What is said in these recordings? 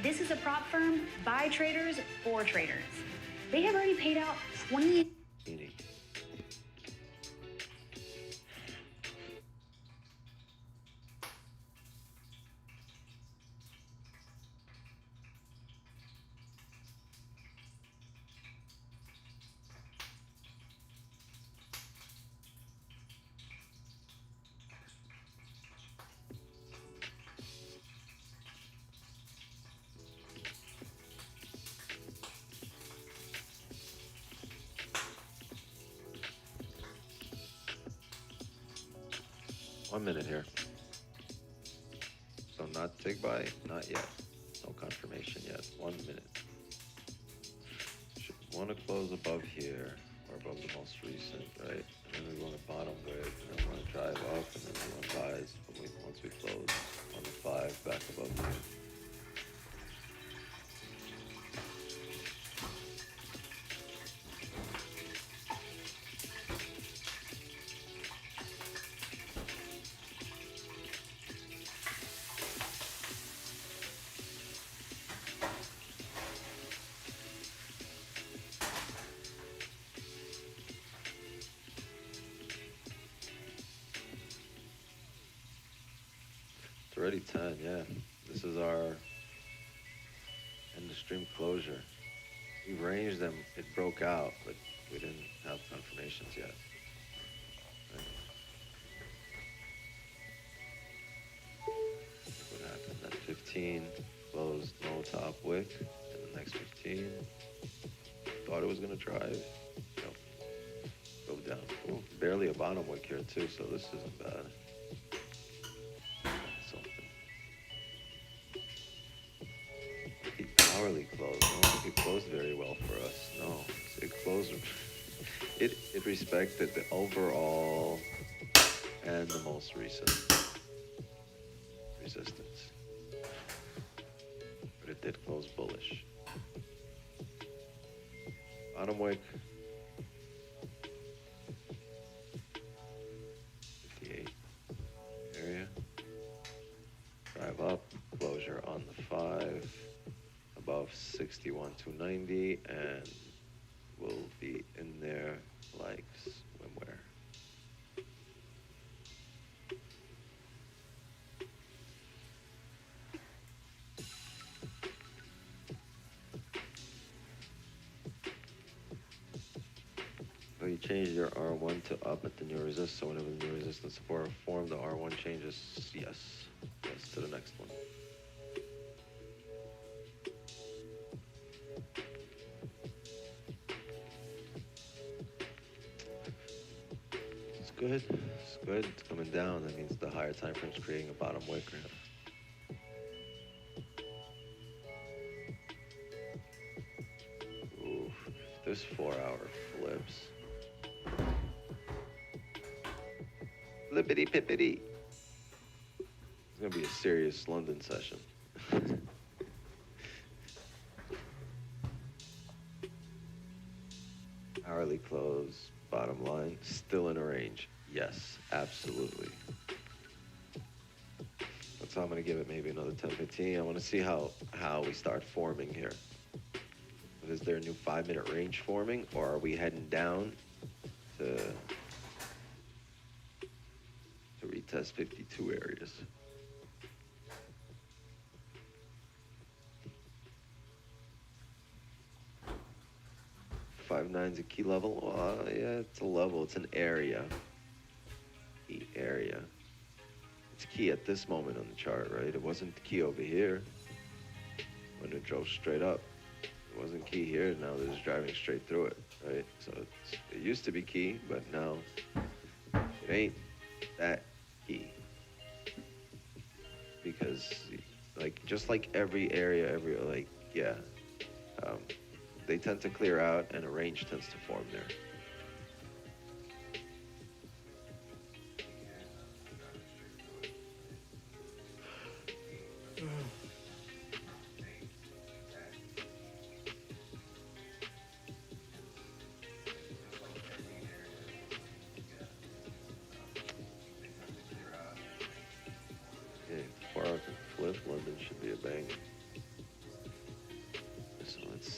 this is a prop firm by traders for traders. They have already paid out 20. One minute here. So not tick buy, not yet. No confirmation yet. 1 minute. Should want to close above here or above the most recent, right? And then we want to bottom wick, and then we want to drive up, and then we want to buys once we close on the 5 back above here. It's already 10, yeah. This is our end of stream closure. We ranged them, it broke out, but we didn't have confirmations yet. Right. What happened? That 15 closed no top wick, and the next 15 thought it was gonna drive. Nope. Go down. Ooh, barely a bottom wick here too, so this isn't bad. Hourly close. I don't think it closed very well for us. No, it closed. It respected the overall and the most recent resistance, but it did close bullish. Bottom wick. 58 area. Drive up. Closure on the 5. Above 61,290, and we'll be in there like swimwear. So you change your R1 to up at the new resistance, so whenever the new resistance support form, the R1 changes yes to the next one. Good, it's good. It's coming down. That means the higher time frame's creating a bottom wick. Ooh, this 4-hour flips. Flippity pippity. It's gonna be a serious London session. Hourly close, bottom line, still in a range. Yes, absolutely. That's how I'm gonna give it maybe another 10, 15. I wanna see how we start forming here. Is there a new 5-minute range forming, or are we heading down to retest 52 areas? 5.9's a key level. Yeah, it's a level. It's an area. Key area. It's key at this moment on the chart, right? It wasn't key over here when it drove straight up. It wasn't key here. Now they're just driving straight through it, right? So it used to be key, but now it ain't that key. Because, like, just like every area, they tend to clear out and a range tends to form there. Okay, 4 hour flip, London should be a bang.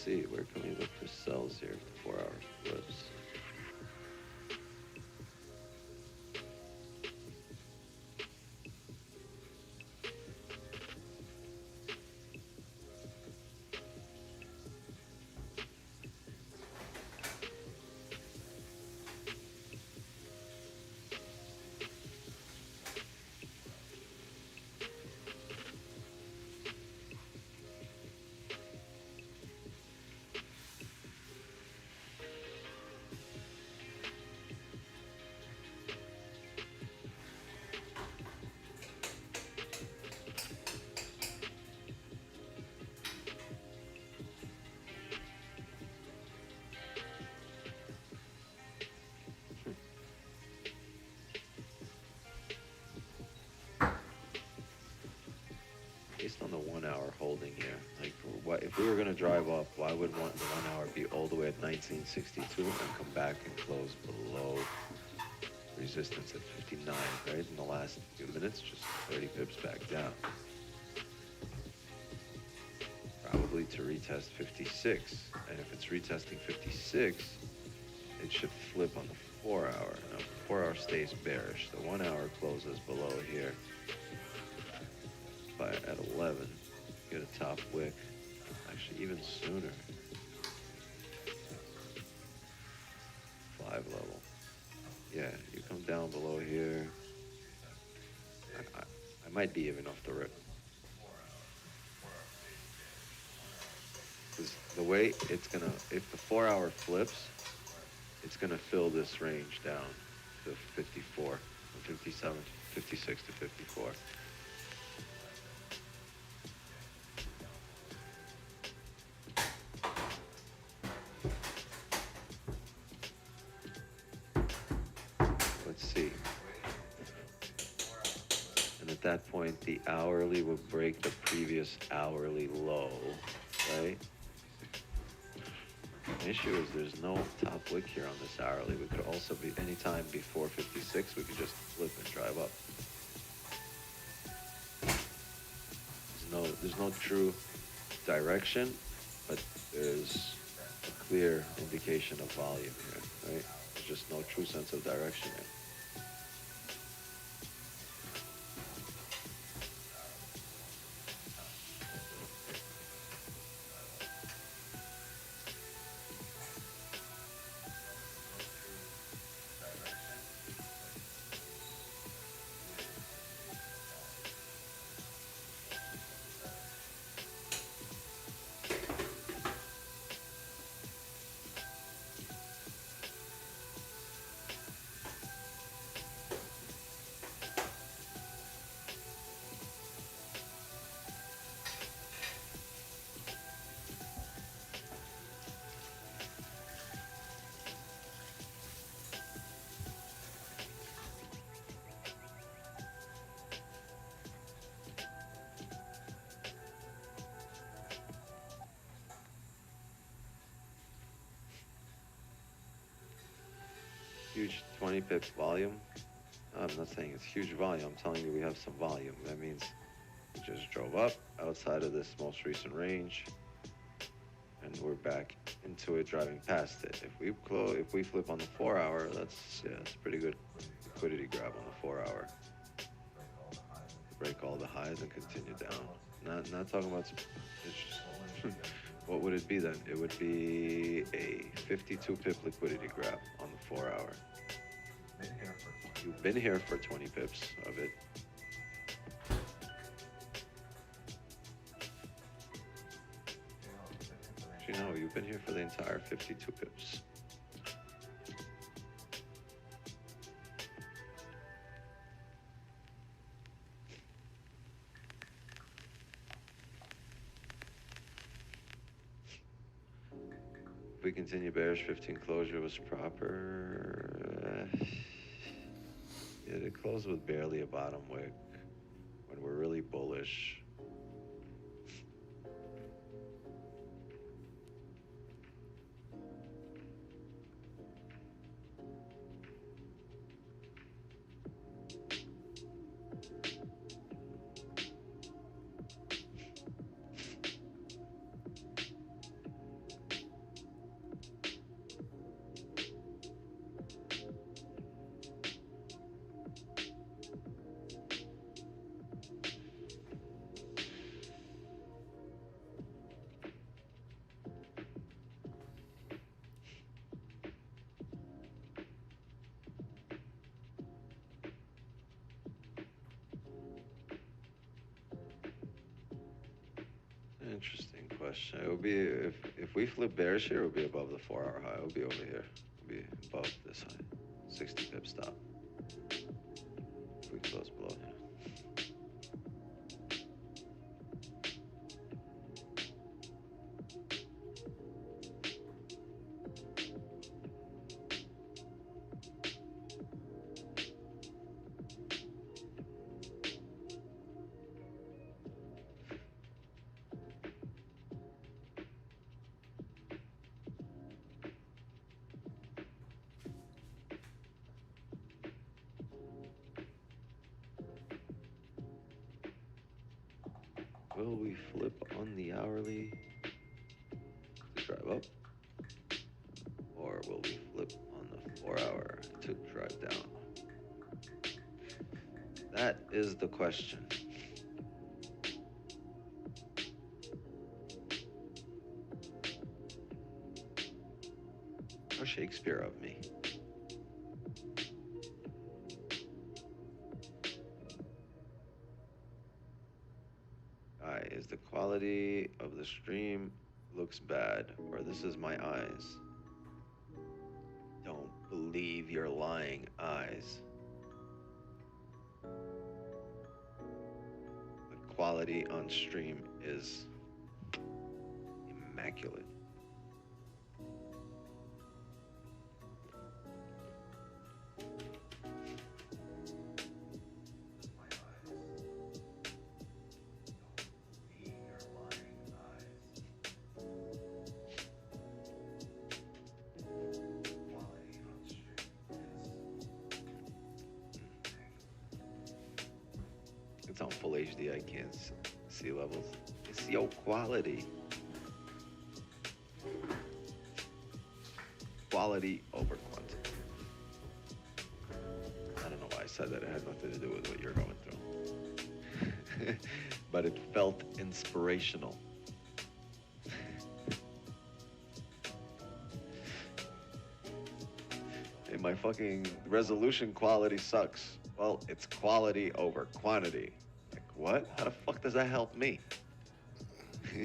see, where can we look for sells here if the 4-hour flips? Based on the 1-hour holding here, like what if we were gonna drive up, why would the 1-hour be all the way at 1962 and come back and close below resistance at 59, right? In the last few minutes, just 30 pips back down. Probably to retest 56, and if it's retesting 56, it should flip on the 4-hour. Now, the 4-hour stays bearish. The 1-hour closes below here at 11, get a top wick, actually even sooner. 5 level. Yeah, you come down below here. I might be even off the rip. Because the way it's gonna, if the 4-hour flips, it's gonna fill this range down to 54, from 57, 56 to 54. Let's see. And at that point, the hourly will break the previous hourly low, right? The issue is there's no top wick here on this hourly. We could also be anytime before 56, we could just flip and drive up. There's no true direction, but there's a clear indication of volume here, right? There's just no true sense of direction here. Huge 20 pip volume. I'm not saying it's huge volume. I'm telling you we have some volume. That means we just drove up outside of this most recent range, and we're back into it, driving past it. If we flip on the 4-hour, that's pretty good liquidity grab on the 4-hour. Break all the highs and continue down. Not talking about. It's just, what would it be then? It would be a 52 pip liquidity grab on the 4-hour. You've been here for 20 pips of it. Actually, no, you've been here for the entire 52 pips. If we continue bearish, 15 closure was proper. Yeah, it closed with barely a bottom wick when we're really bullish. interesting question. It would be if we flip bearish here, it would be above the 4-hour high. It would be over here. It would be above this high. 60 pip stop. If we close below here. Will we flip on the hourly to drive up? Or will we flip on the 4-hour to drive down? That is the question. How Shakespeare of me. Is the quality of the stream looks bad, or this is my eyes? Don't believe your lying eyes. The quality on stream is immaculate. It's on full HD, I can't see levels. It's your quality. Quality over quantity. I don't know why I said that. It had nothing to do with what you're going through. But it felt inspirational. And my fucking resolution quality sucks. Well, it's quality over quantity. Like, what? How the fuck does that help me?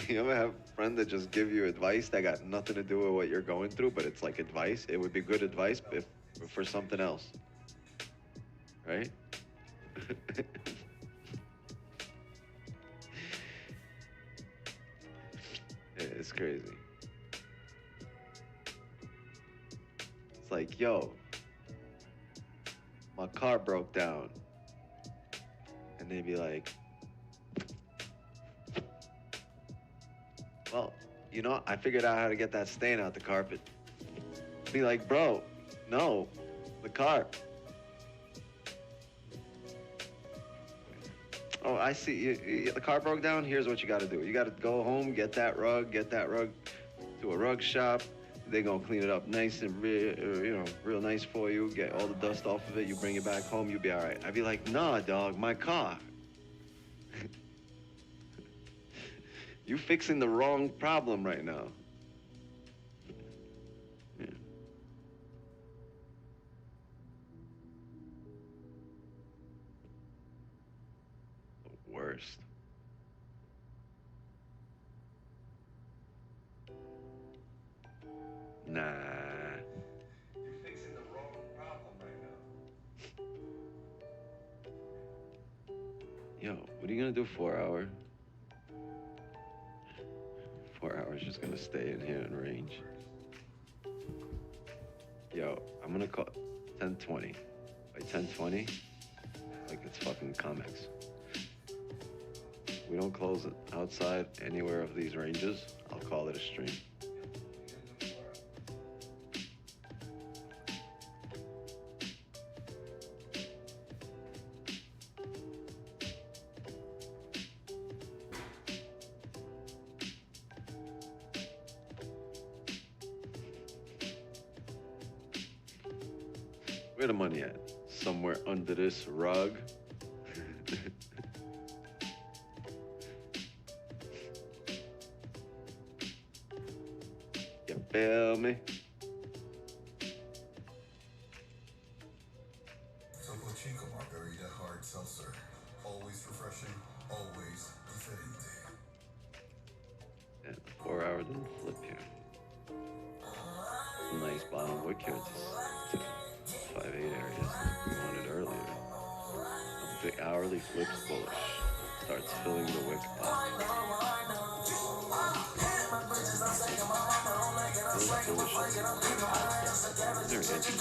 You ever have a friend that just give you advice that got nothing to do with what you're going through, but it's like advice? It would be good advice if for something else. Right? It's crazy. It's like, yo, my car broke down. And they'd be like, well, you know, I figured out how to get that stain out the carpet. Be like, bro, no, the car. Oh, I see. The car broke down. Here's what you got to do. You got to go home, get that rug to a rug shop. They're going to clean it up nice and real nice for you. Get all the dust off of it. You bring it back home. You'll be all right. I'd be like, nah, dog, my car. You fixing the wrong problem right now. Yeah. The worst. Nah. You're fixing the wrong problem right now. Yo, what are you gonna do 4-hour? 4 hours just gonna stay in here in range. Yo, I'm gonna call 1020. By 1020, like it's fucking Comex. We don't close it outside anywhere of these ranges, I'll call it a stream. Where the money at? Somewhere under this rug. You feel me? Topo Chico Margarita Hard Seltzer. Always refreshing, always diferente. power didn't flip here. It's a nice bottom wick here to 5-8 areas like we wanted earlier. The hourly flips bullish. Starts filling the wick up. Feels bullish. They're interesting.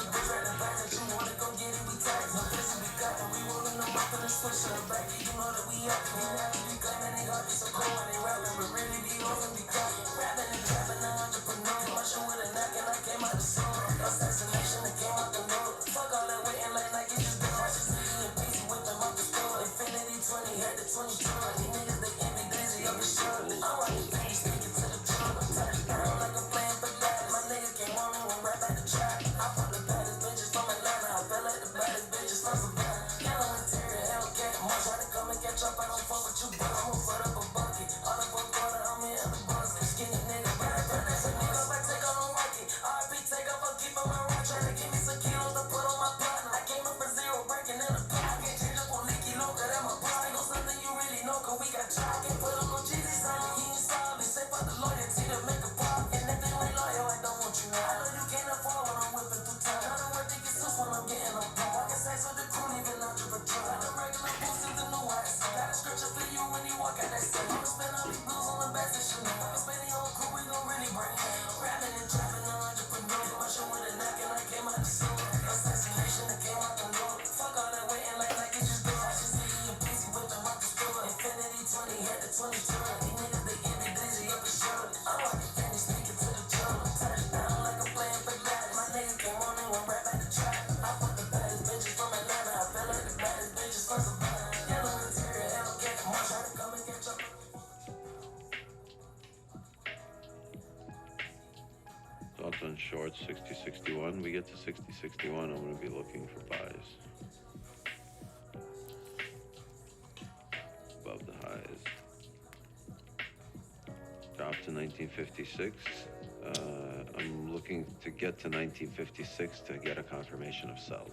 Thoughts on shorts, 60-61. We get to 60-61, I'm going to be looking for buys. Above the highs. Drop to 1956. I'm looking to get to 1956 to get a confirmation of sells.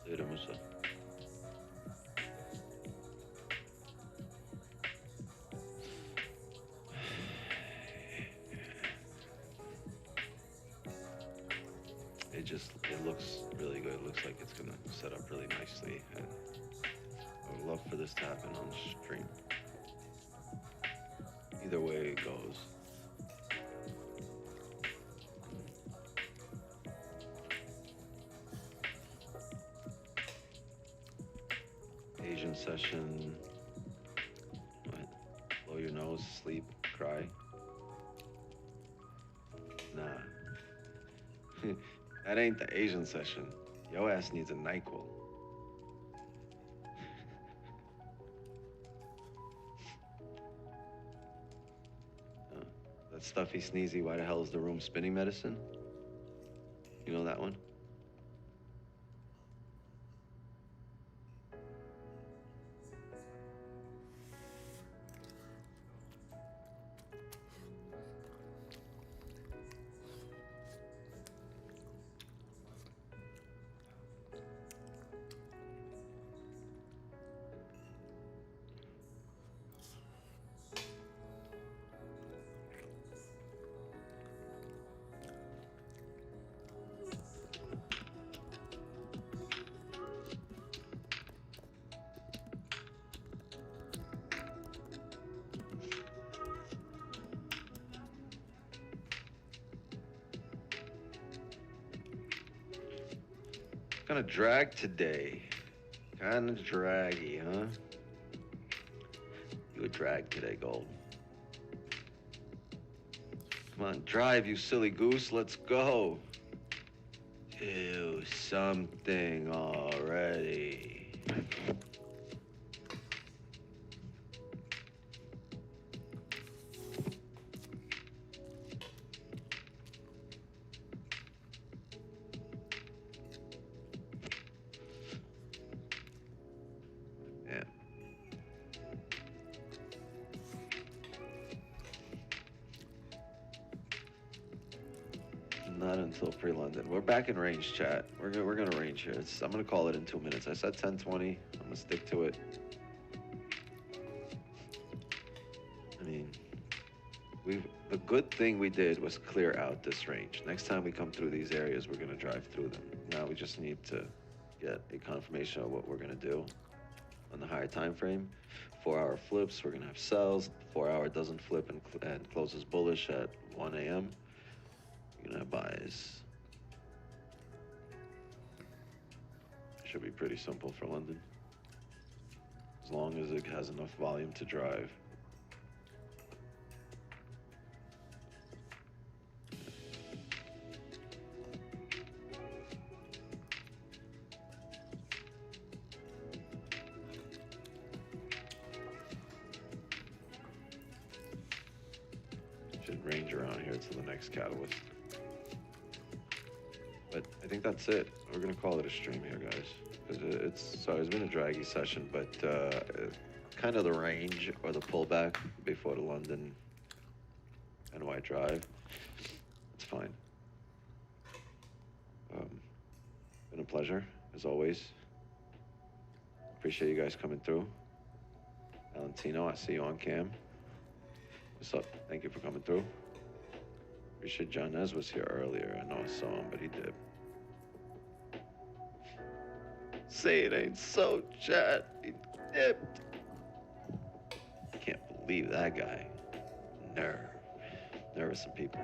Later, Musa. It looks really good. It looks like it's gonna set up really nicely, and I would love for this to happen on the stream. Either way it goes. Asian session. What? Blow your nose, sleep, cry. Nah. That ain't the Asian session. Yo ass needs a NyQuil. That stuffy sneezy, why the hell is the room spinning medicine? You know that one? Kind of drag today. Kind of draggy, huh? You a drag today, Gold. Come on, drive, you silly goose. Let's go. Do something already. Yeah. Not until pre-London. We're back in range, chat. We're gonna range here. I'm gonna call it in 2 minutes. I said 10:20. I'm gonna stick to it. I mean, the good thing we did was clear out this range. Next time we come through these areas, we're gonna drive through them. Now we just need to get a confirmation of what we're gonna do on the higher time frame. 4-hour flips, we're gonna have sells. 4-hour doesn't flip and closes bullish at 1 a.m. You're gonna have buys. Should be pretty simple for London, as long as it has enough volume to drive. Should range around here to the next catalyst. But I think that's it. We're gonna call it a stream here, guys. It's been a draggy session, but kind of the range or the pullback before the London NY drive. It's fine. Been a pleasure as always. Appreciate you guys coming through. Valentino, I see you on cam. What's up? Thank you for coming through. Appreciate John Nez was here earlier. I know I saw him, but he dipped. Say it ain't so, chat. He dipped. I can't believe that guy. Nervous some people.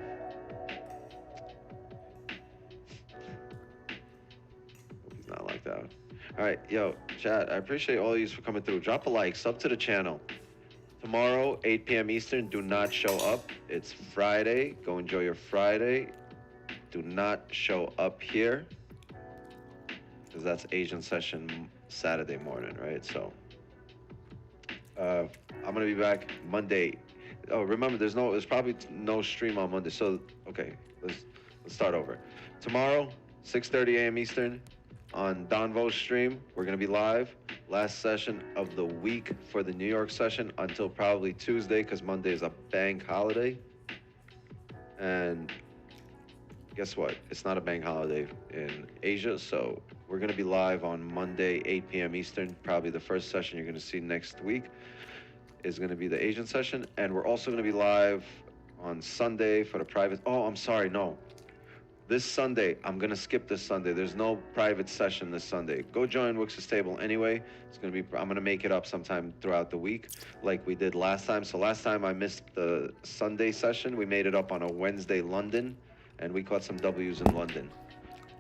Hope he's not like that. All right, yo, chat, I appreciate all of you for coming through. Drop a like, sub to the channel. Tomorrow, 8 p.m. Eastern, do not show up. It's Friday. Go enjoy your Friday. Do not show up here, because that's Asian session Saturday morning, right? So I'm gonna be back Monday. Oh, remember, there's probably no stream on Monday. So okay, let's start over. Tomorrow, 6:30 a.m. Eastern, on Donvo's stream, we're gonna be live. Last session of the week for the New York session until probably Tuesday, because Monday is a bank holiday. And guess what? It's not a bank holiday in Asia, so we're gonna be live on Monday, 8 p.m. Eastern. Probably the first session you're gonna see next week is gonna be the Asian session. And we're also gonna be live on Sunday for the private. Oh, I'm sorry, no. This Sunday, I'm gonna skip this Sunday. There's no private session this Sunday. Go join Wix's table anyway. I'm gonna make it up sometime throughout the week, like we did last time. So last time I missed the Sunday session. We made it up on a Wednesday London, and we caught some W's in London,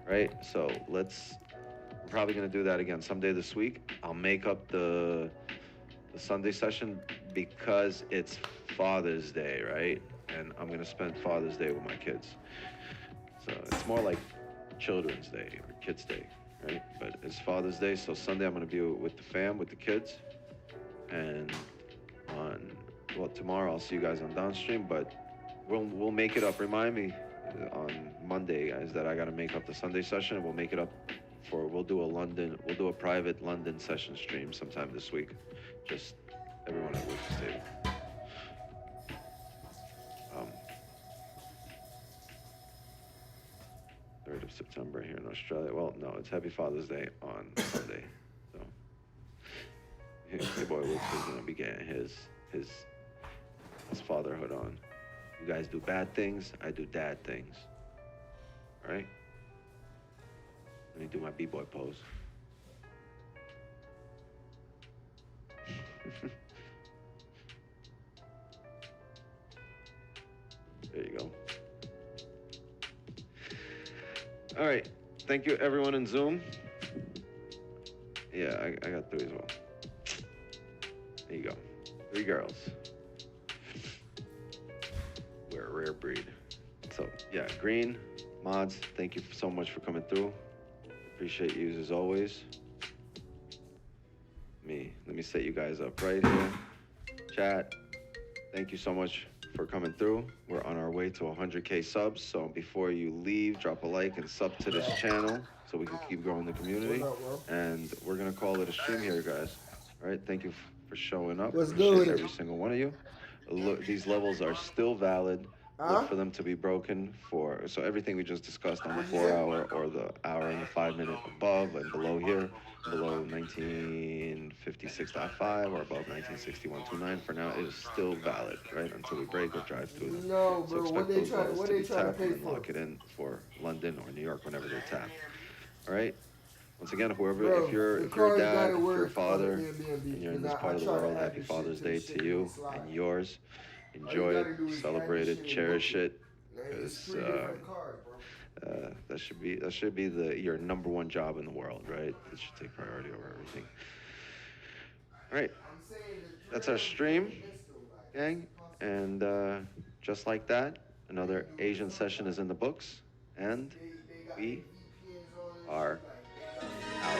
right? So we're probably gonna do that again someday this week. I'll make up the Sunday session because it's Father's Day, right? And I'm gonna spend Father's Day with my kids. So it's more like Children's Day or Kids Day, right? But it's Father's Day, so Sunday I'm gonna be with the fam, with the kids. And tomorrow I'll see you guys on downstream, but we'll make it up. Remind me on Monday, guys, that I gotta make up the Sunday session, and we'll make it up we'll do a private London session stream sometime this week. Just everyone at Wix's table. 3rd of September here in Australia. Well, no, it's Happy Father's Day on Sunday. So your boy Wix is gonna be getting his fatherhood on. You guys do bad things, I do dad things. All right? Let me do my B-boy pose. There you go. All right. Thank you, everyone in Zoom. Yeah, I got 3 as well. There you go. 3 girls. We're a rare breed. So, yeah, Green, mods, thank you so much for coming through. Appreciate you as always. Let me set you guys up right here. Chat, thank you so much for coming through. We're on our way to 100K subs, so before you leave, drop a like and sub to this channel so we can keep growing the community. And we're gonna call it a stream here, guys. All right, thank you for showing up. What's good? Every single one of you. Look, these levels are still valid. look for them to be broken for, so everything we just discussed on the 4 hour or the hour and the 5 minute above and below here, below 1956.5 or above 1961.29 for now is still valid, right? Until we break or drive through them. No, So bro. What expect they those try? levels What to they be trying to tapped and pay then for? lock it in for London or New York whenever they're tapped. All right. Once again, whoever, Bro, if you're the a cars dad, gotta if you're a work on the father, Airbnb and you're in because this I part of the try to world, add happy this shit Father's to the Day shit to and you it slide. and yours. All you Enjoy it, gotta do is add celebrate this it, shit and cherish book it, It's because 3 different cars, bro. that should be your number one job in the world, right? It should take priority over everything. All right, I'm saying the that's our trailer stream, missed though, like gang, and just like that, another Asian session is in the books, and they got we VPNs on and are shit, like they got out.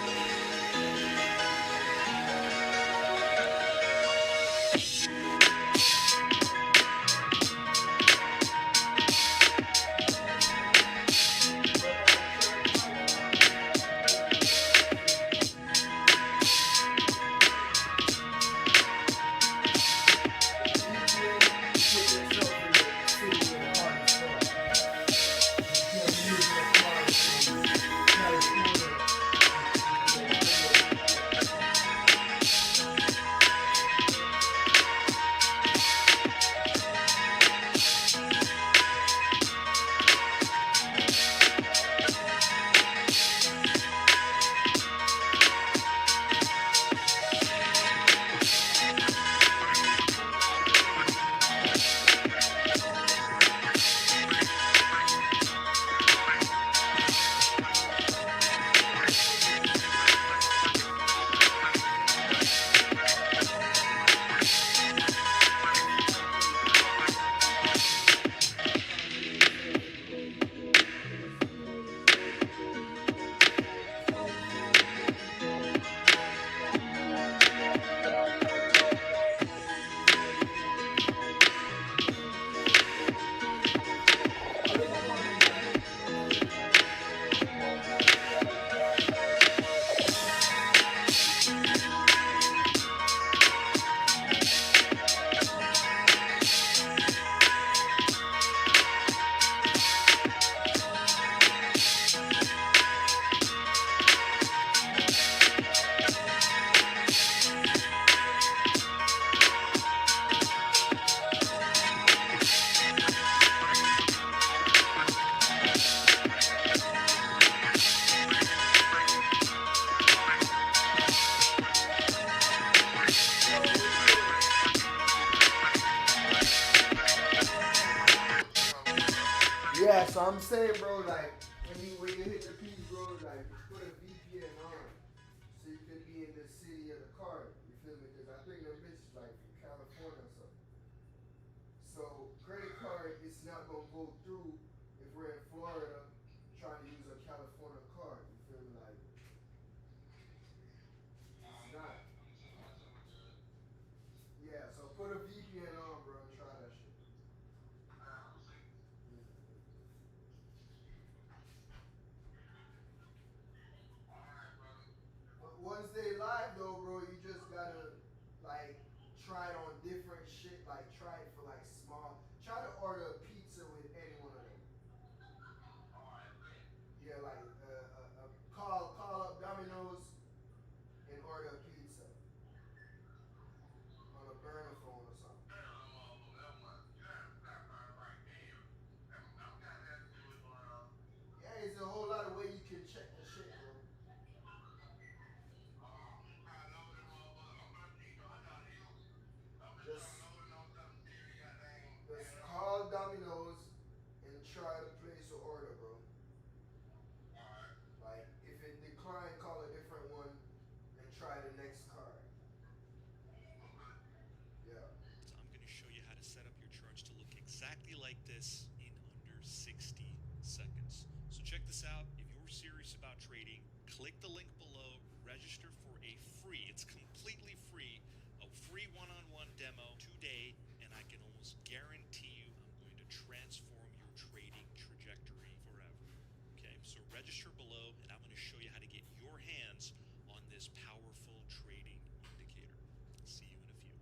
Yeah, so I'm saying, bro, like when you hit the piece, bro, like put a VPN on, so you could be in the city of the card. You feel me? Because I think the bitch is like from California or something. So credit card is not gonna go through if we're in Florida trying to use a California card. You feel me? Like it's not. Yeah, so put a VPN on, bro, and try that shit. But once they live though, bro, you just gotta like try it on different shit. Like try it for like small. Try to order a pizza with any one of them. Yeah, like call up Domino's and order a pizza on a burner phone or something. Yeah, it's a whole lot of way you can check the shit, bro. Just call Domino's and try to place an order, bro. Like if it decline, call a different one and try the next card. Yeah. So I'm going to show you how to set up your charts to look exactly like this in under 60 seconds. So check this out. If you're serious about trading, click the link below, register for a free, it's completely free, a free one-on-one demo today, and I can almost guarantee you I'm going to transform your trading trajectory forever. Okay, so register below, and I'm going to show you how to get your hands on this powerful trading indicator. See you in a few.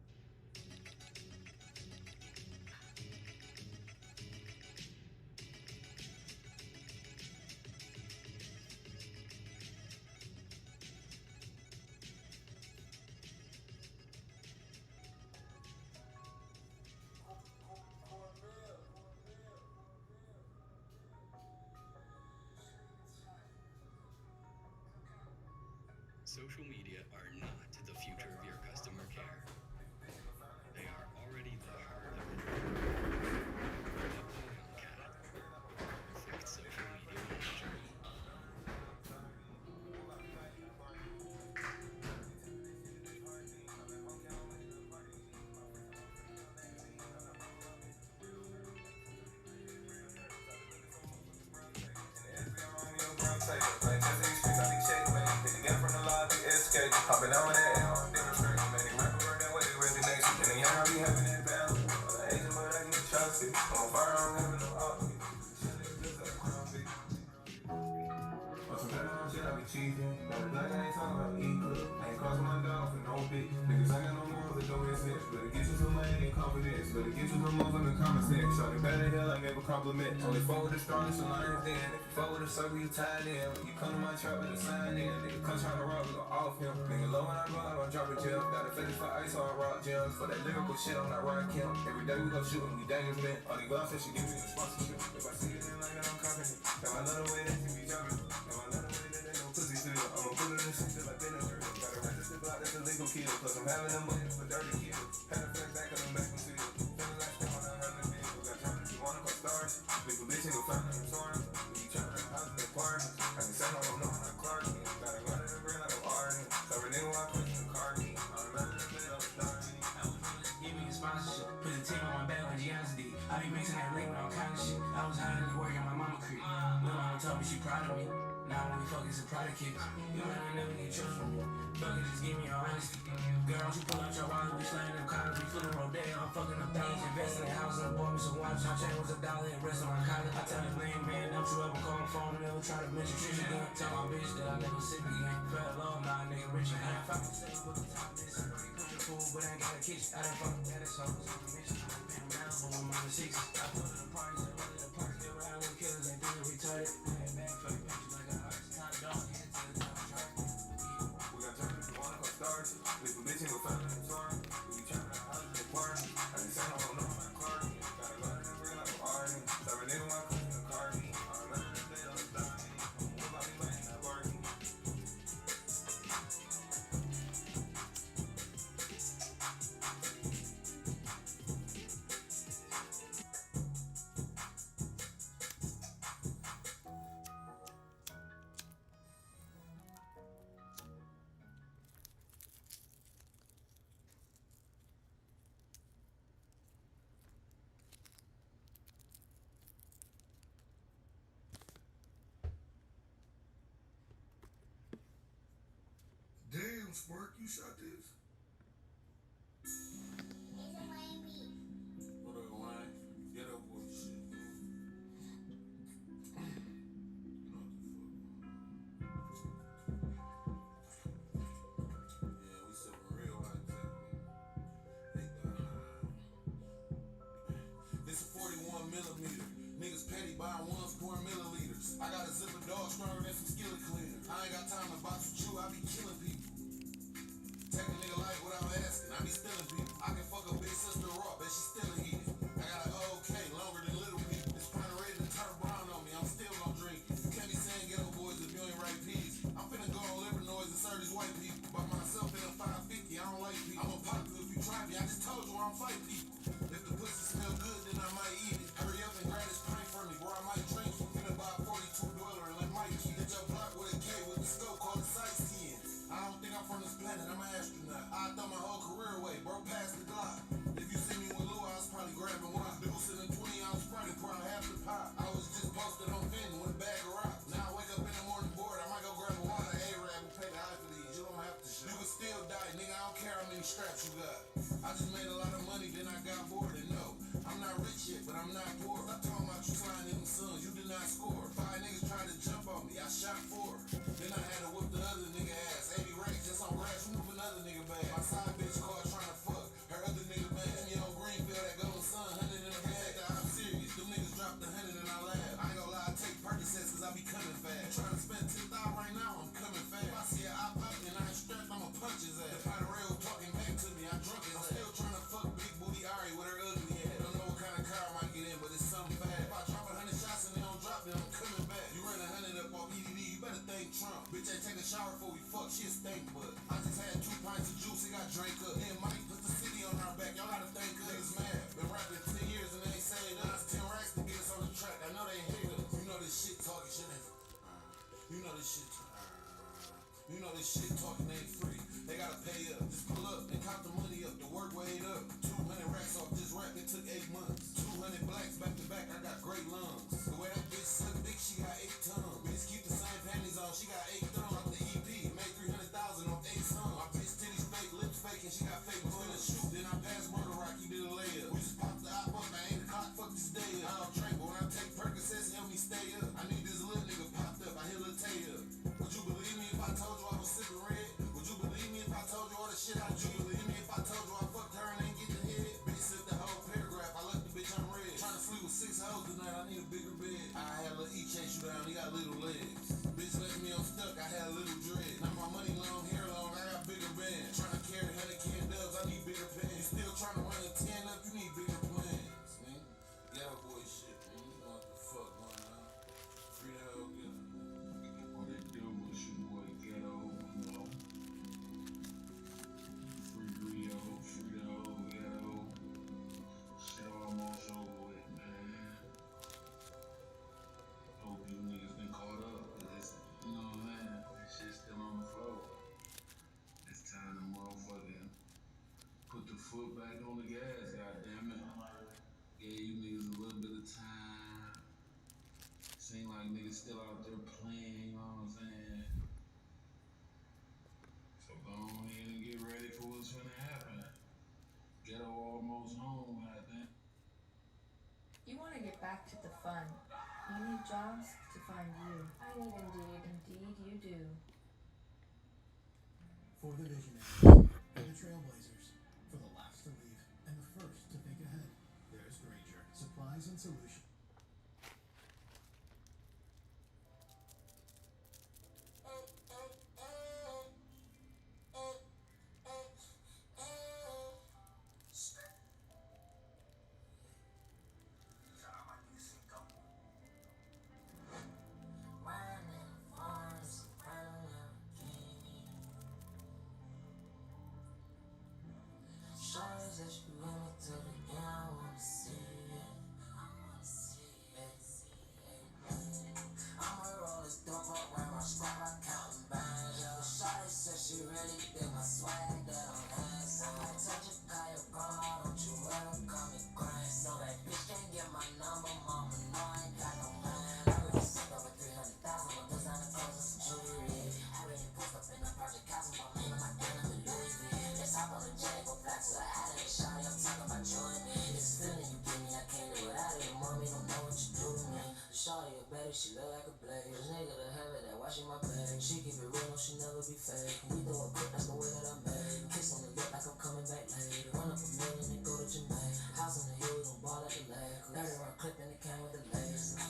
Social media are not the future of your customer care. They are already the heart of it. The Boyon Cat. Perfect social media manager. Hopping on that L, demonstrating, many rapper work that way, resignation. And the young, I be having that balance. Asian, but I can trust it. On fire, I don't have no option. On some better shit, I be cheating. Got a black, I ain't talking about equal. I ain't crossing my dog for no bitch. Niggas, I got no more, but no sense. Better get you some money and confidence. Better get you some motherfucking common sense. Shawty bad as hell, I gave a compliment. Only fuck with the strongest alliance then. If you fuck with a circle, you tied in. When you come to my trap, better sign in. Nigga, come tryna rock, we gon' off him. Nigga, low when I go, I don't drop a gel. Got a fetish for ice, so I rock gems. For that lyrical shit, I'm not rock him. Every day we go shootin', we dangerous men. All these gloves, she give me a sponsorship. If I see it, then like I don't copy it. Got my little way that she be jumping. Got my little way that ain't no pussy still. I'ma put it in shit till I vinegar. Got a registered block that's a legal kill. Plus I'm having them money for dirty kills. Had a flex back on them back from seal. Feeling like them on 100 vehicles. Got time to wanna go stars. Big bitch ain't gon' find me torn. When you tryna run out of the party. I can say no, I'm not a Clark. Gotta run in the brain like I'm Arden. Cover nigga while I push the car. I'm running the bed on the starting. I was give me a sponsorship. Put the team on my back like Giannis did. I be mixing that link with all kind of shit. I was hiding the work in my mama crib. Lil' mama told me she proud of me. Now when we fuck, it's a product kid. You might not never get trust from me. Fuck it, just give me your honesty. Girl, don't you pull out your wallet, we slaying them collars, we flipping Rodeo, I'm fucking up things, investing in house and bought me some watch. My chain was $1 and rest of my college. I tell this lame man, don't you ever call my phone and never try to mention Trish again. Tell my bitch that I never sip again. Fell love, now nigga rich again. Fuck the same with the top bitch, I'm pretty pushing food, but I ain't got a kitchen. I done fuck with that, so I was on the mission. I'm paying Malibu on my 6. I put it in parties, I put it in parties, they around with killers, they think it's retarded. Paying back for the pictures like a heart. Top dog, head to the top, track. We got time if you wanna go stars. Little bitch ain't gon' find me torn. We be tryna house in the party. I can say no, I'm not my Clark. Gotta run in the brain like I'm Arden. Cover nigga while I push the car. I'm running the bed on the starting. What about me laying that barking? Damn, Spark, you shot this? What up, Wayne? Get up, boy, shit. You know what the fuck? Yeah, we sipping real hot tech. This a 41 millimeter. Niggas petty buying ones pouring milliliters. I got a zipper dog stronger than some skillet cleaners. I ain't got time to box with you, I be killing people. Take a nigga life without asking, I be stealing people. I can fuck a big sister raw, bet she still heated. I got an OK longer than little people. This pint ready to turn brown on me, I'm still gon' drink it. You can't be saying ghetto boys if you ain't right peas. I'm finna go on liver noise and serve these white people. By myself in a 550, I don't like people. I'm a popular if you try me, I just told you I don't fight people. If the pussy smell good, then I might eat it. Hurry up and grab this pint for me, bro, I might drink it. Finna buy a 42 dweller and let Mike hit your block with a K with the scope called the sightseeing. I don't think I'm from this planet, I'm an astronaut. I throw my whole career away, bro, pass the Glock. If you see me with Lou, I was probably grabbing one. Deuce in a 20 ounce Sprite and pouring half the pop. I was just posted on Fenton with a bag of rocks. Now I wake up in the morning bored, I might go grab a water. A-Rab will pay the eye for these, you don't have to shit. You can still die, nigga, I don't care how many straps you got. I just made a lot of money, then I got bored and no. I'm not rich yet, but I'm not poor. Stop talking about you sliding them sons, you did not score. 5 niggas tried to jump on me, I shot 4. Then I had to whip the other nigga ass. 80 racks just on grass, move another nigga back. My side bitch caught trying to fuck her other nigga back. Me on Greenfield, that golden sun, 100 in the bag. I'm serious, them niggas dropped 100 and I laugh. I ain't gonna lie, I take Percocets cause I be coming fast. You trying to spend 10,000 right now, I'm coming fast. If I see an eye pop and I ain't strapped, I'ma punch his ass. The pot of rail talking back to me, I drunk his ass. I'm still trying to fuck big booty Ari with her ugly ass. Don't know what kind of car I might get in, but it's something fast. If I drop 100 shots and they don't drop, then I'm coming back. You run 100 up on EDD, you better thank Trump. Bitch ain't take a shower before we this shit. You know this shit talking ain't free. They gotta pay up. Just pull up and count the money up. The work weighed up. 200 racks off this rap, it took 8 months. 200 blacks back to back, I got great lungs. The way that bitch slick dick, she got 8 tons. Bitch keep the same panties on, she got 8 thumbs. Off the EP, made 300,000 off 8 songs. My bitch titties fake, lips fake, and she got fake butt. Shoot, then I passed Murder Rock, he did a layup. We just popped the op up, man, 8 o'clock, fuck this day up. I don't drink, but when I take Percocets, help me stay up. I need this little nigga popped up, I hear Lil Tay up. Would you believe me if I told you I was sipping red? Would you believe me if I told you all the shit I do? Would you believe me if I told you I fucked her and ain't get the head? Bitch said the whole paragraph, I left the bitch unread. Trying to sleep with 6 hoes tonight, I need a bigger bed. I had Lil E chase you down, he got little legs. Bitch left me unstuck, I had a little dread. Now my money long, hair long, I got bigger bands. Trying to carry 100 can dubs, I need bigger pants. You still trying to run a 10 up, you need bigger plans. Man, ghetto boy shit, man. You know what the fuck going on. Free the hell good. What they do is your boy Ghetto, you know. Free Rio, Frito, Ghetto. Shit almost over with, man. Hope you niggas been caught up, cause it's, you know what I'm saying? That shit's still on the floor. It's time to motherfucking put the foot back on the gas, goddammit. Gave you niggas a little bit of time. Seem like niggas still out there playing, you know what I'm saying? So go on ahead and get ready for what's gonna happen. Ghetto almost home, I think. You want to get back to the fun. You need jobs to find you. I need Indeed. Indeed, you do. For the visionaries, for the trailblazers, for the last to leave, and the first to think ahead, there's Granger, supplies and solutions. She look like a blaze. Nigga the habit that washing my bag. She keep it real, no, she never be fake. We do a quick, that's the way that I made. Kiss on the lip like I'm coming back later. Run up a million and go to Jamaica. House on the hill, we gon' ball at the lake. 30 round clip and it came with the lace.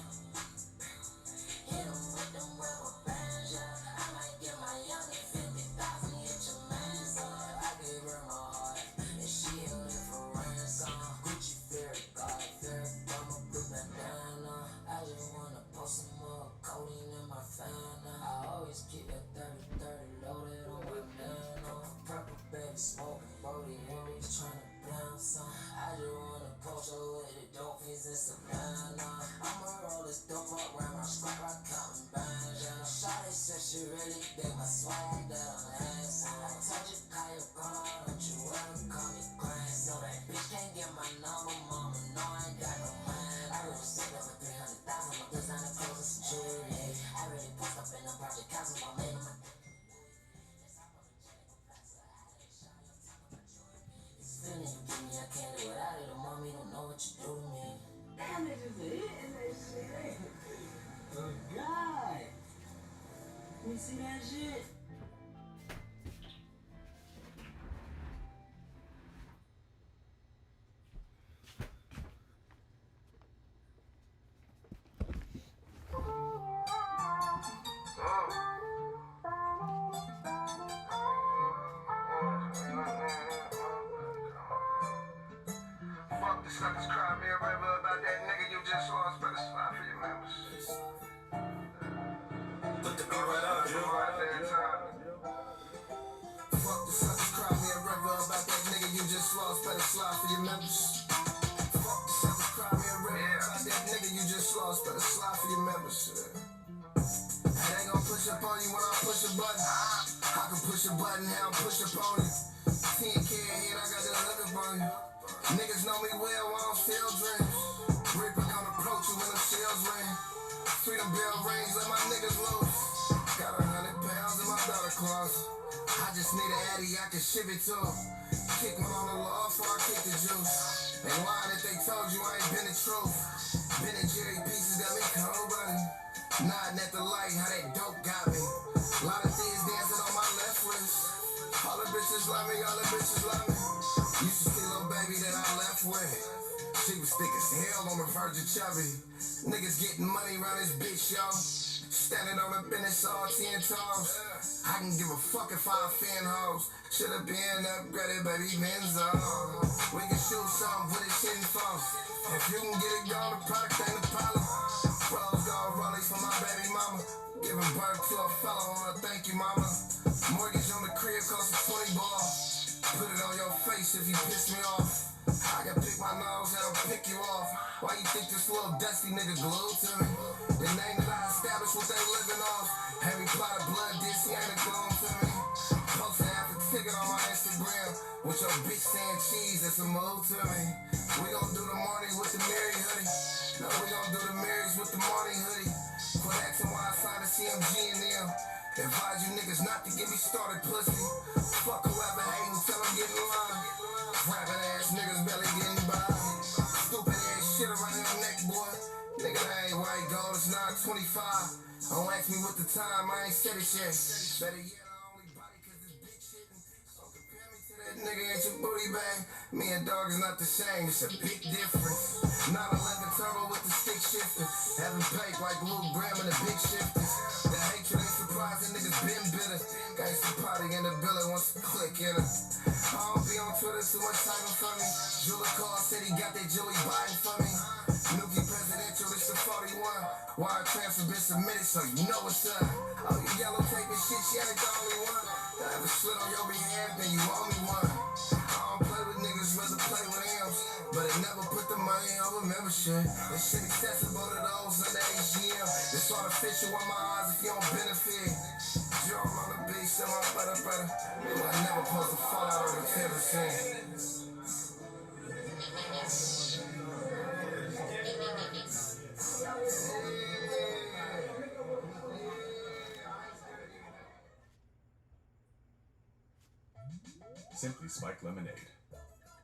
Hit 'em with them rubber bands, yeah. I might get my youngin' 50,000, hit your man's up. I gave her my heart, and she held it for ransom. Gucci, Ferry, God, Ferry, Bama, blue bandana. I just wanna post some more codeine in my fan. I always keep that 30-30 loaded on my nano. Purple baby smoking, Brody Henry's tryna pound some. I just wanna post her with the dolphins in Savannah. I'ma roll this dope up around my scrap, I counting bands. Yeah, Shawty said she really dig my swag that I'm handsome. I told you call your grandma, don't you ever call me grandson. So that bitch can't get my number, mama, no I ain't got no man. I really saved up for 300,000, my designer clothes and some jewelry. I really post up in the project house, I'm making my feeling you give me, I can't do without it. The mommy don't know what you do to me. Damn, they just hitting that shit. Oh God. You see that shit? Fuck the suckers, cry me a river about that nigga you just lost, but it's fine for your members. Put the beat right up, Joe. Fuck the suckers, cry me a river about that nigga you just lost, better slide for your members. Fuck the suckers, cry me a river about that nigga you just lost, better slide for your members. They gon' push up button. I can push a button, how I'm push up on it. 10K ahead, I got the hook up on you. Niggas know me well, I don't sell dreams. Reaper gonna approach you when the shells ring. Freedom bell rings, let my niggas loose. Got 100 pounds in my dollar closet. I just need an addy, I can ship it to 'em. Kick one on the law before I kick the juice. And lying if they told you I ain't been the truth. Been in Jerry pieces, got me cold buddy. Nodding at the light, how that dope got me. A lot of things dancing on my left wrist. All the bitches love me, all the bitches love me. Used to see little baby that I left with. She was thick as hell on the verge of chubby. Niggas getting money around this bitch, y'all. Standing on the business all 10 toes. I can give a fuck if I offend hoes. Should've been upgraded, baby, Benzo. We can shoot something with a chin phone. If you can get it gone, the product ain't a problem. Rose gold rollies for my baby mama. Giving birth to a fellow on a thank you, mama. Mortgage on the crib cost 20 ball. Put it on your face if you piss me off. I can pick my nose and I'll pick you off. Why you think this little dusty nigga glued to me? The name that I established what they living off. Harry Potter blood dish, he ain't a clone to me. Post half a ticket on my Instagram. With your bitch saying cheese, it's a move to me. We gon' do the mornings with the Mary hoodie. No, we gon' do the Marys with the morning hoodie. Quit asking why I signed a CMG and them. Advise you niggas not to get me started, pussy. Fuck whoever hatin', tell them get in line. Rapping ass niggas barely getting by. Stupid ass shit around your neck, boy. Nigga, that ain't white gold, it's 925. Don't ask me what the time, I ain't said it yet. Better yet, I only body cause this bitch hitting. So compare me to that nigga at your booty bag. Me and dog is not the same, it's a big difference. 911 turbo with the stick shifter. Having paid like Luke Graham and the big shifters. The hatred ain't surprising, niggas been bitter. Gangsta party in the building once a click in it. I don't be on Twitter, too much time for me. Jeweler call said he got that Joey Biden for me. Nuki presidential, it's the 41. Wire transfer been submitted, so you know what's up. Oh, you yellow taping shit, she ain't the only one. I ever slid on your behalf, then you owe me one. I don't play with niggas, rather play with M's. But it never put the money over membership. This shit accessible to those under HGM. It's artificial in my eyes if you don't benefit. Jerome on the beach, still my brother. I never supposed to fall out over 10%. Simply Spiked Lemonade,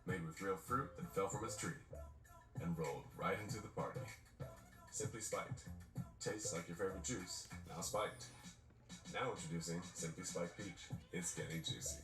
made with real fruit that fell from its tree and rolled right into the party. Simply Spiked, tastes like your favorite juice, now spiked. Now introducing Simply Spiked Peach, it's getting juicy.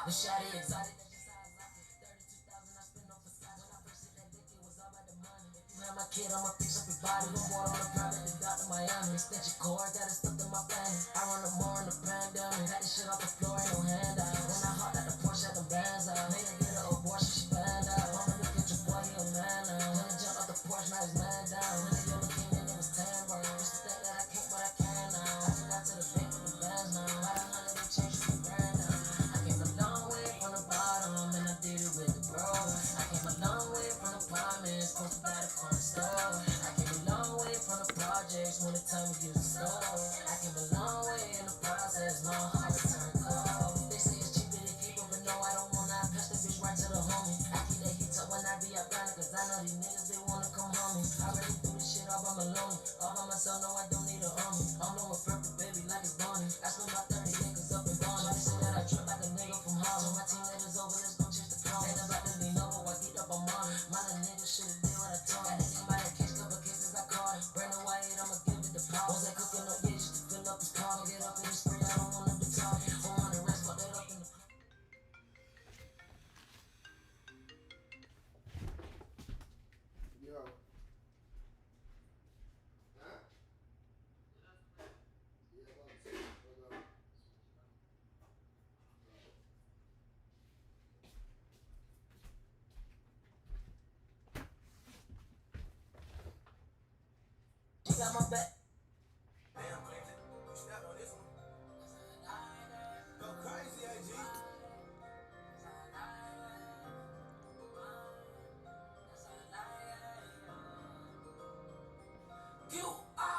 The shawty exotic. 32,000 I spent on facade. When I first hit that dick, it was all about the money. If you have my kid, I'ma fix up your body. No more on the private, the doctor Miami. Extension cord, that is stuck in my planning. I run up more in the pandemic. Got this shit off the floor, ain't no handout. When I hopped out the Porsche, had them bands out. Made her get an abortion, she banned out. Mama look at your boy, he a man now. When he jumped off the Porsche, now he's man down. When the yellow came in, it was tan burn. Used to think that I can't, but I can now. I just got to the bank with the bands now. By the hundred, they changed the brand now. I came a long way from the bottom, and I did it with the bros. I came a long way from the promise, posted that upon the store. I came a long way from the projects, when the time we use the store. I came a long way in the process, no hard return call. They say it's cheaper to keep up, but no, I don't wanna. I pass the bitch right to the homie. I keep that heat up when I be up down, cause I know these niggas, they wanna come home. I already do this shit all by my lonely. All by myself, no, I don't need a homie. I'm blowing purple, baby, like it's Bonnie. I spent my 30 acres up in Bonnie. They say that I trip like a nigga from Harlem. My team that is over, let's go chase the cone. Ain't about to lean over, I get up on money. My little nigga should've did what I told him. Got this in my catch, couple cases I caught him. Brand new white, I'ma give it the power. Was that cooking up, yeah, just to feel got my back. Damn, Cleveland, you snap on this one. Go crazy, AG.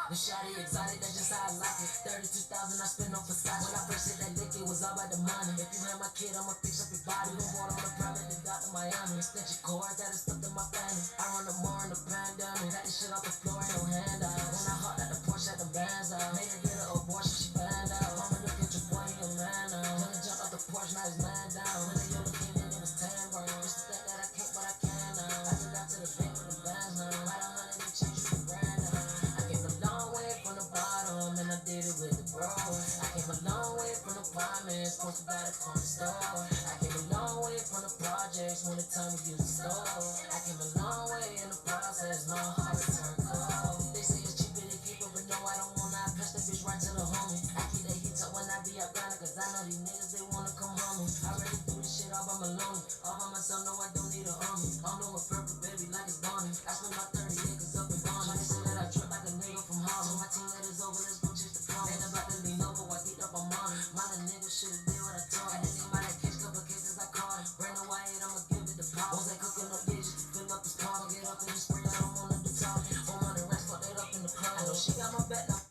The shawty exotic, that's just how I like it. 32,000 I spent on Versace. When I first hit that lick, it was all about the money. If you had my kid, I'ma fix up your body. Gon' water on the private, they got to Miami. Extension cord, got it stuck in my fanny. I run the more in the pandemic. Got this shit off the floor, ain't no handout. When I hopped out the Porsche, had the bands out. Made her get an abortion, she banned out. Mama look at your boy, he a man now. When I jumped off the Porsche, now he's man down. When the Yoda came in, it was 10 bro. Used to think that I can't, but I can now. I just got to the bank with the bands now. Right 100, they changed the brand now. I came a long way from the bottom, and I did it with the bros. I came a long way from the apartments, posted by the corner store. I came a long way from the projects when the time we used to store. I came a long way in the process, no hard to turn cold. They say it's cheaper to keep it, but no, I don't wanna. I pass the bitch right to the homie. I keep that heat up when I be out grinding, cause I know these niggas, they wanna come home. I already do this shit all by my lonely. All by myself, no, I don't need a homie. I'm doing purple, baby, like it's Bonnie. I spent my 30 acres up in Bonnie. They say that I trip like a nigga from Harlem. My team that is over, let's go chase the call. Ain't about to lean over, I get up on money. My little nigga should've did what I told. I didn't mind that case, couple cases I caught. Brand new white, I'ma give it the power. Was I cooking up, yeah, just to fill up his car. Get up in the spring, I don't want to talk. Home on the rest, fuck that up in the club. I know she got my back now.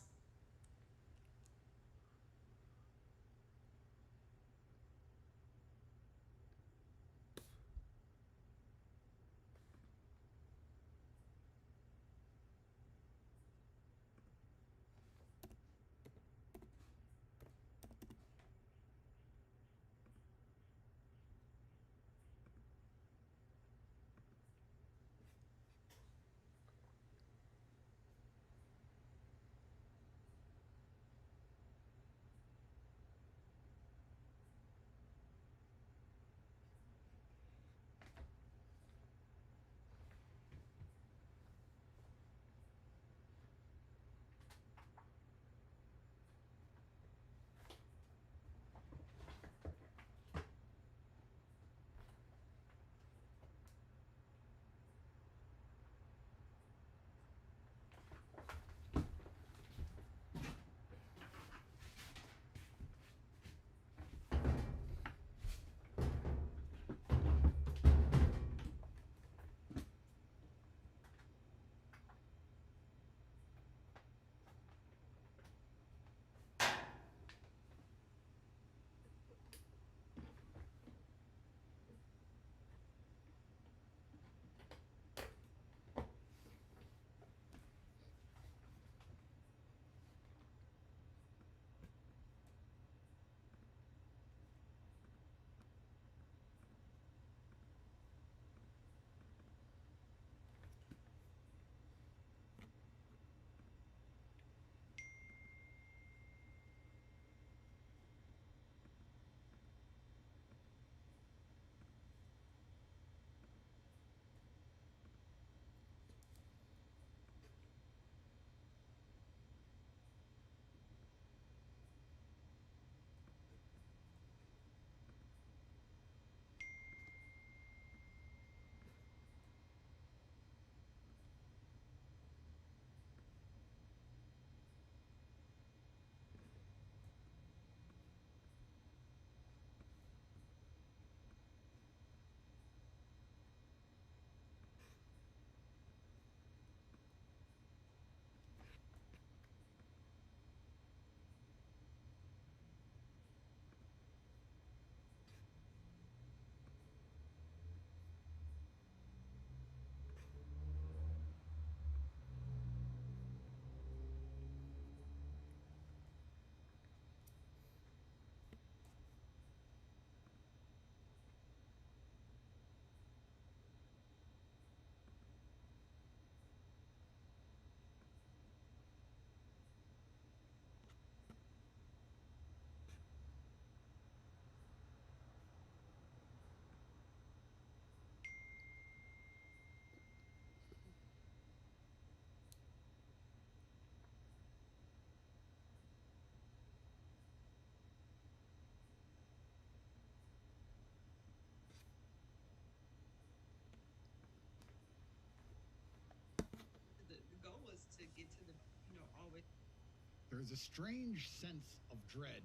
There is a strange sense of dread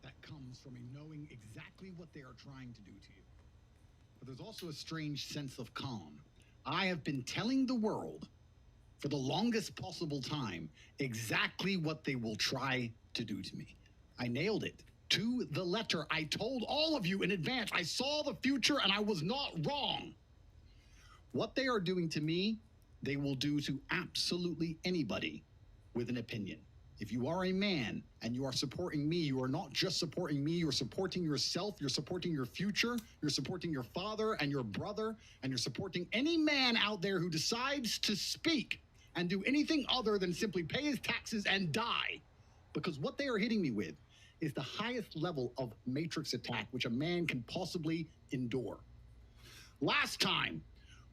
that comes from knowing exactly what they are trying to do to you. But there's also a strange sense of calm. I have been telling the world for the longest possible time exactly what they will try to do to me. I nailed it to the letter. I told all of you in advance. I saw the future and I was not wrong. What they are doing to me, they will do to absolutely anybody with an opinion. If you are a man and you are supporting me, you are not just supporting me, you're supporting yourself, you're supporting your future, you're supporting your father and your brother, and you're supporting any man out there who decides to speak and do anything other than simply pay his taxes and die. Because what they are hitting me with is the highest level of matrix attack which a man can possibly endure. Last time,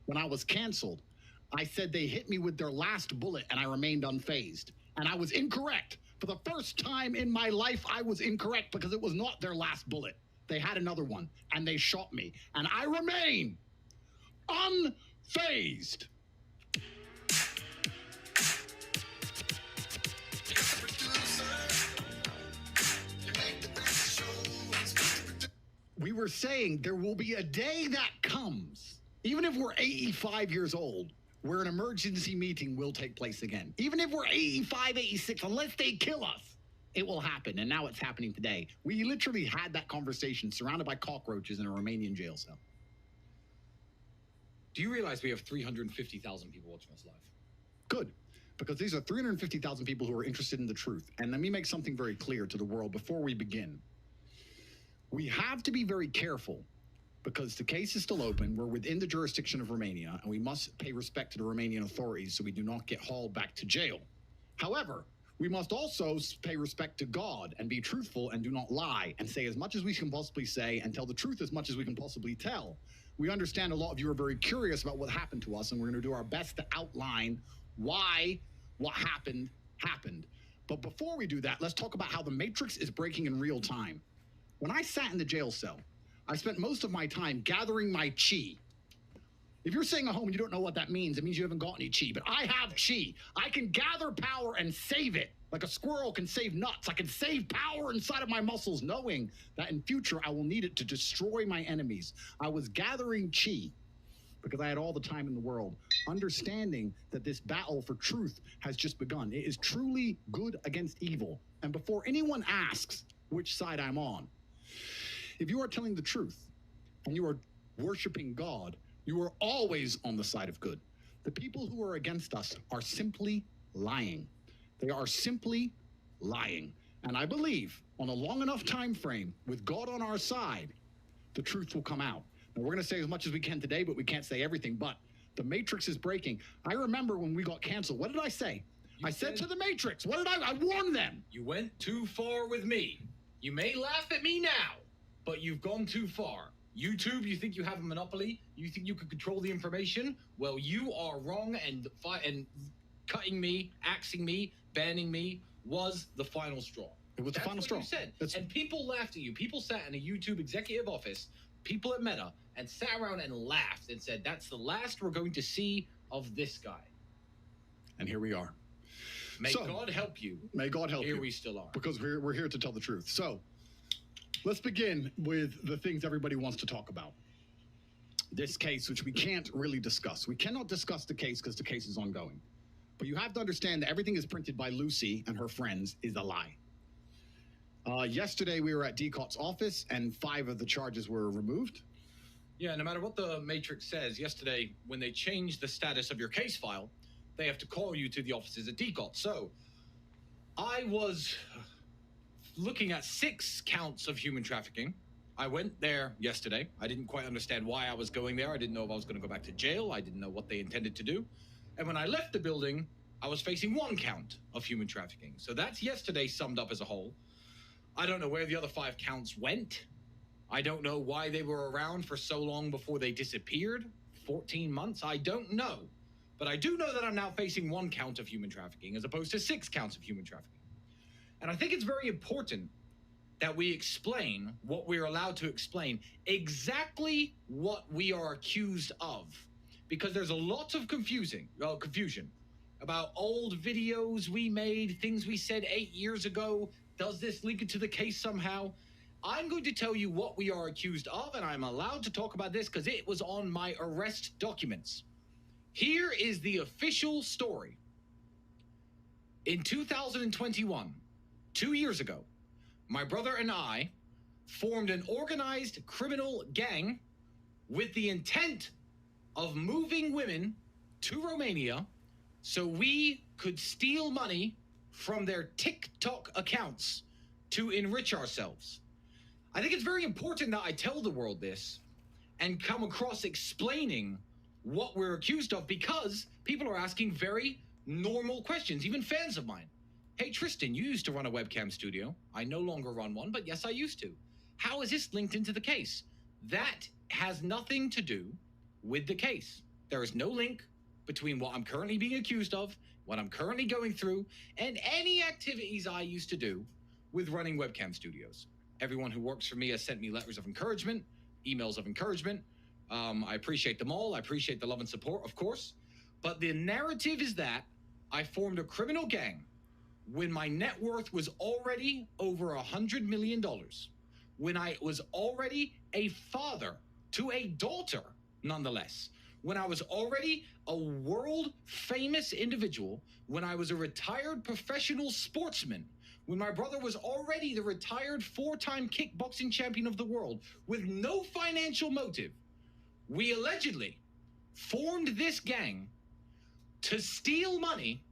when I was canceled, I said they hit me with their last bullet and I remained unfazed. And I was incorrect. For the first time in my life, I was incorrect because it was not their last bullet. They had another one and they shot me. And I remain unfazed. We were saying there will be a day that comes, even if we're 85 years old, where an emergency meeting will take place again. Even if we're 85, 86, unless they kill us, it will happen. And now it's happening today. We literally had that conversation surrounded by cockroaches in a Romanian jail cell. Do you realize we have 350,000 people watching us live? Good, because these are 350,000 people who are interested in the truth. And let me make something very clear to the world before we begin. We have to be very careful because the case is still open. We're within the jurisdiction of Romania, and we must pay respect to the Romanian authorities so we do not get hauled back to jail. However, we must also pay respect to God and be truthful and do not lie and say as much as we can possibly say and tell the truth as much as we can possibly tell. We understand a lot of you are very curious about what happened to us, and we're going to do our best to outline why what happened. But before we do that, let's talk about how the Matrix is breaking in real time. When I sat in the jail cell, I spent most of my time gathering my chi. If you're sitting at home and you don't know what that means, it means you haven't got any chi. But I have chi. I can gather power and save it. Like a squirrel can save nuts. I can save power inside of my muscles, knowing that in future I will need it to destroy my enemies. I was gathering chi because I had all the time in the world, understanding that this battle for truth has just begun. It is truly good against evil. And before anyone asks which side I'm on, if you are telling the truth and you are worshiping God, you are always on the side of good. The people who are against us are simply lying. They are simply lying. And I believe on a long enough time frame with God on our side, the truth will come out. Now, we're going to say as much as we can today, but we can't say everything. But the Matrix is breaking. I remember when we got canceled. What did I say? I said to the Matrix, what did I warned them. You went too far with me. You may laugh at me now, but you've gone too far. YouTube, you think you have a monopoly? You think you can control the information? Well, you are wrong, and cutting me, axing me, banning me was the final straw. It was the final straw. That's what you said. And people laughed at you. People sat in a YouTube executive office, people at Meta, and sat around and laughed and said, that's the last we're going to see of this guy. And here we are. May God help you. May God help you. Here we still are. Because we're here to tell the truth. So let's begin with the things everybody wants to talk about. This case, which we can't really discuss. We cannot discuss the case because the case is ongoing. But you have to understand that everything is printed by Lucy and her friends is a lie. Yesterday, we were at DCOT's office, and 5 of the charges were removed. Yeah, no matter what the Matrix says, yesterday, when they changed the status of your case file, they have to call you to the offices at DCOT. So, I was looking at 6 counts of human trafficking. I went there yesterday. I didn't quite understand why I was going there. I didn't know if I was going to go back to jail. I didn't know what they intended to do. And when I left the building, I was facing 1 count of human trafficking. So that's yesterday summed up as a whole. I don't know where the other 5 counts went. I don't know why they were around for so long before they disappeared. 14 months? I don't know. But I do know that I'm now facing 1 count of human trafficking as opposed to 6 counts of human trafficking. And I think it's very important that we explain what we're allowed to explain, exactly what we are accused of. Because there's a lot of confusion. about old videos we made, things we said 8 years ago. Does this link into the case somehow? I'm going to tell you what we are accused of, and I'm allowed to talk about this because it was on my arrest documents. Here is the official story. In 2021, 2 years ago, my brother and I formed an organized criminal gang with the intent of moving women to Romania so we could steal money from their TikTok accounts to enrich ourselves. I think it's very important that I tell the world this and come across explaining what we're accused of, because people are asking very normal questions, even fans of mine. Hey, Tristan, you used to run a webcam studio. I no longer run one, but yes, I used to. How is this linked into the case? That has nothing to do with the case. There is no link between what I'm currently being accused of, what I'm currently going through, and any activities I used to do with running webcam studios. Everyone who works for me has sent me letters of encouragement, emails of encouragement. I appreciate them all. I appreciate the love and support, of course. But the narrative is that I formed a criminal gang when my net worth was already over $100 million, when I was already a father to a daughter, nonetheless, when I was already a world famous individual, when I was a retired professional sportsman, when my brother was already the retired 4-time kickboxing champion of the world, with no financial motive. We allegedly formed this gang to steal money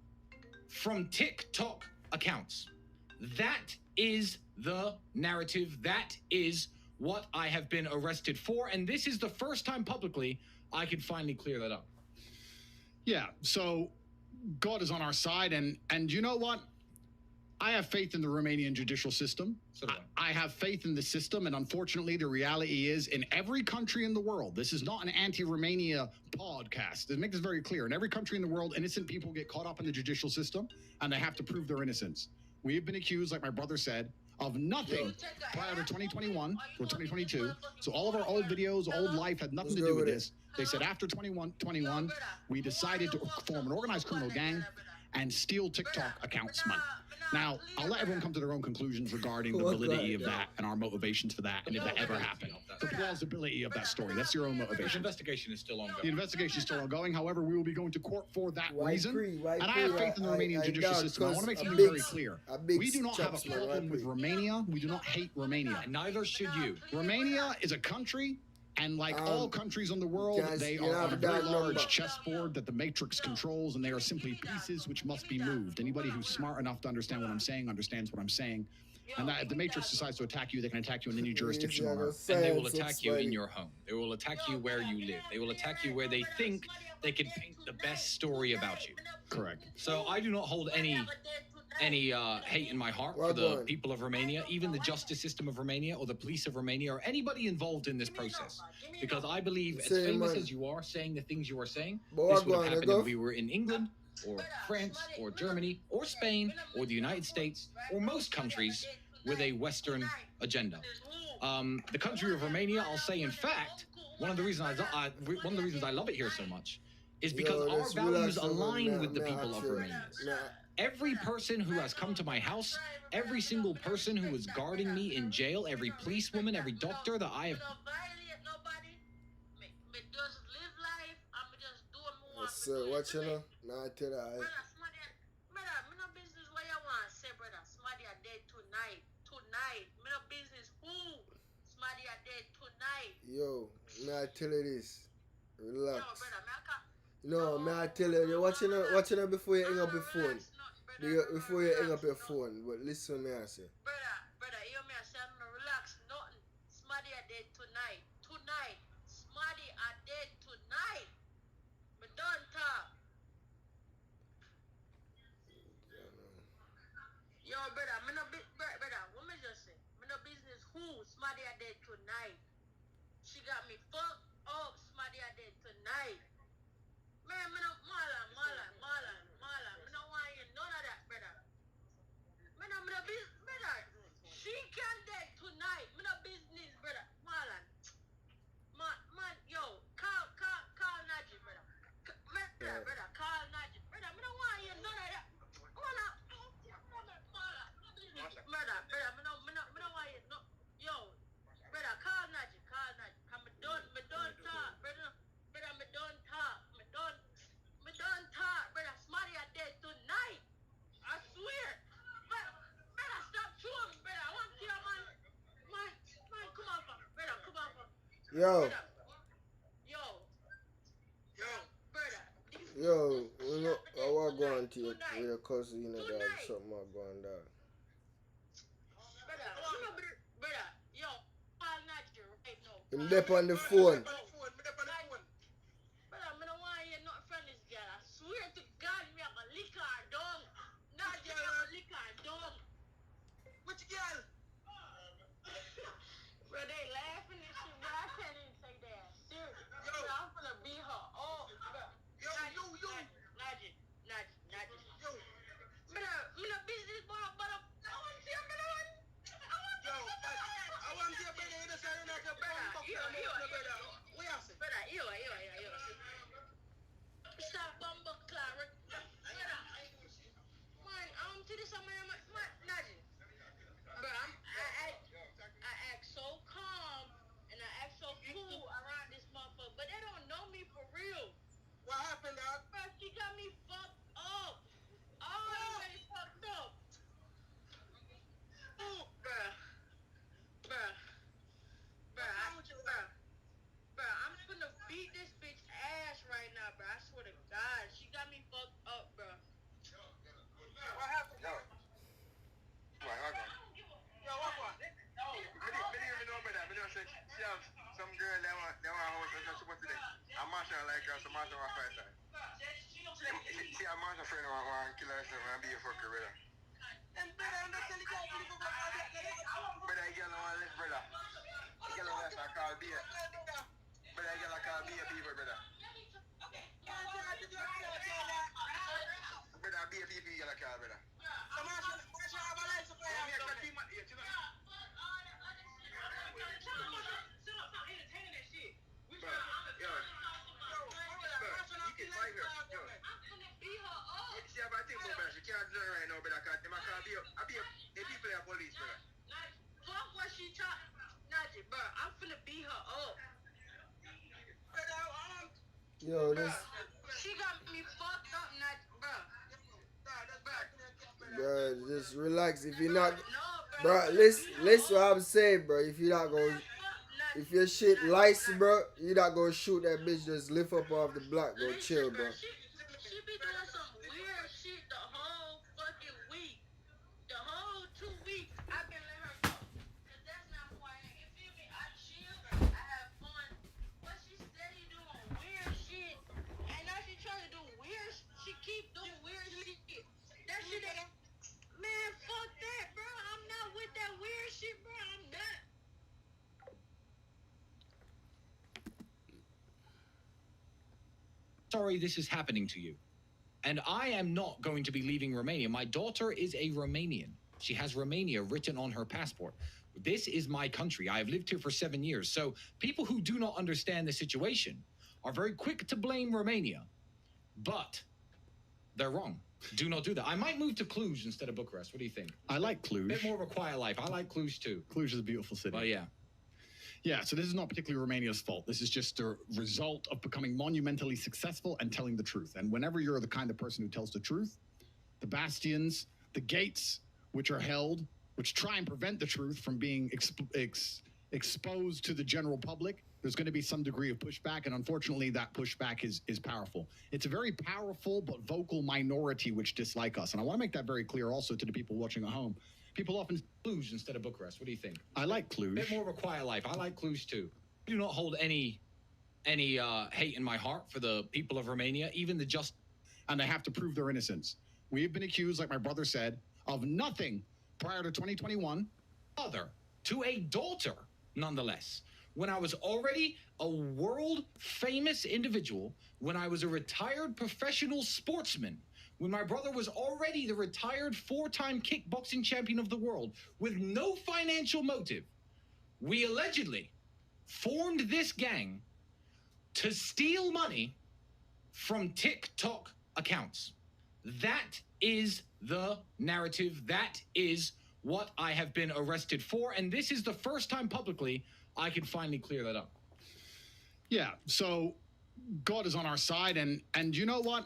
from TikTok accounts. That is the narrative. That is what I have been arrested for. And this is the first time publicly I can finally clear that up. Yeah, so God is on our side. And you know what? I have faith in the Romanian judicial system. So do I have faith in the system, and unfortunately, the reality is, in every country in the world, this is not an anti-Romania podcast. To make this very clear, in every country in the world, innocent people get caught up in the judicial system, and they have to prove their innocence. We have been accused, like my brother said, of nothing prior to 2021 or 2022. So all of our old videos, old life had nothing to do with this. They said after 21, we decided to form an organized criminal gang and steal TikTok accounts money. Now, I'll let everyone come to their own conclusions regarding the validity of that and our motivations for that, and if that ever happened. The plausibility of that story. That's your own The motivation. investigation is still ongoing. The investigation is still ongoing. However, we will be going to court for that reason. And I have faith in the Romanian judicial system. I want to make something very clear. We do not have a problem with Romania. We do not hate Romania. And neither should you. Romania is a country, and like all countries in the world, they are on a very large chessboard that the Matrix controls, and they are simply pieces which must be moved. Anybody who's smart enough to understand what I'm saying understands what I'm saying. And that if the Matrix decides to attack you, they can attack you in any jurisdiction on Earth. And they will attack you in your home. They will attack you where you live. They will attack you where they think they can paint the best story about you. Correct. So I do not hold any hate in my heart for the people of Romania, even the justice system of Romania or the police of Romania or anybody involved in this process. Because I believe, as famous as you are, saying the things you are saying, this would have happened if we were in England or France or Germany or Spain or the United States or most countries with a Western agenda. The country of Romania, I'll say, in fact, one of the reasons I love it here so much is because our values align with the people of Romania. Every person who has come to my house, every single person who is guarding me in jail, every policewoman, every doctor that I have. So what you know? Nah, I tell you, yo, may I tell you this? Relax. No, may I tell you, watch you know before you hang up your phone. Before you hang up your phone, but listen me I say. Brother, you me I say I'm not relax nothing. Smarty are dead tonight. Tonight. Smarty are dead tonight. But don't talk. Yo, brother, me no brother, what me just say? Me no business who Smarty are dead tonight. She got me fucked up. Smarty are dead tonight. Man, me no Marlon. Me no want you none of that, brother. Me no business, brother. She can dead tonight. Me no business, brother. Marlon. Man, yo, call Najee, brother. Brother, call Najee. Brother, me no want Yo, Yo, brother. yo, you know, I want to go on to you with a cousin, you know, dog. Something I go on, dog. Brother, yo, I'll not you right now. I'm dep on the phone. Brother, I don't want to hear nothing from this girl. I swear to God, me have a lick her down. Not just a lick her down. Which girl? Bro, they laughing and shit, but I can't even take that serious. Yo, bro, I'm gonna beat her. Oh, bro. Yo. Najee. Yo. Me no business, boy, but I want to see him, man. Yo, I want to see him, brother. You know, sorry, not your brother. Brother. What you say? Brother, yo. Stop bumbo claret. Brother. Man, to this, man, Najee. Bro, I act so calm and I act so cool around this motherfucker, but they don't know me for real. What happened, dog? Bro, she got me fucked up. All the way fucked up. Ooh, bruh. I'm finna beat this bitch ass right now, bro. I swear to God, she got me fucked up, bro. What happened, dog? Yo, what? She have some girl that want house and she's supposed to do. I'm Marshall like her, so Marshall want fight her. She a Marshall friend want kill herself and be a fucker, brother. And brother, I'm not telling you to go back. Brother, you don't want to live, brother. You don't want to call beer. Brother, you don't call beer people, brother. Brother, beer people you don't call, brother. So Marshall have a license for you. I'm finna beat her up. Yo, this. She got me fucked up, Bro, just relax. If you're not, bro, listen what I'm saying, bro. If you're not going, if your shit lights, bro, you're not gonna shoot that bitch. Just lift up off the block, go chill, bro. She be doing some weird shit the whole fucking week. The whole 2 weeks, I've been letting her go. Cause that's not who I am. You feel me? I chill, I have fun. But she steady doing weird shit. And now she trying to do weird shit. She keep doing weird shit. That shit ain't. Man, fuck that, bro. I'm not with that weird shit, bro. I'm not. Sorry this is happening to you. And I am not going to be leaving Romania. My daughter is a Romanian. She has Romania written on her passport. This is my country. I have lived here for 7 years. So people who do not understand the situation are very quick to blame Romania. But they're wrong. Do not do that. I might move to Cluj instead of Bucharest. What do you think? I like Cluj. A bit more of a quiet life. I like Cluj too. Cluj is a beautiful city. Oh, yeah. Yeah, so this is not particularly Romania's fault. This is just a result of becoming monumentally successful and telling the truth. And whenever you're the kind of person who tells the truth, the bastions, the gates which are held, which try and prevent the truth from being exposed to the general public, there's going to be some degree of pushback. And unfortunately, that pushback is powerful. It's a very powerful but vocal minority which dislike us. And I want to make that very clear also to the people watching at home. People often Cluj instead of Bucharest. What do you think? I like Cluj. A bit more of a quiet life. I like Cluj too. I do not hold any hate in my heart for the people of Romania, even the just. And they have to prove their innocence. We have been accused, like my brother said, of nothing prior to 2021. Father to a daughter, nonetheless. When I was already a world famous individual, when I was a retired professional sportsman, when my brother was already the retired 4-time kickboxing champion of the world, with no financial motive, we allegedly formed this gang to steal money from TikTok accounts. That is the narrative. That is what I have been arrested for. And this is the first time publicly I can finally clear that up. Yeah, so God is on our side. And you know what?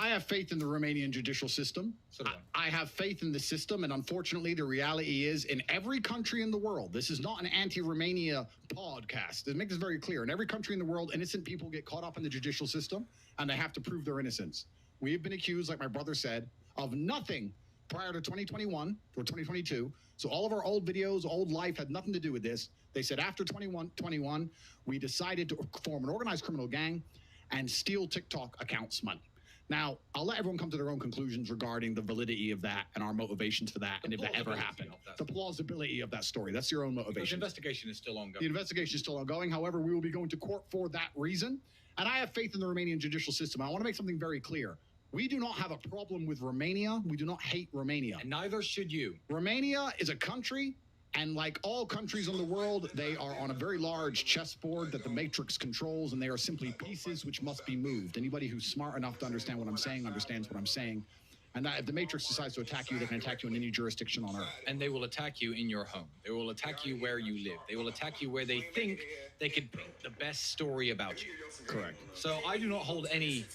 I have faith in the Romanian judicial system. So do I have faith in the system, and unfortunately, the reality is in every country in the world, this is not an anti-Romania podcast. It makes it very clear. In every country in the world, innocent people get caught up in the judicial system, and they have to prove their innocence. We have been accused, like my brother said, of nothing prior to 2021 or 2022. So all of our old videos, old life had nothing to do with this. They said after 2021, we decided to form an organized criminal gang and steal TikTok accounts' money. Now, I'll let everyone come to their own conclusions regarding the validity of that and our motivations for that, and if that ever happened. The plausibility of that story. That's your own motivation. The investigation is still ongoing. The investigation is still ongoing. However, we will be going to court for that reason. And I have faith in the Romanian judicial system. I want to make something very clear. We do not have a problem with Romania. We do not hate Romania. And neither should you. Romania is a country, and like all countries in the world, they are on a very large chessboard that the Matrix controls, and they are simply pieces which must be moved. Anybody who's smart enough to understand what I'm saying understands what I'm saying. And that if the Matrix decides to attack you, they can attack you in any jurisdiction on Earth. And they will attack you in your home. They will attack you where you live. They will attack you where they think they could paint the best story about you. Correct. So I do not hold any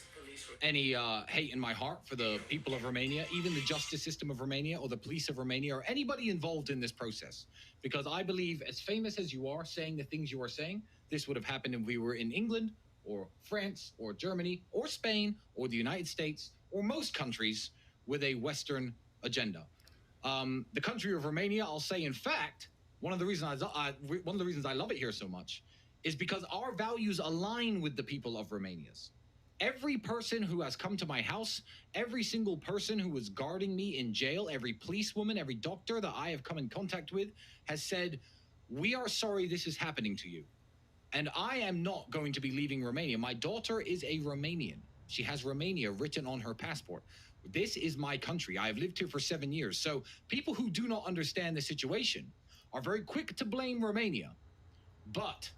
hate in my heart for the people of Romania, even the justice system of Romania or the police of Romania or anybody involved in this process. Because I believe, as famous as you are saying the things you are saying, this would have happened if we were in England or France or Germany or Spain or the United States or most countries with a Western agenda. The country of Romania, I'll say, in fact, one of the reasons I love it here so much is because our values align with the people of Romania's. Every person who has come to my house, every single person who was guarding me in jail, every policewoman, every doctor that I have come in contact with has said, we are sorry this is happening to you. And I am not going to be leaving Romania. My daughter is a Romanian. She has Romania written on her passport. This is my country. I have lived here for 7 years. So people who do not understand the situation are very quick to blame Romania, but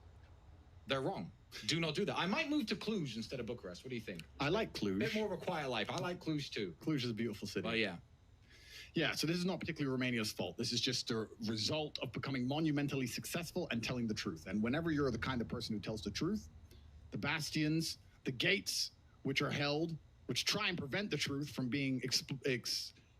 they're wrong. Do not do that. I might move to Cluj instead of Bucharest. What do you think? I like Cluj. A bit more of a quiet life. I like Cluj too. Cluj is a beautiful city. Oh, yeah. Yeah, so this is not particularly Romania's fault. This is just a result of becoming monumentally successful and telling the truth. And whenever you're the kind of person who tells the truth, the bastions, the gates which are held, which try and prevent the truth from being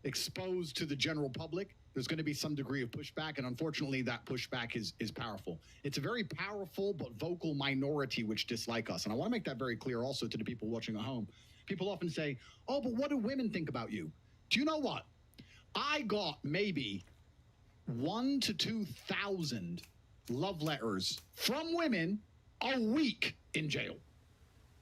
exposed to the general public, there's going to be some degree of pushback, and unfortunately that pushback is powerful. It's a very powerful but vocal minority which dislike us, and I want to make that very clear also to the people watching at home. People often say, oh, but what do women think about you? Do you know what? I got maybe 1,000 to 2,000 love letters from women a week in jail.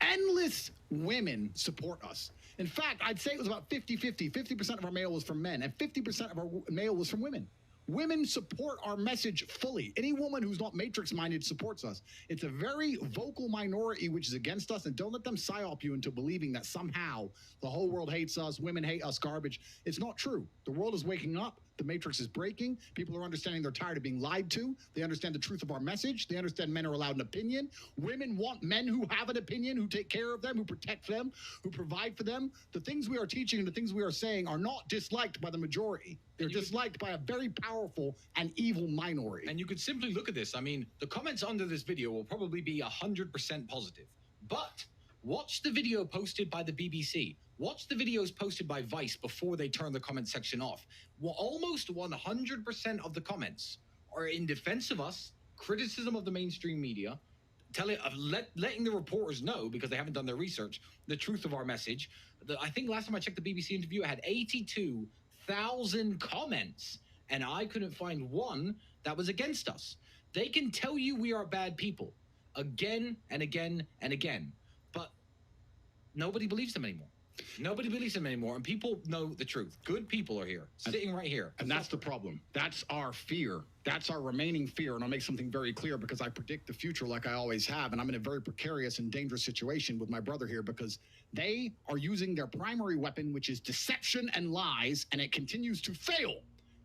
Endless women support us. In fact, I'd say it was about 50-50. 50% of our mail was from men, and 50% of our mail was from women. Women support our message fully. Any woman who's not matrix-minded supports us. It's a very vocal minority which is against us, and don't let them psyop you into believing that somehow the whole world hates us, women hate us, garbage. It's not true. The world is waking up. The matrix is breaking. People are understanding they're tired of being lied to. They understand the truth of our message. They understand men are allowed an opinion. Women want men who have an opinion, who take care of them, who protect them, who provide for them. The things we are teaching and the things we are saying are not disliked by the majority. They're disliked by a very powerful and evil minority. And you could simply look at this. I mean, the comments under this video will probably be 100% positive. But watch the video posted by the BBC. Watch the videos posted by Vice before they turn the comment section off. Well, almost 100% of the comments are in defense of us, criticism of the mainstream media, letting the reporters know, because they haven't done their research, the truth of our message. I think last time I checked the BBC interview, it had 82,000 comments, and I couldn't find one that was against us. They can tell you we are bad people again and again and again, but nobody believes them anymore. Nobody believes them anymore, and people know the truth. Good people are here, sitting right here. And that's the problem. That's our fear. That's our remaining fear. And I'll make something very clear, because I predict the future like I always have. And I'm in a very precarious and dangerous situation with my brother here, because they are using their primary weapon, which is deception and lies, and it continues to fail,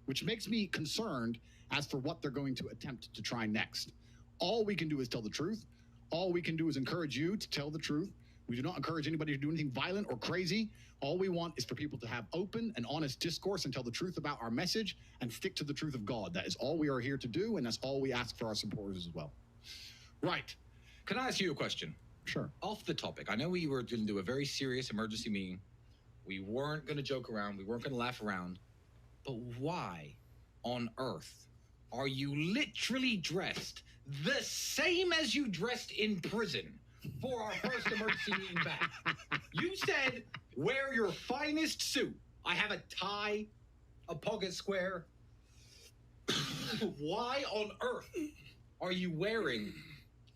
which makes me concerned as for what they're going to attempt to try next. All we can do is tell the truth. All we can do is encourage you to tell the truth. We do not encourage anybody to do anything violent or crazy. All we want is for people to have open and honest discourse and tell the truth about our message and stick to the truth of God. That is all we are here to do, and that's all we ask for our supporters as well. Right. Can I ask you a question? Sure. Off the topic. I know we were going to do a very serious emergency meeting We weren't going to joke around. We weren't going to laugh around. But why on earth are you literally dressed the same as you dressed in prison for our first emergency meeting back? You said, wear your finest suit. I have a tie, a pocket square. Why on earth are you wearing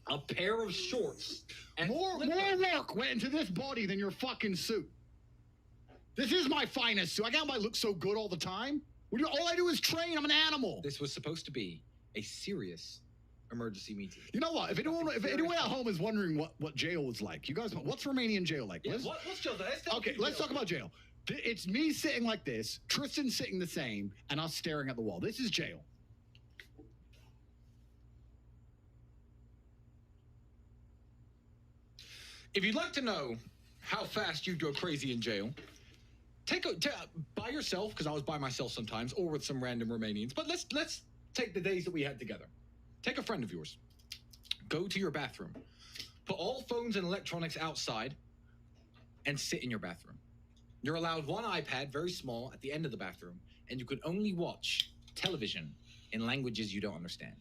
a pair of shorts? And more work went into this body than your fucking suit. This is my finest suit. I can't look so good all the time. All I do is train. I'm an animal. This was supposed to be a serious emergency meeting. You know what? If anyone at home is wondering what jail was like, you guys, what's Romanian jail like? Yeah, what's jail? Let's talk about jail. It's me sitting like this, Tristan sitting the same, and us staring at the wall. This is jail. If you'd like to know how fast you go crazy in jail, by yourself, because I was by myself sometimes, or with some random Romanians. But let's take the days that we had together. Take a friend of yours. Go to your bathroom. Put all phones and electronics outside and sit in your bathroom. You're allowed one iPad, very small, at the end of the bathroom, and you can only watch television in languages you don't understand.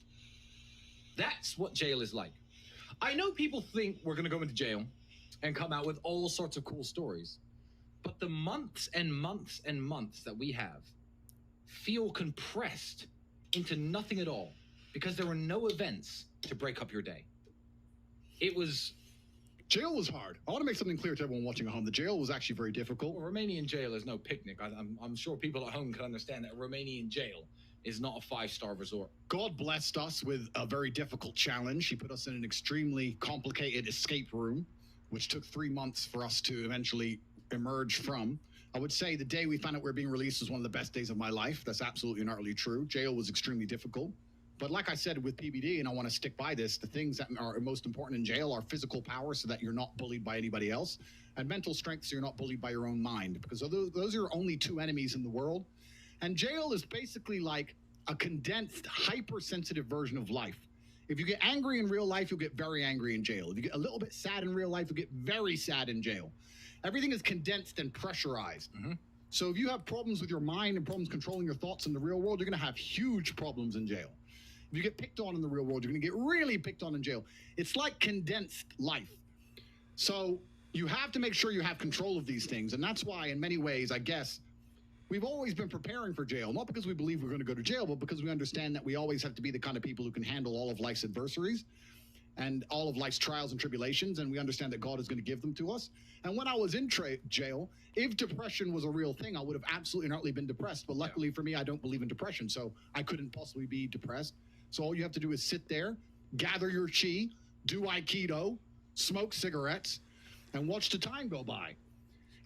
That's what jail is like. I know people think we're going to go into jail and come out with all sorts of cool stories, but the months and months and months that we have feel compressed into nothing at all because there were no events to break up your day. Jail was hard. I want to make something clear to everyone watching at home. The jail was actually very difficult. Well, Romanian jail is no picnic. I'm sure people at home can understand that Romanian jail is not a 5-star resort. God blessed us with a very difficult challenge. He put us in an extremely complicated escape room, which took 3 months for us to eventually emerge from. I would say the day we found out we were being released was one of the best days of my life. That's absolutely not really true. Jail was extremely difficult. But like I said with PBD, and I want to stick by this, the things that are most important in jail are physical power so that you're not bullied by anybody else, and mental strength so you're not bullied by your own mind, because those are your only two enemies in the world. And jail is basically like a condensed, hypersensitive version of life. If you get angry in real life, you'll get very angry in jail. If you get a little bit sad in real life, you'll get very sad in jail. Everything is condensed and pressurized. Mm-hmm. So if you have problems with your mind and problems controlling your thoughts in the real world, you're going to have huge problems in jail. If you get picked on in the real world, you're going to get really picked on in jail. It's like condensed life. So you have to make sure you have control of these things. And that's why, in many ways, I guess, we've always been preparing for jail, not because we believe we're going to go to jail, but because we understand that we always have to be the kind of people who can handle all of life's adversaries and all of life's trials and tribulations, and we understand that God is going to give them to us. And when I was in jail, if depression was a real thing, I would have absolutely not been depressed. But luckily for me, I don't believe in depression, so I couldn't possibly be depressed. So all you have to do is sit there, gather your chi, do Aikido, smoke cigarettes, and watch the time go by.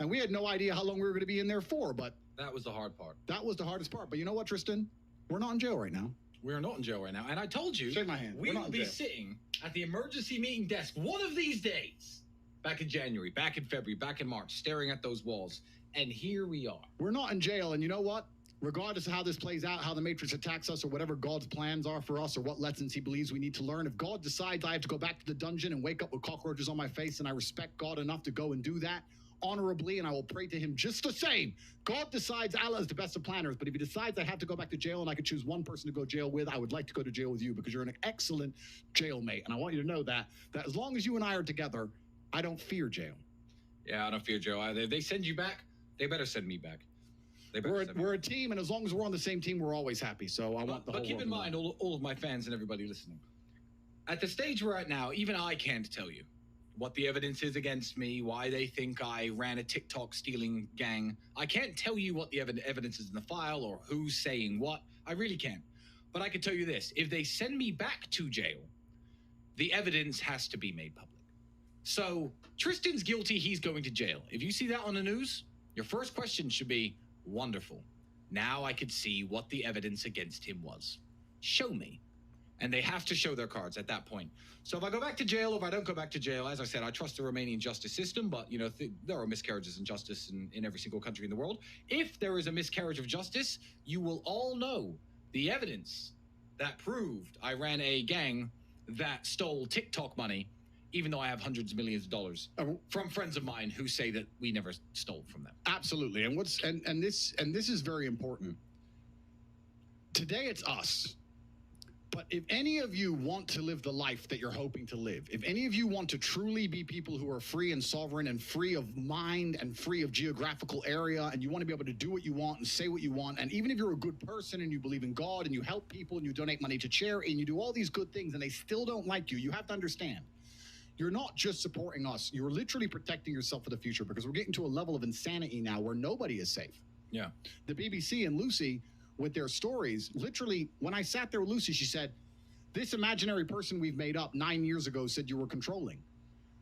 And we had no idea how long we were going to be in there for, but that was the hard part. That was the hardest part. But you know what, Tristan? We're not in jail right now. We are not in jail right now. And I told you, shake my hand. We will be sitting at the emergency meeting desk one of these days, back in January, back in February, back in March, staring at those walls. And here we are. We're not in jail. And you know what? Regardless of how this plays out, how the Matrix attacks us, or whatever God's plans are for us, or what lessons he believes we need to learn, if God decides I have to go back to the dungeon and wake up with cockroaches on my face, and I respect God enough to go and do that honorably, and I will pray to him just the same. God decides Allah is the best of planners, but if he decides I have to go back to jail and I could choose one person to go to jail with, I would like to go to jail with you, because you're an excellent jailmate. And I want you to know that as long as you and I are together, I don't fear jail. Yeah, I don't fear jail either. If they send you back, they better send me back. We're a team, and as long as we're on the same team, we're always happy. So I want the whole But keep in mind, all of my fans and everybody listening, at the stage we're at now, even I can't tell you what the evidence is against me, why they think I ran a TikTok stealing gang. I can't tell you what the evidence is in the file or who's saying what. I really can't. But I can tell you this. If they send me back to jail, the evidence has to be made public. So Tristan's guilty. He's going to jail. If you see that on the news, your first question should be, wonderful. Now I could see what the evidence against him was. Show me. And they have to show their cards at that point. So if I go back to jail, or if I don't go back to jail, as I said, I trust the Romanian justice system, but you know, there are miscarriages in justice in every single country in the world. If there is a miscarriage of justice, you will all know the evidence that proved I ran a gang that stole TikTok money even though I have hundreds of millions of dollars from friends of mine who say that we never stole from them. Absolutely. And this is very important. Today it's us. But if any of you want to live the life that you're hoping to live, if any of you want to truly be people who are free and sovereign and free of mind and free of geographical area, and you want to be able to do what you want and say what you want, and even if you're a good person and you believe in God and you help people and you donate money to charity and you do all these good things and they still don't like you, you have to understand, you're not just supporting us. You're literally protecting yourself for the future, because we're getting to a level of insanity now where nobody is safe. Yeah. The BBC and Lucy, with their stories, literally, when I sat there with Lucy, she said, this imaginary person we've made up 9 years ago said you were controlling.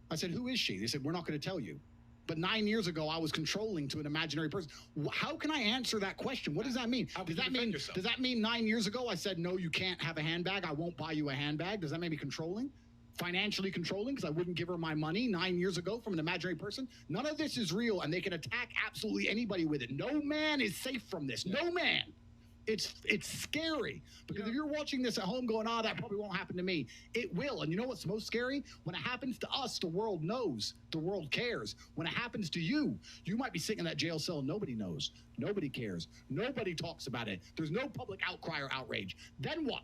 I said, who is she? They said, we're not going to tell you. But 9 years ago, I was controlling to an imaginary person. How can I answer that question? What does that mean? Does that mean 9 years ago I said, no, you can't have a handbag. I won't buy you a handbag. Does that make me controlling? Financially controlling because I wouldn't give her my money 9 years ago from an imaginary person? None of this is real, and they can attack absolutely anybody with it. No man is safe from this. No man. It's scary, because if you're watching this at home going, that probably won't happen to me, it will. And you know what's most scary? When it happens to us, the world knows, the world cares. When it happens to you, you might be sitting in that jail cell, nobody knows, nobody cares, nobody talks about it, there's no public outcry or outrage. Then what?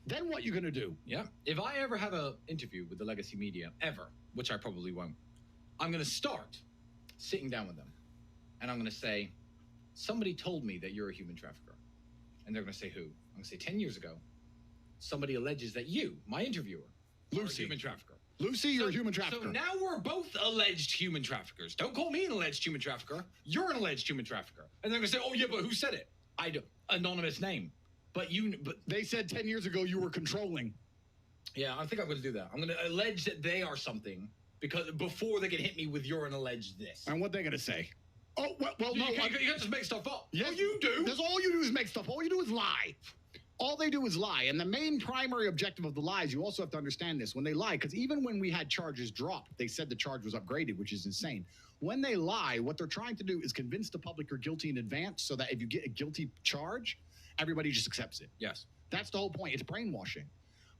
Then what you gonna do? Yeah. If I ever have an interview with the legacy media, ever, which I probably won't, I'm gonna start sitting down with them, and I'm gonna say, somebody told me that you're a human trafficker. And they're going to say who? I'm going to say 10 years ago, somebody alleges that you, my interviewer, are a human trafficker. Lucy, you're a human trafficker. So now we're both alleged human traffickers. Don't call me an alleged human trafficker. You're an alleged human trafficker. And they're going to say, oh, yeah, but who said it? I do. Anonymous name. But they said 10 years ago you were controlling. Yeah, I think I'm going to do that. I'm going to allege that they are something, because before they can hit me with you're an alleged this. And what they're going to say? Oh, well, no. You can't just make stuff up. Yes, well, you do. That's all you do is make stuff. All you do is lie. All they do is lie. And the main primary objective of the lies, you also have to understand this. When they lie, because even when we had charges dropped, they said the charge was upgraded, which is insane. When they lie, what they're trying to do is convince the public you're guilty in advance, so that if you get a guilty charge, everybody just accepts it. Yes. That's the whole point. It's brainwashing.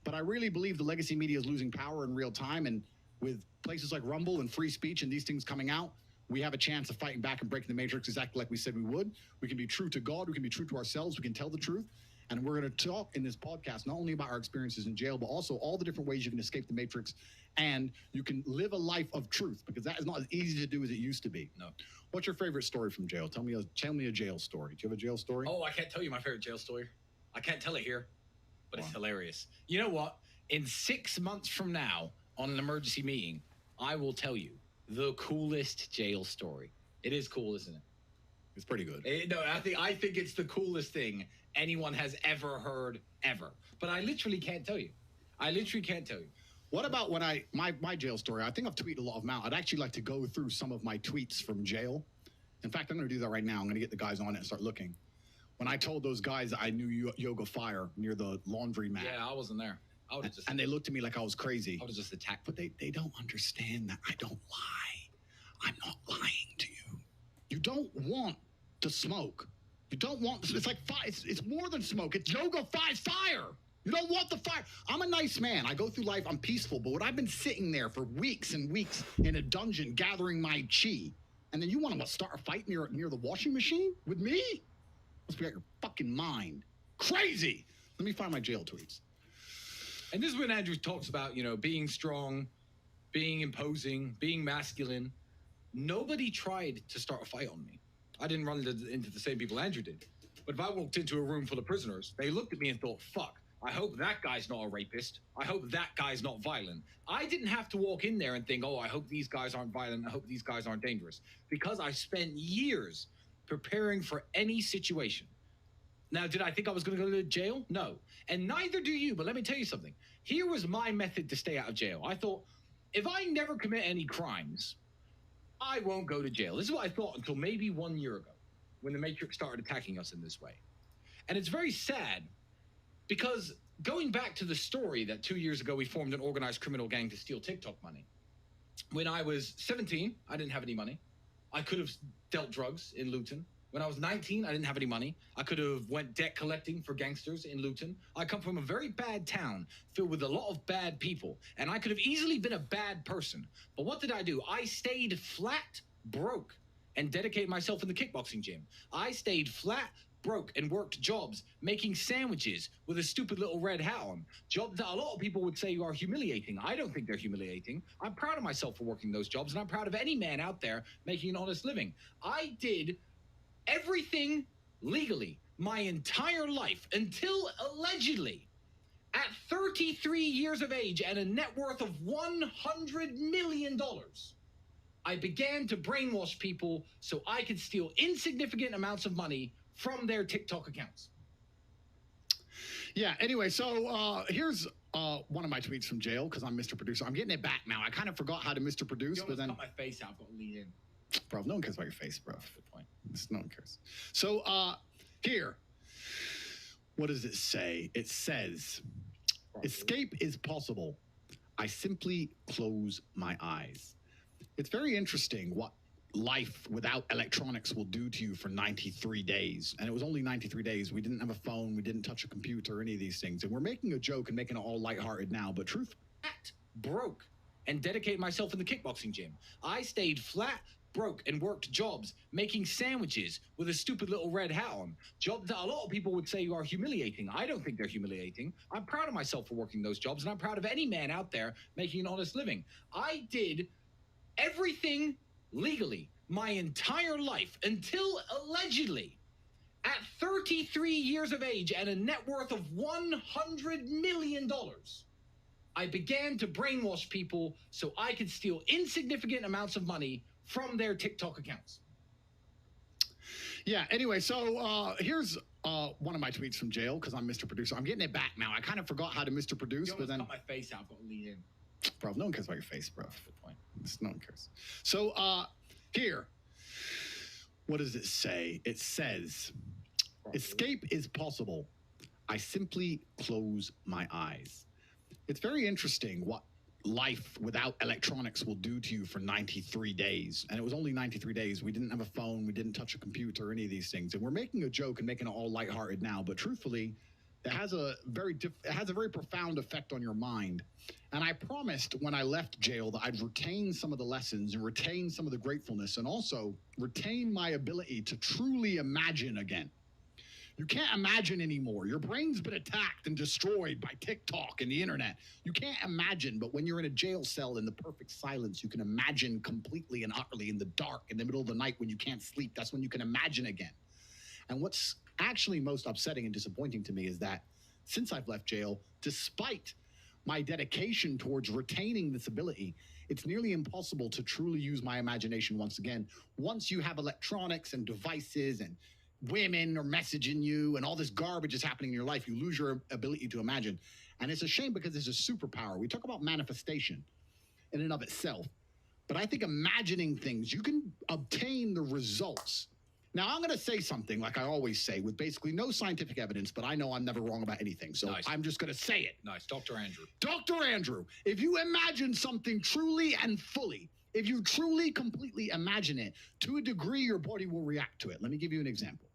But I really believe the legacy media is losing power in real time. And with places like Rumble and free speech and these things coming out, we have a chance of fighting back and breaking the matrix exactly like we said we would. We can be true to God. We can be true to ourselves. We can tell the truth. And we're going to talk in this podcast not only about our experiences in jail, but also all the different ways you can escape the matrix and you can live a life of truth, because that is not as easy to do as it used to be. No. What's your favorite story from jail? Tell me a jail story. Do you have a jail story? Oh, I can't tell you my favorite jail story. I can't tell it here, but it's hilarious. You know what? In 6 months from now, on an emergency meeting, I will tell you the coolest jail story. It is cool, isn't it? It's pretty good. I think it's the coolest thing anyone has ever heard, ever. But I literally can't tell you. What about when my jail story? I think I've tweeted a lot of them out. I'd actually like to go through some of my tweets from jail. In fact, I'm going to do that right now. I'm going to get the guys on it and start looking. When I told those guys that I knew Yoga Fire near the laundromat. Yeah, I wasn't there. And they looked at me like I was crazy. I would have just attacked. But they don't understand that I don't lie. I'm not lying to you. You don't want to smoke. You don't want. It's like fire. It's more than smoke. It's Yoga fire. You don't want the fire. I'm a nice man. I go through life. I'm peaceful. But when I've been sitting there for weeks and weeks in a dungeon gathering my chi, and then you want to start a fight near the washing machine with me? Must be out your fucking mind. Crazy. Let me find my jail tweets. And this is when Andrew talks about, being strong, being imposing, being masculine. Nobody tried to start a fight on me. I didn't run into the same people Andrew did. But if I walked into a room full of prisoners, they looked at me and thought, fuck, I hope that guy's not a rapist. I hope that guy's not violent. I didn't have to walk in there and think, I hope these guys aren't violent. I hope these guys aren't dangerous. Because I spent years preparing for any situation. Now, did I think I was going to go to jail? No. And neither do you, but let me tell you something. Here was my method to stay out of jail. I thought, if I never commit any crimes, I won't go to jail. This is what I thought until maybe 1 year ago, when the Matrix started attacking us in this way. And it's very sad, because going back to the story that 2 years ago we formed an organized criminal gang to steal TikTok money. When I was 17, I didn't have any money. I could have dealt drugs in Luton. When I was 19, I didn't have any money. I could have went debt collecting for gangsters in Luton. I come from a very bad town filled with a lot of bad people, and I could have easily been a bad person. But what did I do? I stayed flat broke and dedicated myself in the kickboxing gym. I stayed flat broke and worked jobs making sandwiches with a stupid little red hat on. Jobs that a lot of people would say are humiliating. I don't think they're humiliating. I'm proud of myself for working those jobs, and I'm proud of any man out there making an honest living. I did everything legally my entire life until allegedly at 33 years of age and a net worth of $100 million, I began to brainwash people so I could steal insignificant amounts of money from their TikTok accounts. Yeah, anyway, so here's one of my tweets from jail because I'm Mr. Producer. I'm getting it back now. I kind of forgot how to Mr. Produce, You but then... cut my face out, I've got to lean in. Bro, no one cares about your face, bro. Good point. No one cares. So here, what does it say? It says, escape is possible. I simply close my eyes. It's very interesting what life without electronics will do to you for 93 days. And it was only 93 days. We didn't have a phone. We didn't touch a computer or any of these things. And we're making a joke and making it all lighthearted now. But truth, broke and dedicated myself in the kickboxing gym. I stayed flat broke and worked jobs making sandwiches with a stupid little red hat on. Jobs that a lot of people would say are humiliating. I don't think they're humiliating. I'm proud of myself for working those jobs, and I'm proud of any man out there making an honest living. I did everything legally my entire life until allegedly at 33 years of age and a net worth of $100 million, I began to brainwash people so I could steal insignificant amounts of money from their TikTok accounts. Yeah, anyway, so here's one of my tweets from jail because I'm Mr. Producer. I'm getting it back now. I kind of forgot how to Mr. Produce, but then... cut my face out, I've got to lean in. Bro, no one cares about your face, bro. Good point. No one cares. So here, what does it say? It says, escape is possible. I simply close my eyes. It's very interesting what life without electronics will do to you for 93 days. And it was only 93 days. We didn't have a phone. We didn't touch a computer or any of these things. And we're making a joke and making it all lighthearted now. But truthfully, it has a very profound effect on your mind. And I promised when I left jail that I'd retain some of the lessons and retain some of the gratefulness and also retain my ability to truly imagine again. You can't imagine anymore. Your brain's been attacked and destroyed by TikTok and the internet. You can't imagine, but when you're in a jail cell in the perfect silence, you can imagine completely and utterly in the dark, in the middle of the night when you can't sleep. That's when you can imagine again. And what's actually most upsetting and disappointing to me is that since I've left jail, despite my dedication towards retaining this ability, it's nearly impossible to truly use my imagination once again. Once you have electronics and devices and women are messaging you and all this garbage is happening in your life, you lose your ability to imagine. And it's a shame because it's a superpower. We talk about manifestation in and of itself, but I think imagining things, you can obtain the results. Now, I'm going to say something like I always say with basically no scientific evidence, but I know I'm never wrong about anything. So nice. I'm just going to say it. Nice. Dr. Andrew. Dr. Andrew, if you imagine something truly and fully, if you truly completely imagine it, to a degree, your body will react to it. Let me give you an example.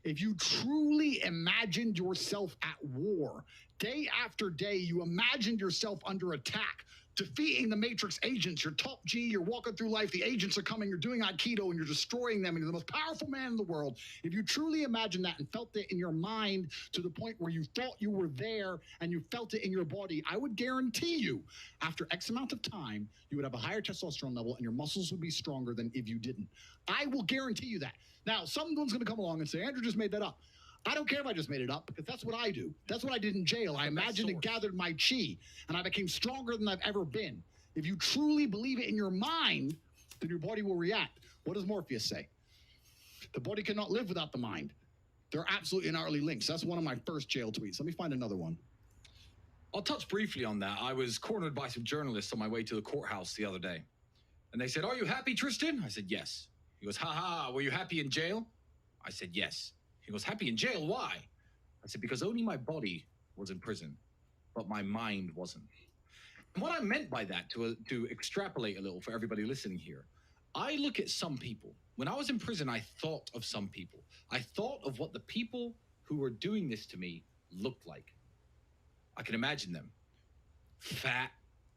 If you truly imagined yourself at war, day after day, you imagined yourself under attack, defeating the Matrix agents, you're top G, you're walking through life, the agents are coming, you're doing Aikido, and you're destroying them, and you're the most powerful man in the world. If you truly imagined that and felt it in your mind to the point where you thought you were there and you felt it in your body, I would guarantee you, after X amount of time, you would have a higher testosterone level and your muscles would be stronger than if you didn't. I will guarantee you that. Now, someone's going to come along and say, Andrew just made that up. I don't care if I just made it up because that's what I do. That's what I did in jail. I imagined and gathered my chi, and I became stronger than I've ever been. If you truly believe it in your mind, then your body will react. What does Morpheus say? The body cannot live without the mind. They're absolutely and utterly linked. So that's one of my first jail tweets. Let me find another one. I'll touch briefly on that. I was cornered by some journalists on my way to the courthouse the other day. And they said, "Are you happy, Tristan?" I said, "Yes." He goes, "Ha, were you happy in jail?" I said, "Yes." He goes, "Happy in jail? Why?" I said, "Because only my body was in prison, but my mind wasn't." And what I meant by that, to extrapolate a little for everybody listening here, I look at some people. When I was in prison, I thought of some people. I thought of what the people who were doing this to me looked like. I can imagine them. Fat,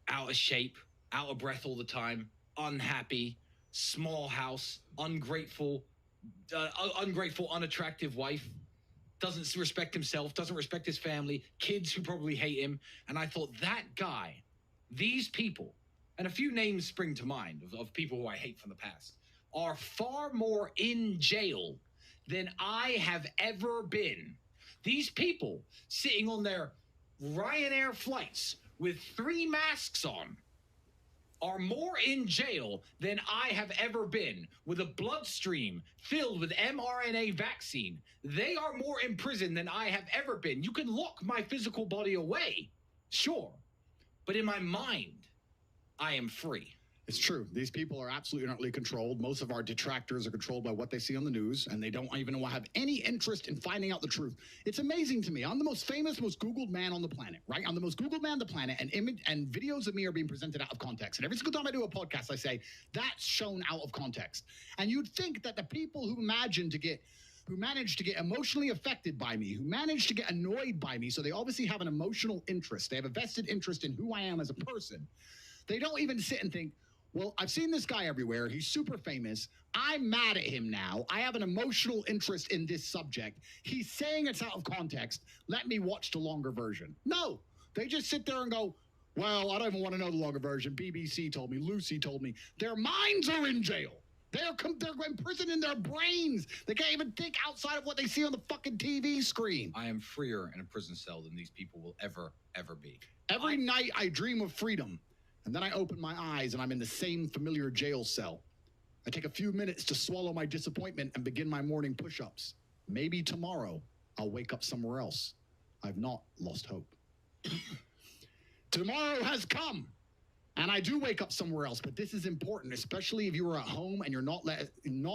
out of shape, out of breath all the time, unhappy, small house, ungrateful, unattractive wife, doesn't respect himself, doesn't respect his family, kids who probably hate him. And I thought, that guy, these people, and a few names spring to mind of people who I hate from the past, are far more in jail than I have ever been. These people sitting on their Ryanair flights with 3 masks on are more in jail than I have ever been, with a bloodstream filled with mRNA vaccine. They are more in prison than I have ever been. You can lock my physical body away, sure, but in my mind, I am free. It's true. These people are absolutely utterly controlled. Most of our detractors are controlled by what they see on the news, and they don't even have any interest in finding out the truth. It's amazing to me. I'm the most famous, most Googled man on the planet, right? I'm the most Googled man on the planet, and videos of me are being presented out of context. And every single time I do a podcast, I say, that's shown out of context. And you'd think that the people who manage to get emotionally affected by me, who manage to get annoyed by me, so they obviously have an emotional interest. They have a vested interest in who I am as a person. They don't even sit and think, well, I've seen this guy everywhere. He's super famous. I'm mad at him now. I have an emotional interest in this subject. He's saying it's out of context. Let me watch the longer version. No, they just sit there and go, well, I don't even want to know the longer version. BBC told me, Lucy told me. Their minds are in jail. They're imprisoned in their brains. They can't even think outside of what they see on the fucking TV screen. I am freer in a prison cell than these people will ever be. Every night I dream of freedom. And then I open my eyes and I'm in the same familiar jail cell. I take a few minutes to swallow my disappointment and begin my morning push-ups. Maybe tomorrow I'll wake up somewhere else. I've not lost hope. Tomorrow has come. And I do wake up somewhere else, but this is important, especially if you are at home and you're not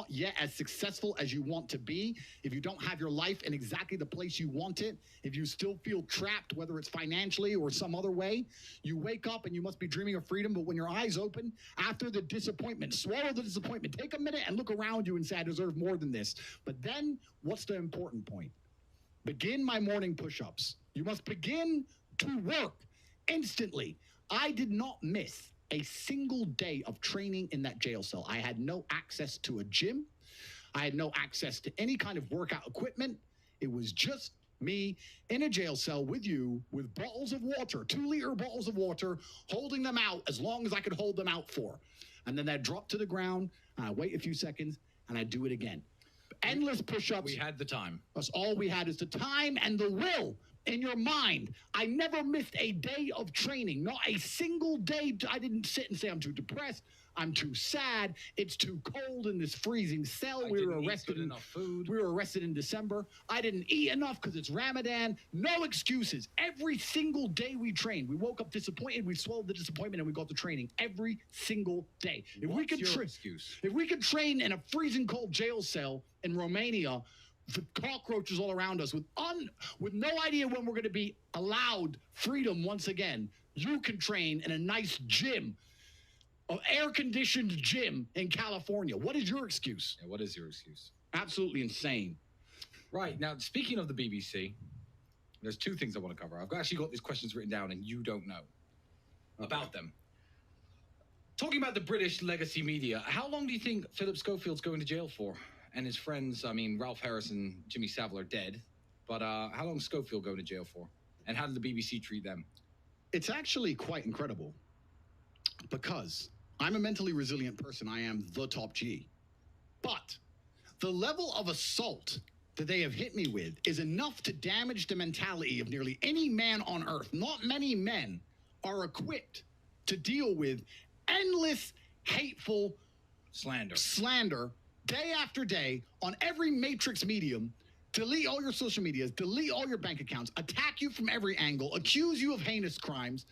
yet as successful as you want to be, if you don't have your life in exactly the place you want it, if you still feel trapped, whether it's financially or some other way, you wake up and you must be dreaming of freedom, but when your eyes open, after the disappointment, swallow the disappointment, take a minute and look around you and say, I deserve more than this. But then, what's the important point? Begin my morning push-ups. You must begin to work instantly. I did not miss a single day of training in that jail cell. I had no access to a gym. I had no access to any kind of workout equipment. It was just me in a jail cell with you with bottles of water, 2-liter bottles of water, holding them out as long as I could hold them out for. And then I'd drop to the ground, and I'd wait a few seconds, and I'd do it again. Endless push-ups. We had the time. That's all we had is the time and the will in your mind. I never missed a day of training, not a single day. I didn't sit and say, I'm too depressed, I'm too sad, it's too cold in this freezing cell. We were arrested in December. I didn't eat enough because it's Ramadan. No excuses. Every single day we trained, we woke up disappointed, we swallowed the disappointment, and we got to training every single day. If we could train in a freezing cold jail cell in Romania, the cockroaches all around us with no idea when we're going to be allowed freedom once again, you can train in a nice gym, an air-conditioned gym in California. What is your excuse? Yeah, what is your excuse? Absolutely insane. Right. Now, speaking of the BBC, there's 2 things I want to cover. I've actually got these questions written down, and you don't know about them. Talking about the British legacy media, how long do you think Philip Schofield's going to jail for? And his friends, I mean, Ralph Harris and Jimmy Savile are dead. But how long is Schofield going to jail for? And how did the BBC treat them? It's actually quite incredible. Because I'm a mentally resilient person. I am the top G. But the level of assault that they have hit me with is enough to damage the mentality of nearly any man on earth. Not many men are equipped to deal with endless, hateful slander day after day on every matrix medium. Delete all your social medias, delete all your bank accounts, attack you from every angle, accuse you of heinous crimes,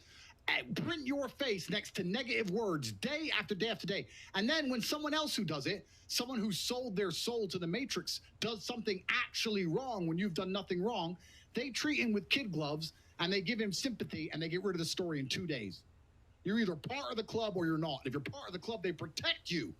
print your face next to negative words day after day after day. And then when someone else who does it, someone who sold their soul to the matrix, does something actually wrong when you've done nothing wrong, they treat him with kid gloves and they give him sympathy and they get rid of the story in 2 days. You're either part of the club or you're not. If you're part of the club, they protect you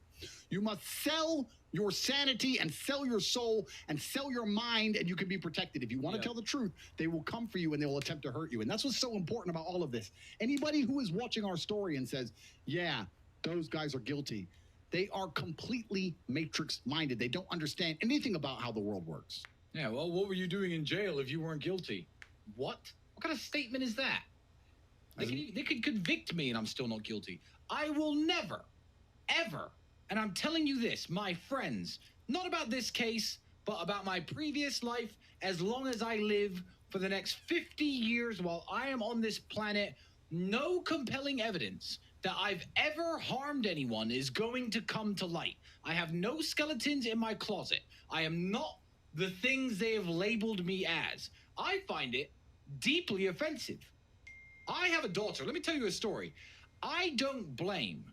You must sell your sanity and sell your soul and sell your mind, and you can be protected. If you want to tell the truth, they will come for you and they will attempt to hurt you. And that's what's so important about all of this. Anybody who is watching our story and says, yeah, those guys are guilty, they are completely matrix-minded. They don't understand anything about how the world works. Yeah, well, what were you doing in jail if you weren't guilty? What? What kind of statement is that? They could convict me and I'm still not guilty. I will never, ever, and I'm telling you this, my friends, not about this case, but about my previous life, as long as I live for the next 50 years while I am on this planet, no compelling evidence that I've ever harmed anyone is going to come to light. I have no skeletons in my closet. I am not the things they have labeled me as. I find it deeply offensive. I have a daughter. Let me tell you a story. I don't blame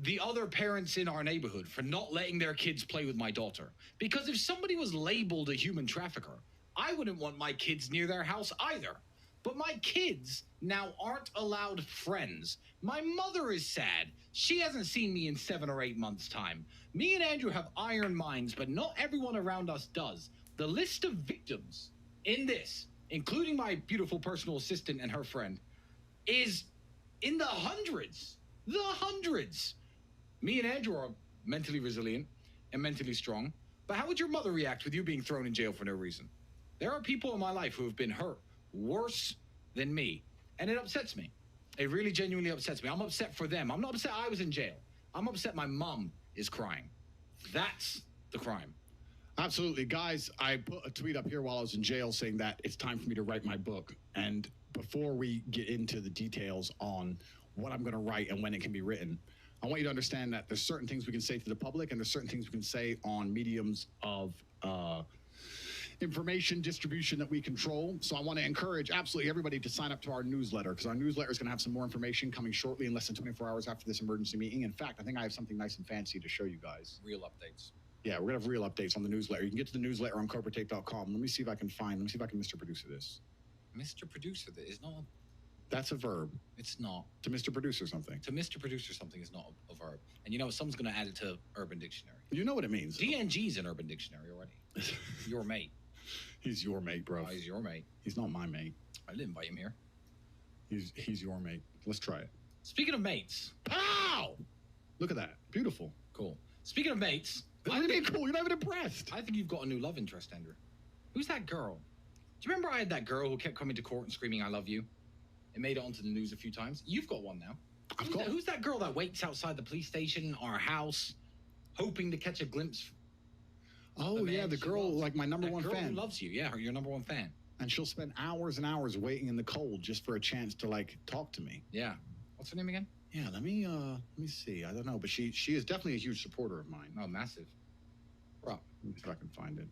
the other parents in our neighborhood for not letting their kids play with my daughter. Because if somebody was labeled a human trafficker, I wouldn't want my kids near their house either. But my kids now aren't allowed friends. My mother is sad. She hasn't seen me in 7 or 8 months' time. Me and Andrew have iron minds, but not everyone around us does. The list of victims in this, including my beautiful personal assistant and her friend, is in the hundreds. The hundreds. Me and Andrew are mentally resilient and mentally strong. But how would your mother react with you being thrown in jail for no reason? There are people in my life who have been hurt worse than me. And it upsets me. It really genuinely upsets me. I'm upset for them. I'm not upset I was in jail. I'm upset my mom is crying. That's the crime. Absolutely. Guys, I put a tweet up here while I was in jail saying that it's time for me to write my book. And before we get into the details on what I'm going to write and when it can be written, I want you to understand that there's certain things we can say to the public and there's certain things we can say on mediums of information distribution that we control. So I want to encourage absolutely everybody to sign up to our newsletter, because our newsletter is going to have some more information coming shortly in less than 24 hours after this emergency meeting. In fact, I think I have something nice and fancy to show you guys. Real updates. Yeah, we're going to have real updates on the newsletter. You can get to the newsletter on corporatetape.com. Let me see if I can Mr. Producer this. Mr. Producer, that is not... That's a verb. It's not. To Mr. Producer something. To Mr. Producer something is not a verb. And you know, someone's going to add it to Urban Dictionary. You know what it means. DNG's in Urban Dictionary already. Your mate. He's your mate, bro. Oh, he's your mate. He's not my mate. I didn't invite him here. He's your mate. Let's try it. Speaking of mates. Pow! Look at that. Beautiful. Cool. Speaking of mates. What do you mean cool? You're not even impressed. I think you've got a new love interest, Andrew. Who's that girl? Do you remember I had that girl who kept coming to court and screaming, I love you? It made it onto the news a few times. You've got one now. Who's that girl that waits outside the police station or house, hoping to catch a glimpse? Oh, yeah, the girl, like my number one fan. fan. Who loves you, yeah, your number one fan. And she'll spend hours and hours waiting in the cold just for a chance to, like, talk to me. Yeah. What's her name again? Yeah, let me see. I don't know, but she is definitely a huge supporter of mine. Oh, massive. Well, let me see if I can find it.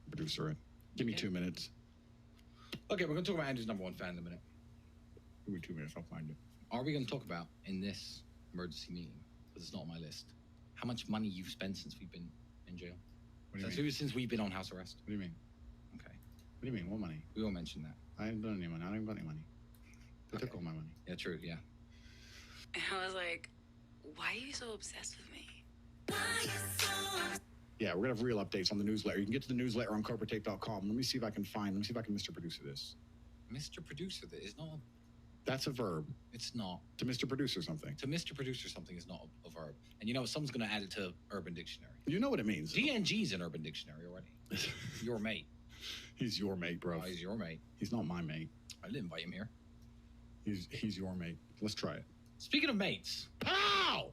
Producer it. Give me 2 minutes. Okay, we're going to talk about Andrew's number one fan in a minute. Give me 2 minutes, I'll find it. Are we going to talk about, in this emergency meeting, because it's not on my list, how much money you've spent since we've been in jail? What do you mean? Since we've been on house arrest. What do you mean? Okay. What do you mean? What money? We won't mention that. I haven't done any money. I don't even got any money. They took all my money. Yeah, true, yeah. And I was like, why are you so obsessed with me? Yeah, we're going to have real updates on the newsletter. You can get to the newsletter on corporatetape.com. Let me see if I can Mr. Producer this. Mr. Producer, that is not... That's a verb. It's not. To Mr. Producer something. To Mr. Producer something is not a verb. And you know, someone's going to add it to Urban Dictionary. You know what it means. DNG's in Urban Dictionary already. Your mate. He's your mate, bro. Oh, he's your mate. He's not my mate. I didn't invite him here. He's your mate. Let's try it. Speaking of mates. Pow!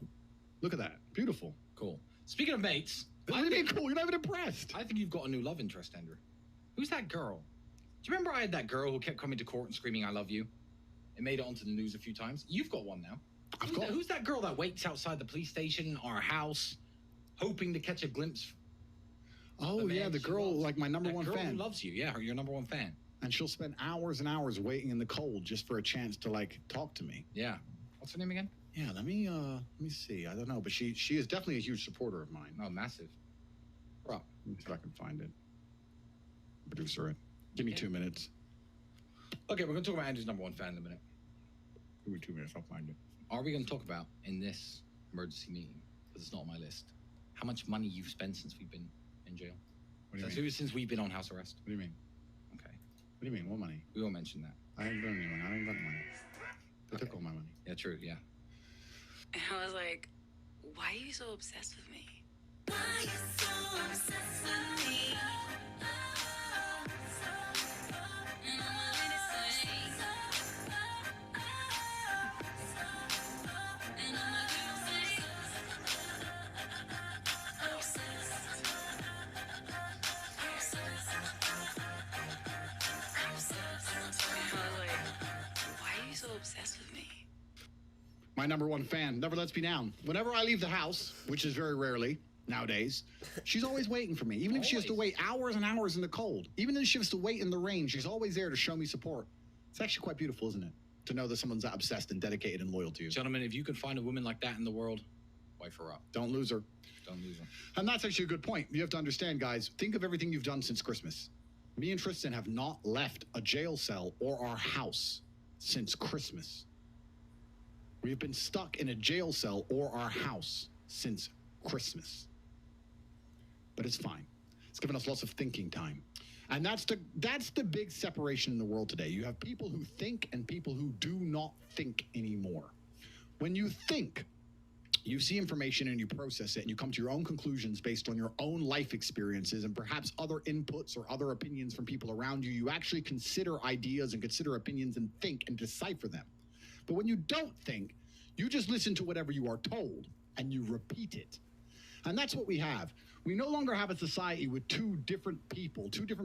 Look at that. Beautiful. Cool. Speaking of mates. What do you mean cool? You're not even impressed. I think you've got a new love interest, Andrew. Who's that girl? Do you remember I had that girl who kept coming to court and screaming, I love you? It made it onto the news a few times. You've got one now. Who's that girl that waits outside the police station or house, hoping to catch a glimpse? Oh, yeah, the girl, like my number one fan. fan. Who loves you, yeah, your number one fan. And she'll spend hours and hours waiting in the cold just for a chance to, like, talk to me. Yeah. What's her name again? Yeah, let me see. I don't know, but she is definitely a huge supporter of mine. Oh, massive. Well, let me see if I can find it. Producer it. Give me 2 minutes. Okay, we're going to talk about Andrew's number one fan in a minute. Give me 2 minutes, I'll find it. Are we going to talk about, in this emergency meeting, but it's not on my list. How much money you've spent since we've been in jail? What do you mean? Since we've been on house arrest. What do you mean? Okay. What do you mean? What money? We all mentioned that. I ain't got any money. I ain't got money. They took all my money. Yeah, true, yeah. And I was like, why are you so obsessed with me? Why you so obsessed with me? Obsessed with me. My number one fan never lets me down. Whenever I leave the house, which is very rarely nowadays, she's always waiting for me. Even if she has to wait hours and hours in the cold, even if she has to wait in the rain, she's always there to show me support. It's actually quite beautiful, isn't it? To know that someone's that obsessed and dedicated and loyal to you. Gentlemen, if you can find a woman like that in the world, wife her up. Don't lose her. Don't lose her. And that's actually a good point. You have to understand, guys, think of everything you've done since Christmas. Me and Tristan have not left a jail cell or our house since Christmas. We have been stuck in a jail cell or our house since Christmas. But it's fine. It's given us lots of thinking time. And that's the big separation in the world today. You have people who think and people who do not think anymore. When you think, you see information and you process it and you come to your own conclusions based on your own life experiences and perhaps other inputs or other opinions from people around you. You actually consider ideas and consider opinions and think and decipher them. But when you don't think, you just listen to whatever you are told and you repeat it. And that's what we have. We no longer have a society with two different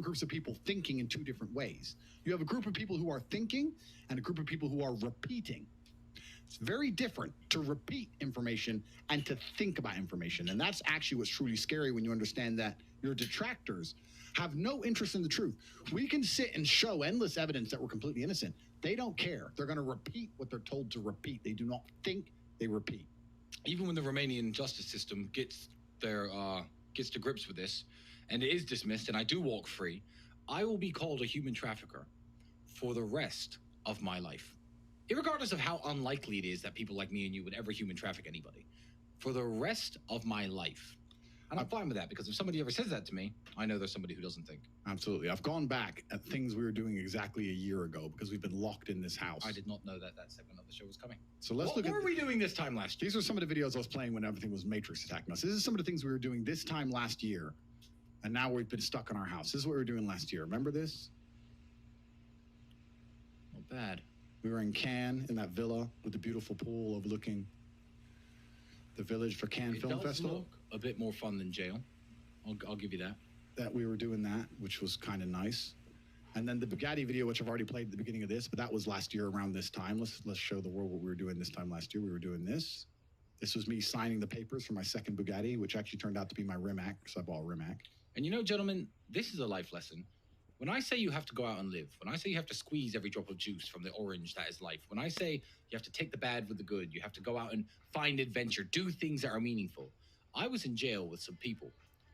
groups of people thinking in two different ways. You have a group of people who are thinking and a group of people who are repeating. It's very different to repeat information and to think about information. And that's actually what's truly scary when you understand that your detractors have no interest in the truth. We can sit and show endless evidence that we're completely innocent. They don't care. They're going to repeat what they're told to repeat. They do not think, they repeat. Even when the Romanian justice system gets to grips with this and it is dismissed and I do walk free, I will be called a human trafficker for the rest of my life. Irregardless of how unlikely it is that people like me and you would ever human traffic anybody, for the rest of my life. And I'm fine with that, because if somebody ever says that to me, I know there's somebody who doesn't think. Absolutely. I've gone back at things we were doing exactly a year ago because we've been locked in this house. I did not know that segment of the show was coming. So let's look at what were we doing this time last year? These are some of the videos I was playing when everything was Matrix attacking us. This is some of the things we were doing this time last year, and now we've been stuck in our house. This is what we were doing last year. Remember this? Not bad. We were in Cannes in that villa with the beautiful pool overlooking the village for Cannes Film Festival. Look a bit more fun than jail. I'll give you that. That we were doing that, which was kind of nice. And then the Bugatti video, which I've already played at the beginning of this, but that was last year around this time. Let's show the world what we were doing this time last year. We were doing this. This was me signing the papers for my second Bugatti, which actually turned out to be my Rimac, because I bought a Rimac. And you know, gentlemen, this is a life lesson. When I say you have to go out and live, when I say you have to squeeze every drop of juice from the orange that is life, when I say you have to take the bad with the good, you have to go out and find adventure, do things that are meaningful. I was in jail with some people,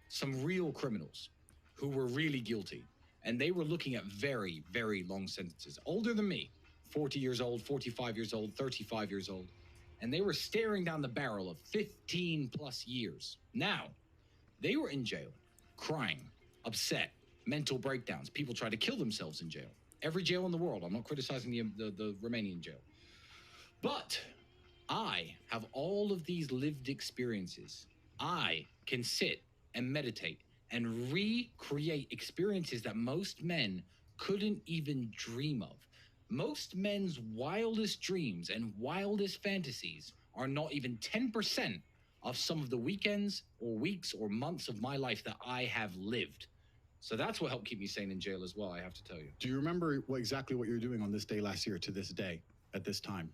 some real criminals who were really guilty, and they were looking at very, very long sentences, older than me, 40 years old, 45 years old, 35 years old, and they were staring down the barrel of 15 plus years. Now, they were in jail, crying, upset, mental breakdowns. People try to kill themselves in jail. Every jail in the world. I'm not criticizing the Romanian jail. But I have all of these lived experiences. I can sit and meditate and recreate experiences that most men couldn't even dream of. Most men's wildest dreams and wildest fantasies are not even 10% of some of the weekends or weeks or months of my life that I have lived. So that's what helped keep me sane in jail as well, I have to tell you. Do you remember exactly what you were doing on this day last year to this day, at this time?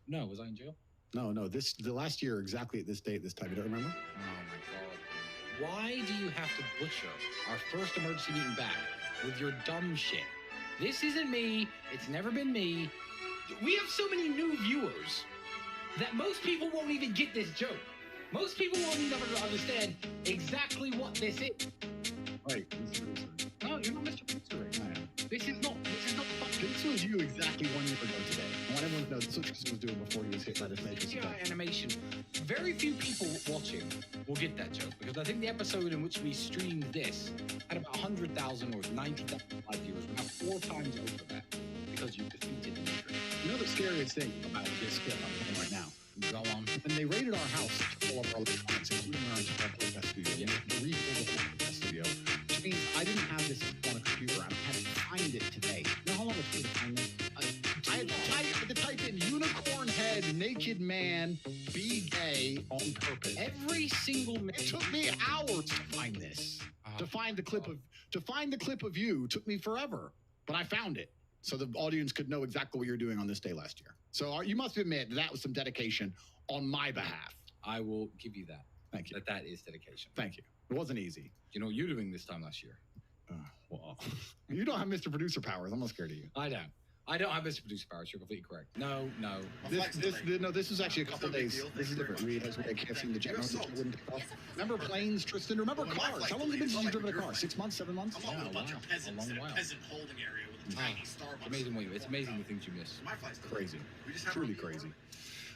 No, was I in jail? No, the last year exactly at this day, at this time. You don't remember? Oh my God. Why do you have to butcher our first emergency meeting back with your dumb shit? This isn't me. It's never been me. We have so many new viewers that most people won't even get this joke. Most people won't even understand exactly what this is. Right. No, you're not Mr. Producer. I am. This is not fucking. This was you exactly 1 year ago today. I want everyone to know this was what Chris was doing before he was hit by this Matrix CGI attack. animation. Very very few people watching will get that joke, because I think the episode in which we streamed this had about 100,000 or 90,000 live viewers, about 4 times over that, because you defeated the matrix. You know the scariest thing about this clip I'm playing right now? Go on. When they raided our house to pull up our electronics, including our entire podcast studio, rebuild the whole podcast studio, which means I didn't have this on a computer. I had to find it today. You know how long it took me to find this? I had to type in unicorn head, naked man, be gay on purpose. Every single minute. It took me hours to find this. To find the clip of you took me forever, but I found it. So the audience could know exactly what you're doing on this day last year. So you must admit that was some dedication on my behalf. I will give you that. Thank you. That is dedication. Thank you. It wasn't easy. You know what you're doing this time last year? Well, you don't have Mr. Producer powers. I'm not scared of you. I don't. I don't have Mr. Producer powers. You're completely correct. No. This was actually a couple days. This is different. We can't see the general. Remember planes, Tristan? Remember cars? How long has it been since you've driven a car? 6 months, 7 months? I'm all with a bunch of peasants in a peasant holding area with a tiny Starbucks. It's amazing the things you miss. My flight's Crazy. Truly crazy.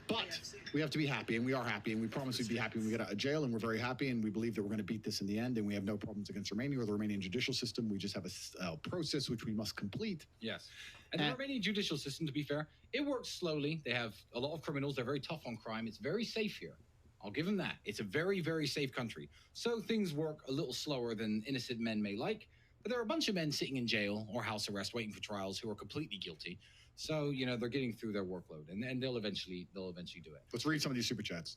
But we have to be happy, and we are happy, and we promise we'd be happy when we get out of jail, and we're very happy, and we believe that we're going to beat this in the end, and we have no problems against Romania or the Romanian judicial system. We just have a process which we must complete. Yes. And the Romanian judicial system, to be fair, it works slowly. They have a lot of criminals. They're very tough on crime. It's very safe here. I'll give them that. It's a very, very safe country. So things work a little slower than innocent men may like, but there are a bunch of men sitting in jail or house arrest waiting for trials who are completely guilty. So, they're getting through their workload, and they'll eventually do it. Let's read some of these super chats.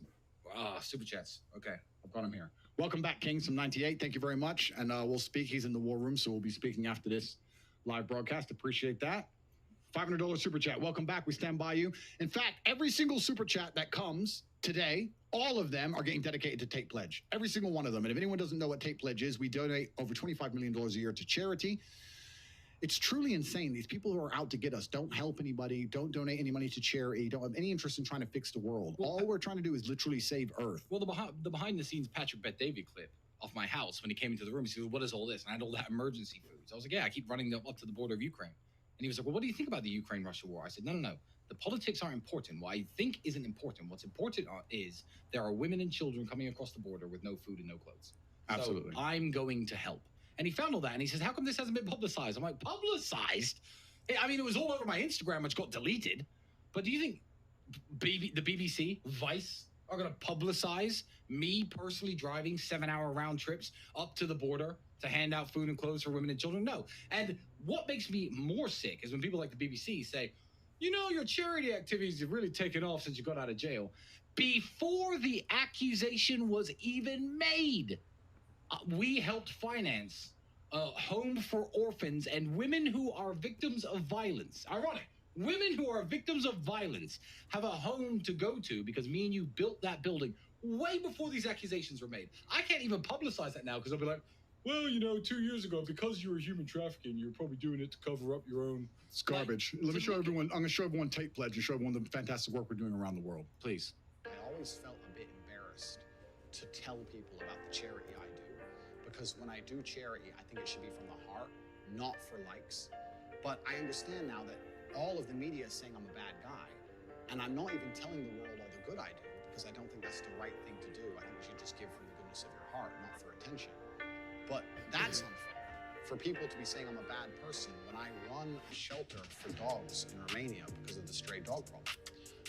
Super chats. Okay, I've got them here. Welcome back, Kings from 98. Thank you very much. And we'll speak. He's in the war room, so we'll be speaking after this live broadcast. Appreciate that. $500 super chat. Welcome back. We stand by you. In fact, every single super chat that comes today, all of them are getting dedicated to Tape Pledge. Every single one of them. And if anyone doesn't know what Tape Pledge is, we donate over $25 million a year to charity. It's truly insane. These people who are out to get us don't help anybody, don't donate any money to charity, don't have any interest in trying to fix the world. All we're trying to do is literally save Earth. Well, the behind-the-scenes Patrick Bet-David clip off my house when he came into the room, he said, "What is all this?" And I had all that emergency food. So I was like, "Yeah, I keep running them up to the border of Ukraine." And he was like, "Well, what do you think about the Ukraine-Russia war?" I said, No. The politics aren't important. What I think isn't important. What's important is there are women and children coming across the border with no food and no clothes. Absolutely. So I'm going to help. And he found all that, and he says, "How come this hasn't been publicized?" I'm like, "Publicized? I mean, it was all over my Instagram, which got deleted. But do you think the BBC, Vice, are going to publicize me personally driving 7-hour round trips up to the border to hand out food and clothes for women and children? No. And what makes me more sick is when people like the BBC say, your charity activities have really taken off since you got out of jail. Before the accusation was even made, we helped finance a home for orphans and women who are victims of violence. Ironic. Women who are victims of violence have a home to go to because me and you built that building way before these accusations were made. I can't even publicize that now because I'll be like, well, 2 years ago, because you were human trafficking, you're probably doing it to cover up your own. It's garbage. Let me show everyone. I'm going to show everyone Tape Pledge and show everyone the fantastic work we're doing around the world. Please. I always felt a bit embarrassed to tell people about the charity I do. Because when I do charity, I think it should be from the heart, not for likes. But I understand now that all of the media is saying I'm a bad guy. And I'm not even telling the world all the good I do, because I don't think that's the right thing to do. I think you should just give from the goodness of your heart, not for attention. But that's unfair for people to be saying I'm a bad person when I run a shelter for dogs in Romania because of the stray dog problem.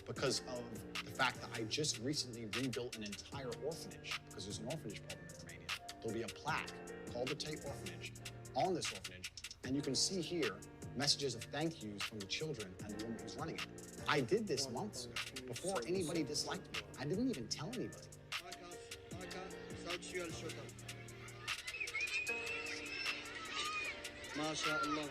Because of the fact that I just recently rebuilt an entire orphanage because there's an orphanage problem in Romania. There'll be a plaque called the Tate Orphanage on this orphanage, and you can see here messages of thank yous from the children and the woman who's running it. I did this months ago, before anybody disliked me. I didn't even tell anybody. MashaAllah.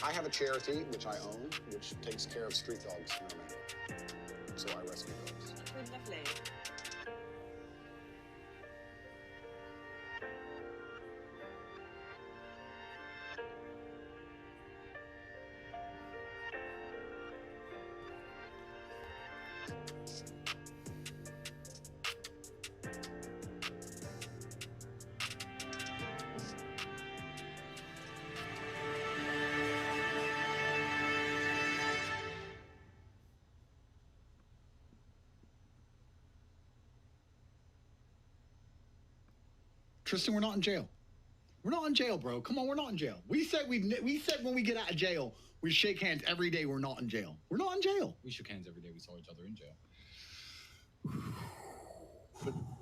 I have a charity, which I own, which takes care of street dogs in Romania. So I rescue dogs. Oh, lovely. Tristan, we're not in jail. We're not in jail, bro. Come on, we're not in jail. We said when we get out of jail, we shake hands every day. We're not in jail. We're not in jail. We shook hands every day we saw each other in jail.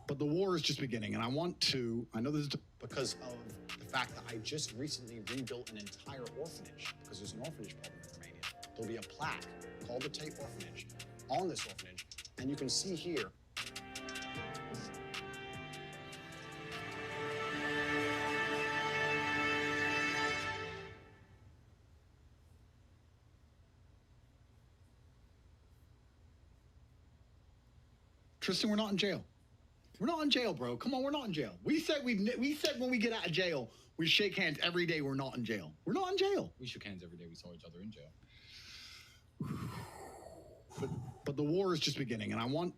But the war is just beginning, and I know this is because of the fact that I just recently rebuilt an entire orphanage, because there's an orphanage problem in Romania. There'll be a plaque called the Tate Orphanage on this orphanage, and you can see here. Tristan, we're not in jail. We're not in jail, bro. Come on, we're not in jail. We said when we get out of jail, we shake hands every day. We're not in jail. We're not in jail. We shook hands every day we saw each other in jail. But the war is just beginning, and I know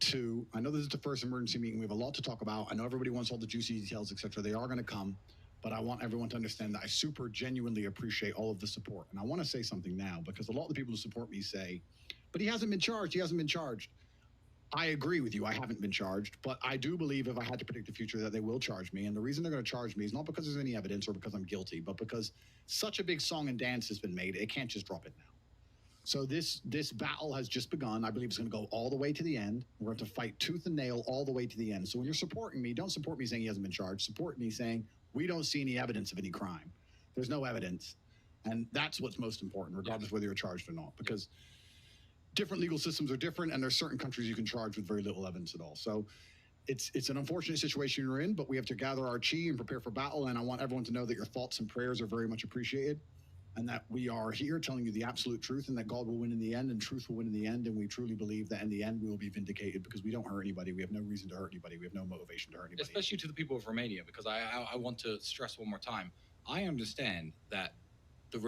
this is the first emergency meeting. We have a lot to talk about. I know everybody wants all the juicy details, etc. They are going to come, but I want everyone to understand that I super genuinely appreciate all of the support. And I want to say something now, because a lot of the people who support me say, but he hasn't been charged. He hasn't been charged. I agree with you. I haven't been charged, but I do believe if I had to predict the future that they will charge me. And the reason they're going to charge me is not because there's any evidence or because I'm guilty, but because such a big song and dance has been made. It can't just drop it now. So this battle has just begun. I believe it's going to go all the way to the end. We're going to fight tooth and nail all the way to the end. So when you're supporting me, don't support me saying he hasn't been charged. Support me saying we don't see any evidence of any crime. There's no evidence. And that's what's most important, regardless whether you're charged or not, because different legal systems are different, and there's certain countries you can charge with very little evidence at all. So it's an unfortunate situation you're in, but we have to gather our chi and prepare for battle. And I want everyone to know that your thoughts and prayers are very much appreciated, and that we are here telling you the absolute truth, and that God will win in the end, and truth will win in the end. And we truly believe that in the end we will be vindicated, because we don't hurt anybody. We have no reason to hurt anybody. We have no motivation to hurt anybody. Especially to the people of Romania, because I want to stress one more time. I understand that the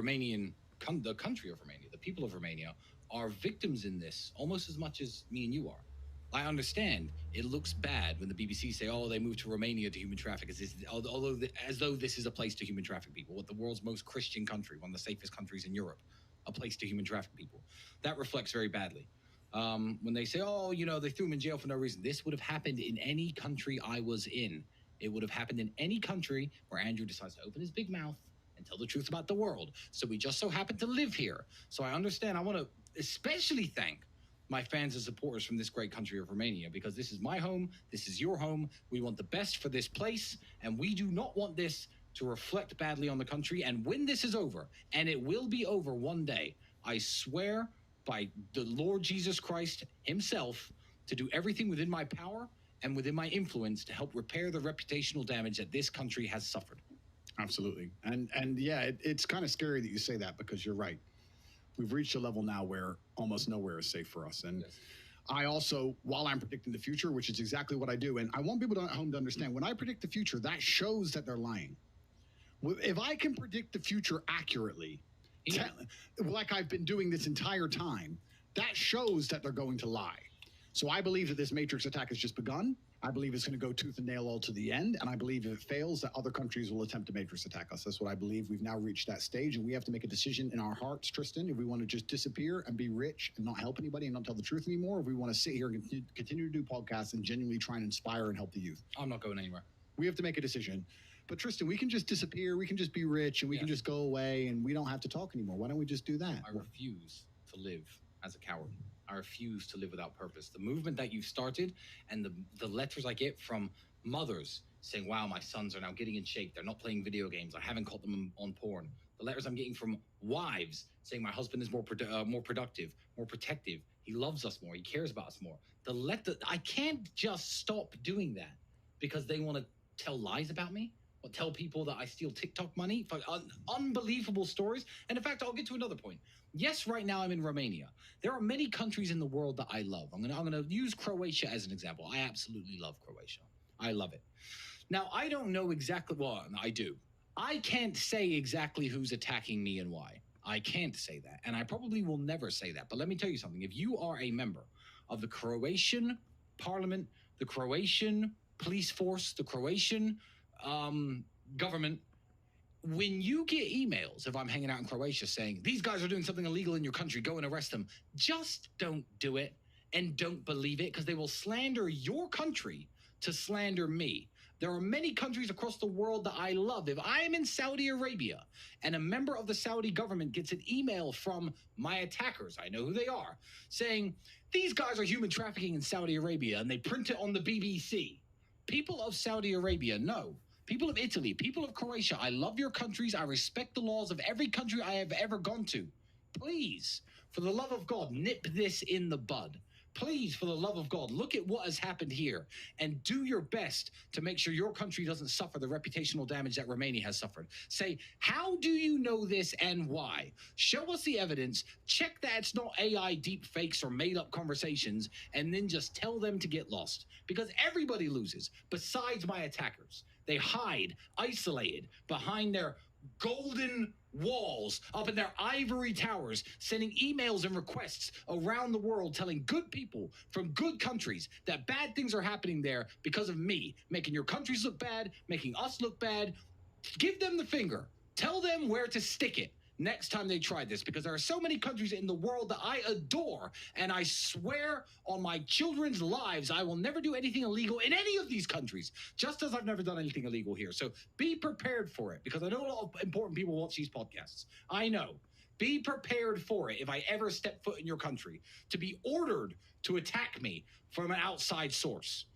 country of Romania, the people of Romania, are victims in this almost as much as me and you are. I understand it looks bad when the BBC say, oh, they moved to Romania to human traffic, as though this is a place to human traffic people. What, the world's most Christian country, one of the safest countries in Europe, a place to human traffic people. That reflects very badly. When they say, oh, they threw him in jail for no reason, this would have happened in any country I was in. It would have happened in any country where Andrew decides to open his big mouth and tell the truth about the world. So we just so happen to live here. So I understand. I want to especially thank my fans and supporters from this great country of Romania, because this is my home. This is your home. We want the best for this place, and we do not want this to reflect badly on the country. And when this is over, and it will be over one day, I swear by the Lord Jesus Christ himself to do everything within my power and within my influence to help repair the reputational damage that this country has suffered. Absolutely. And yeah, it's kind of scary that you say that, because you're right. We've reached a level now where almost nowhere is safe for us. And yes. I also, while I'm predicting the future, which is exactly what I do, and I want people at home to understand, when I predict the future, that shows that they're lying. If I can predict the future accurately, like I've been doing this entire time, that shows that they're going to lie. So I believe that this Matrix attack has just begun. I believe it's going to go tooth and nail all to the end. And I believe if it fails, that other countries will attempt to Matrix attack us. That's what I believe. We've now reached that stage, and we have to make a decision in our hearts, Tristan, if we want to just disappear and be rich and not help anybody and not tell the truth anymore, or if we want to sit here and continue to do podcasts and genuinely try and inspire and help the youth. I'm not going anywhere. We have to make a decision. But Tristan, we can just disappear. We can just be rich, and we can just go away, and we don't have to talk anymore. Why don't we just do that? I refuse to live as a coward. I refuse to live without purpose. The movement that you've started, and the letters I get from mothers saying, wow, my sons are now getting in shape. They're not playing video games. I haven't caught them on porn. The letters I'm getting from wives saying my husband is more productive, more protective. He loves us more. He cares about us more. I can't just stop doing that because they want to tell lies about me. tell people that I steal TikTok money? Unbelievable stories. And in fact, I'll get to another point. Yes, right now I'm in Romania. There are many countries in the world that I love. I'm gonna use Croatia as an example. I absolutely love Croatia. I love it. Now, I don't know exactly, well, I do. I can't say exactly who's attacking me and why. I can't say that. And I probably will never say that. But let me tell you something. If you are a member of the Croatian parliament, the Croatian police force, the Croatian government, when you get emails, if I'm hanging out in Croatia saying, these guys are doing something illegal in your country, go and arrest them, just don't do it and don't believe it, because they will slander your country to slander me. There are many countries across the world that I love. If I am in Saudi Arabia and a member of the Saudi government gets an email from my attackers, I know who they are, saying, these guys are human trafficking in Saudi Arabia, and they print it on the BBC. People of Saudi Arabia know. People of Italy, people of Croatia, I love your countries. I respect the laws of every country I have ever gone to. Please, for the love of God, nip this in the bud. Please, for the love of God, look at what has happened here and do your best to make sure your country doesn't suffer the reputational damage that Romania has suffered. Say, how do you know this and why? Show us the evidence, check that it's not AI deep fakes or made up conversations, and then just tell them to get lost. Because everybody loses, besides my attackers. They hide, isolated, behind their golden walls, up in their ivory towers, sending emails and requests around the world telling good people from good countries that bad things are happening there because of me, making your countries look bad, making us look bad. Give them the finger. Tell them where to stick it next time they try this, because there are so many countries in the world that I adore, and I swear on my children's lives I will never do anything illegal in any of these countries, just as I've never done anything illegal here. So be prepared for it, because I know a lot of important people watch these podcasts. I know. Be prepared for it if I ever step foot in your country, to be ordered to attack me from an outside source.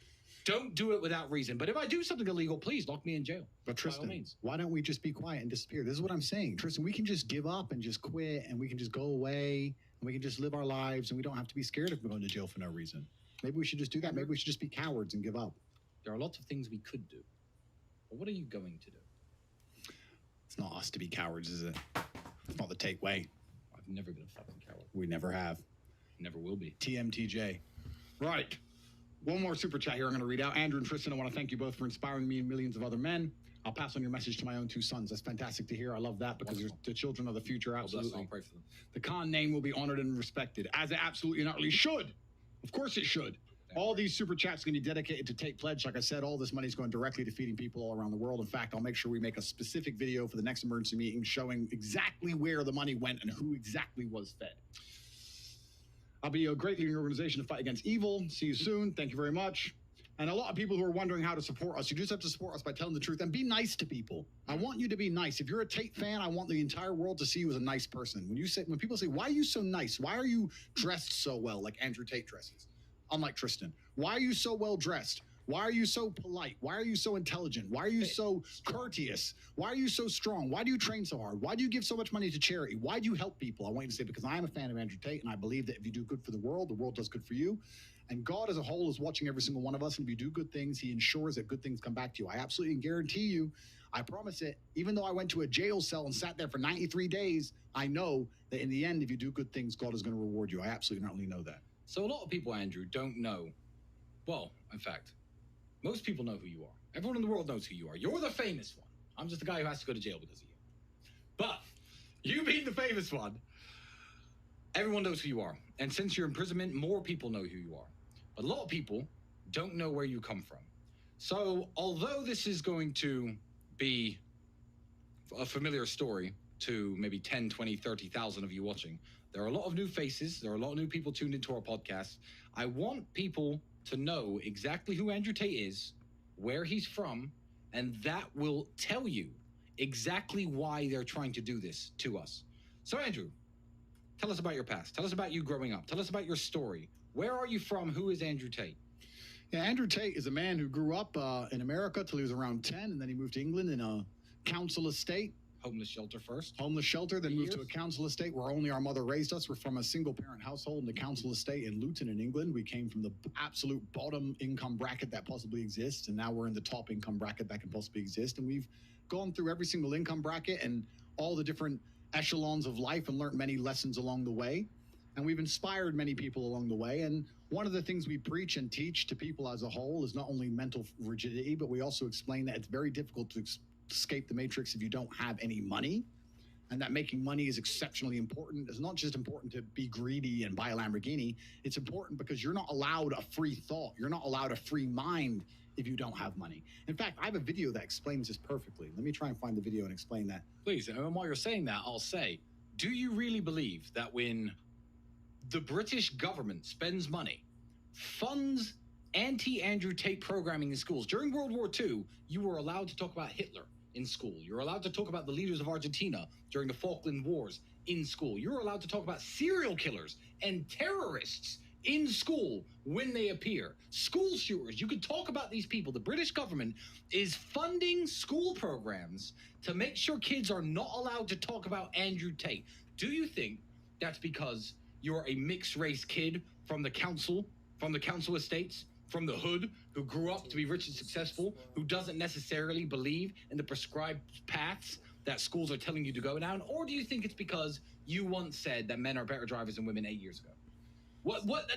Don't do it without reason. But if I do something illegal, please lock me in jail. But Tristan, why don't we just be quiet and disappear? This is what I'm saying. Tristan, we can just give up and just quit, and we can just go away, and we can just live our lives, and we don't have to be scared of going to jail for no reason. Maybe we should just do that. Maybe we should just be cowards and give up. There are lots of things we could do. But what are you going to do? It's not us to be cowards, is it? It's not the Tate way. I've never been a fucking coward. We never have. Never will be. TMTJ. Right. One more super chat here I'm going to read out. Andrew and Tristan, I want to thank you both for inspiring me and millions of other men. I'll pass on your message to my own 2 sons. That's fantastic to hear. I love that, because the children are the future. Absolutely. I'll pray for them. The Khan name will be honored and respected, as it absolutely and utterly should. Of course it should. All these super chats are going to be dedicated to Tate Pledge. Like I said, all this money is going directly to feeding people all around the world. In fact, I'll make sure we make a specific video for the next emergency meeting showing exactly where the money went and who exactly was fed. I'll be a great leading organization to fight against evil. See you soon. Thank you very much. And a lot of people who are wondering how to support us, you just have to support us by telling the truth and be nice to people. I want you to be nice. If you're a Tate fan, I want the entire world to see you as a nice person. When people say, why are you so nice? Why are you dressed so well like Andrew Tate dresses? Unlike Tristan. Why are you so well dressed? Why are you so polite? Why are you so intelligent? Why are you so courteous? Why are you so strong? Why do you train so hard? Why do you give so much money to charity? Why do you help people? I want you to say, because I am a fan of Andrew Tate, and I believe that if you do good for the world does good for you. And God as a whole is watching every single one of us, and if you do good things, he ensures that good things come back to you. I absolutely guarantee you, I promise it, even though I went to a jail cell and sat there for 93 days, I know that in the end, if you do good things, God is going to reward you. I absolutely not only know that. So a lot of people, Andrew, don't know. Well, in fact, most people know who you are. Everyone in the world knows who you are. You're the famous one. I'm just the guy who has to go to jail because of you. But you being the famous one, everyone knows who you are. And since your imprisonment, more people know who you are. But a lot of people don't know where you come from. So although this is going to be a familiar story to maybe 10, 20, 30,000 of you watching, there are a lot of new faces. There are a lot of new people tuned into our podcast. I want people to know exactly who Andrew Tate is, where he's from, and that will tell you exactly why they're trying to do this to us. So Andrew, tell us about your past. Tell us about you growing up. Tell us about your story. Where are you from? Who is Andrew Tate? Yeah, Andrew Tate is a man who grew up in America till he was around 10, and then he moved to England in a council estate. homeless shelter first. Homeless shelter, then moved to a council estate where only our mother raised us. We're from a single-parent household in a council estate in Luton in England. We came from the absolute bottom income bracket that possibly exists, and now we're in the top income bracket that can possibly exist. And we've gone through every single income bracket and all the different echelons of life and learned many lessons along the way. And we've inspired many people along the way. And one of the things we preach and teach to people as a whole is not only mental rigidity, but we also explain that it's very difficult to escape the matrix if you don't have any money, and that making money is exceptionally important. It's not just important to be greedy and buy a Lamborghini. It's important because you're not allowed a free thought. You're not allowed a free mind if you don't have money. In fact, I have a video that explains this perfectly. Let me try and find the video and explain that. Please, and while you're saying that, I'll say, do you really believe that when the British government spends money, funds anti-Andrew Tate programming in schools? During World War II, you were allowed to talk about Hitler in school. You're allowed to talk about the leaders of Argentina during the Falkland Wars in school. You're allowed to talk about serial killers and terrorists in school when they appear. School shooters, you could talk about these people. The British government is funding school programs to make sure kids are not allowed to talk about Andrew Tate. Do you think that's because you're a mixed race kid from the council estates, from the hood, who grew up to be rich and successful, who doesn't necessarily believe in the prescribed paths that schools are telling you to go down? Or do you think it's because you once said that men are better drivers than women 8 years ago?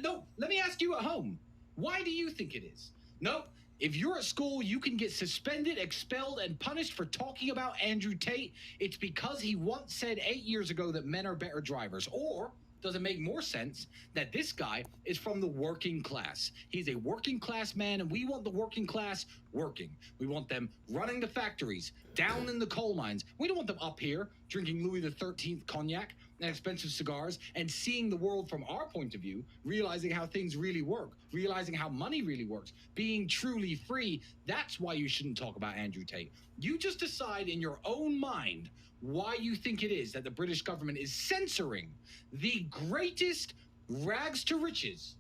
No, let me ask you at home. Why do you think it is? No, if you're at school, you can get suspended, expelled, and punished for talking about Andrew Tate. It's because he once said 8 years ago that men are better drivers. Or does it make more sense that this guy is from the working class? He's a working class man, and we want the working class working. We want them running the factories, down in the coal mines. We don't want them up here drinking Louis XIII cognac and expensive cigars and seeing the world from our point of view, realizing how things really work, realizing how money really works, being truly free. That's why you shouldn't talk about Andrew Tate. You just decide in your own mind why you think it is that the British government is censoring the greatest rags to riches,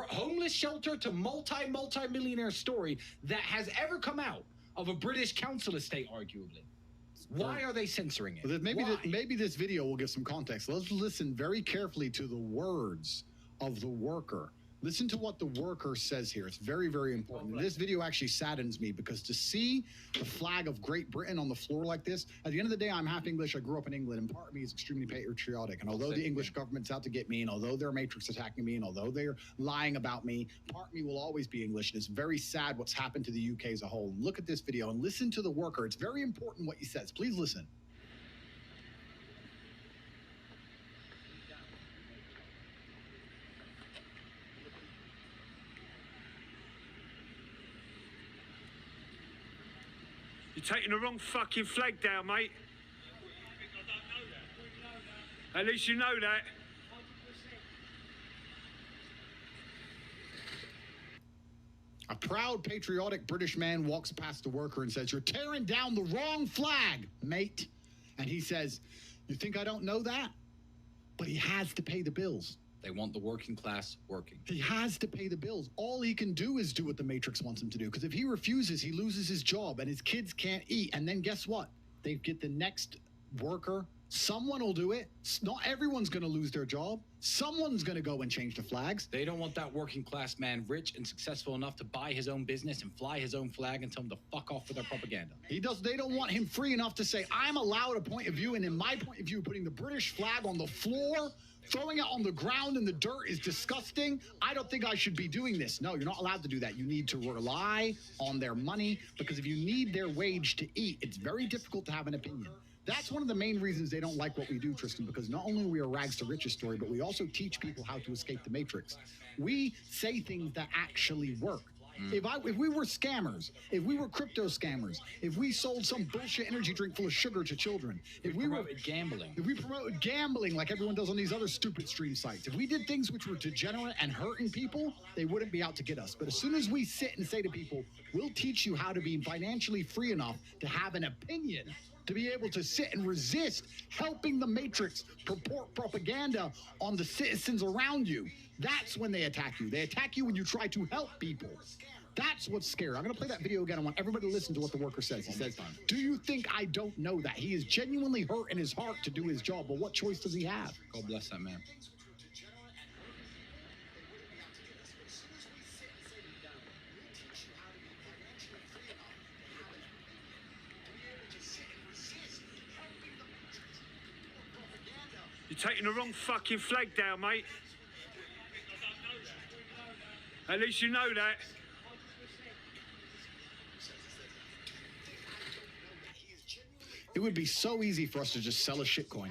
homeless shelter to multi-millionaire story that has ever come out of a British council estate, arguably. Why are they censoring it? Well, maybe this video will give some context. Let's listen very carefully to the words of the worker. Listen to what the worker says here. It's very, very important. This video actually saddens me because to see the flag of Great Britain on the floor like this, at the end of the day, I'm half English. I grew up in England, and part of me is extremely patriotic. And although the English government's out to get me, and although they're matrix attacking me, and although they're lying about me, part of me will always be English. And it's very sad what's happened to the UK as a whole. Look at this video and listen to the worker. It's very important what he says. Please listen. You're taking the wrong fucking flag down, mate. At least you know that. A proud, patriotic British man walks past the worker and says, "You're tearing down the wrong flag, mate." And he says, "You think I don't know that?" But he has to pay the bills. They want the working class working. He has to pay the bills. All he can do is do what the Matrix wants him to do. Because if he refuses, he loses his job and his kids can't eat. And then guess what? They get the next worker. Someone will do it. Not everyone's going to lose their job. Someone's going to go and change the flags. They don't want that working class man rich and successful enough to buy his own business and fly his own flag and tell him to fuck off with their propaganda. They don't want him free enough to say, I'm allowed a point of view, and in my point of view, putting the British flag on the floor, throwing it on the ground in the dirt is disgusting. I don't think I should be doing this. No, you're not allowed to do that. You need to rely on their money, because if you need their wage to eat, it's very difficult to have an opinion. That's one of the main reasons they don't like what we do, Tristan, because not only are we a rags to riches story, but we also teach people how to escape the matrix. We say things that actually work. If we were scammers, if we were crypto scammers, if we sold some bullshit energy drink full of sugar to children, if we promoted gambling like everyone does on these other stupid stream sites, if we did things which were degenerate and hurting people, they wouldn't be out to get us. But as soon as we sit and say to people, we'll teach you how to be financially free enough to have an opinion, to be able to sit and resist helping the matrix purport propaganda on the citizens around you, that's when they attack you. They attack you when you try to help people. That's what's scary. I'm going to play that video again. I want everybody to listen to what the worker says. He says, do you think I don't know that? He is genuinely hurt in his heart to do his job, but what choice does he have? God bless that man. You're taking the wrong fucking flag down, mate. At least you know that. It would be so easy for us to just sell a shitcoin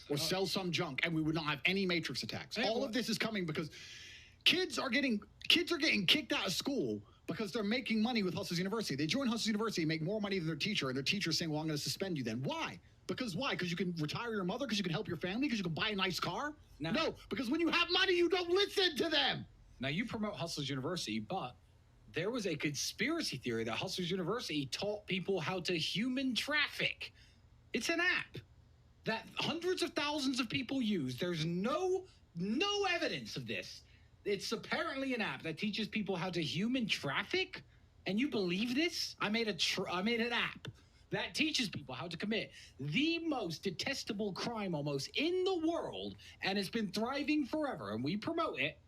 or sell some junk and we would not have any matrix attacks. All of this is coming because kids are getting kicked out of school because they're making money with Hustlers University. They join Hustlers University, make more money than their teacher, and their teacher's saying, well, I'm going to suspend you then. Why? Because why? Because you can retire your mother? Because you can help your family? Because you can buy a nice car? No, because when you have money, you don't listen to them. Now, you promote Hustlers University, but there was a conspiracy theory that Hustlers University taught people how to human traffic. It's an app that hundreds of thousands of people use. There's no evidence of this. It's apparently an app that teaches people how to human traffic. And you believe this? I made an app that teaches people how to commit the most detestable crime almost in the world, and it's been thriving forever. And we promote it.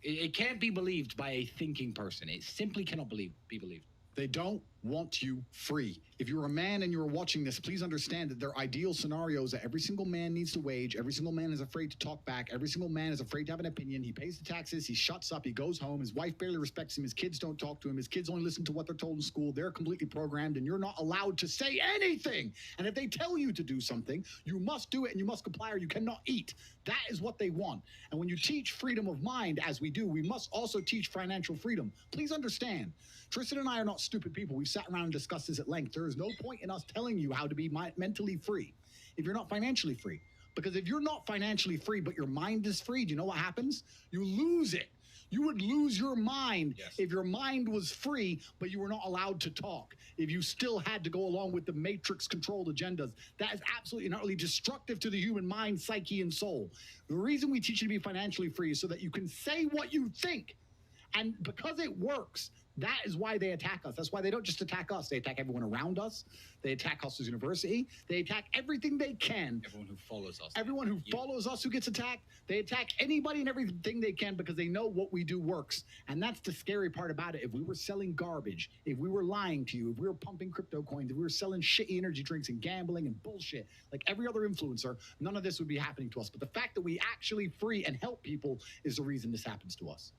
It can't be believed by a thinking person. It simply cannot be believed. They don't want you free. If you're a man and you're watching this, please understand that there are ideal scenarios that every single man needs to wage. Every single man is afraid to talk back. Every single man is afraid to have an opinion. He pays the taxes. He shuts up. He goes home. His wife barely respects him. His kids don't talk to him. His kids only listen to what they're told in school. They're completely programmed, and you're not allowed to say anything. And if they tell you to do something, you must do it, and you must comply, or you cannot eat. That is what they want. And when you teach freedom of mind, as we do, we must also teach financial freedom. Please understand, Tristan and I are not stupid people. We've sat around and discussed this at length. There is no point in us telling you how to be mentally free if you're not financially free. Because if you're not financially free, but your mind is free, do you know what happens? You lose it. You would lose your mind if your mind was free, but you were not allowed to talk. If you still had to go along with the matrix-controlled agendas, that is absolutely and utterly destructive to the human mind, psyche, and soul. The reason we teach you to be financially free is so that you can say what you think. And because it works, that is why they attack us. That's why they don't just attack us. They attack everyone around us. They attack Hustlers University. They attack everything they can. Everyone who follows us. Everyone who follows us who gets attacked. They attack anybody and everything they can because they know what we do works. And that's the scary part about it. If we were selling garbage, if we were lying to you, if we were pumping crypto coins, if we were selling shitty energy drinks and gambling and bullshit, like every other influencer, none of this would be happening to us. But the fact that we actually free and help people is the reason this happens to us.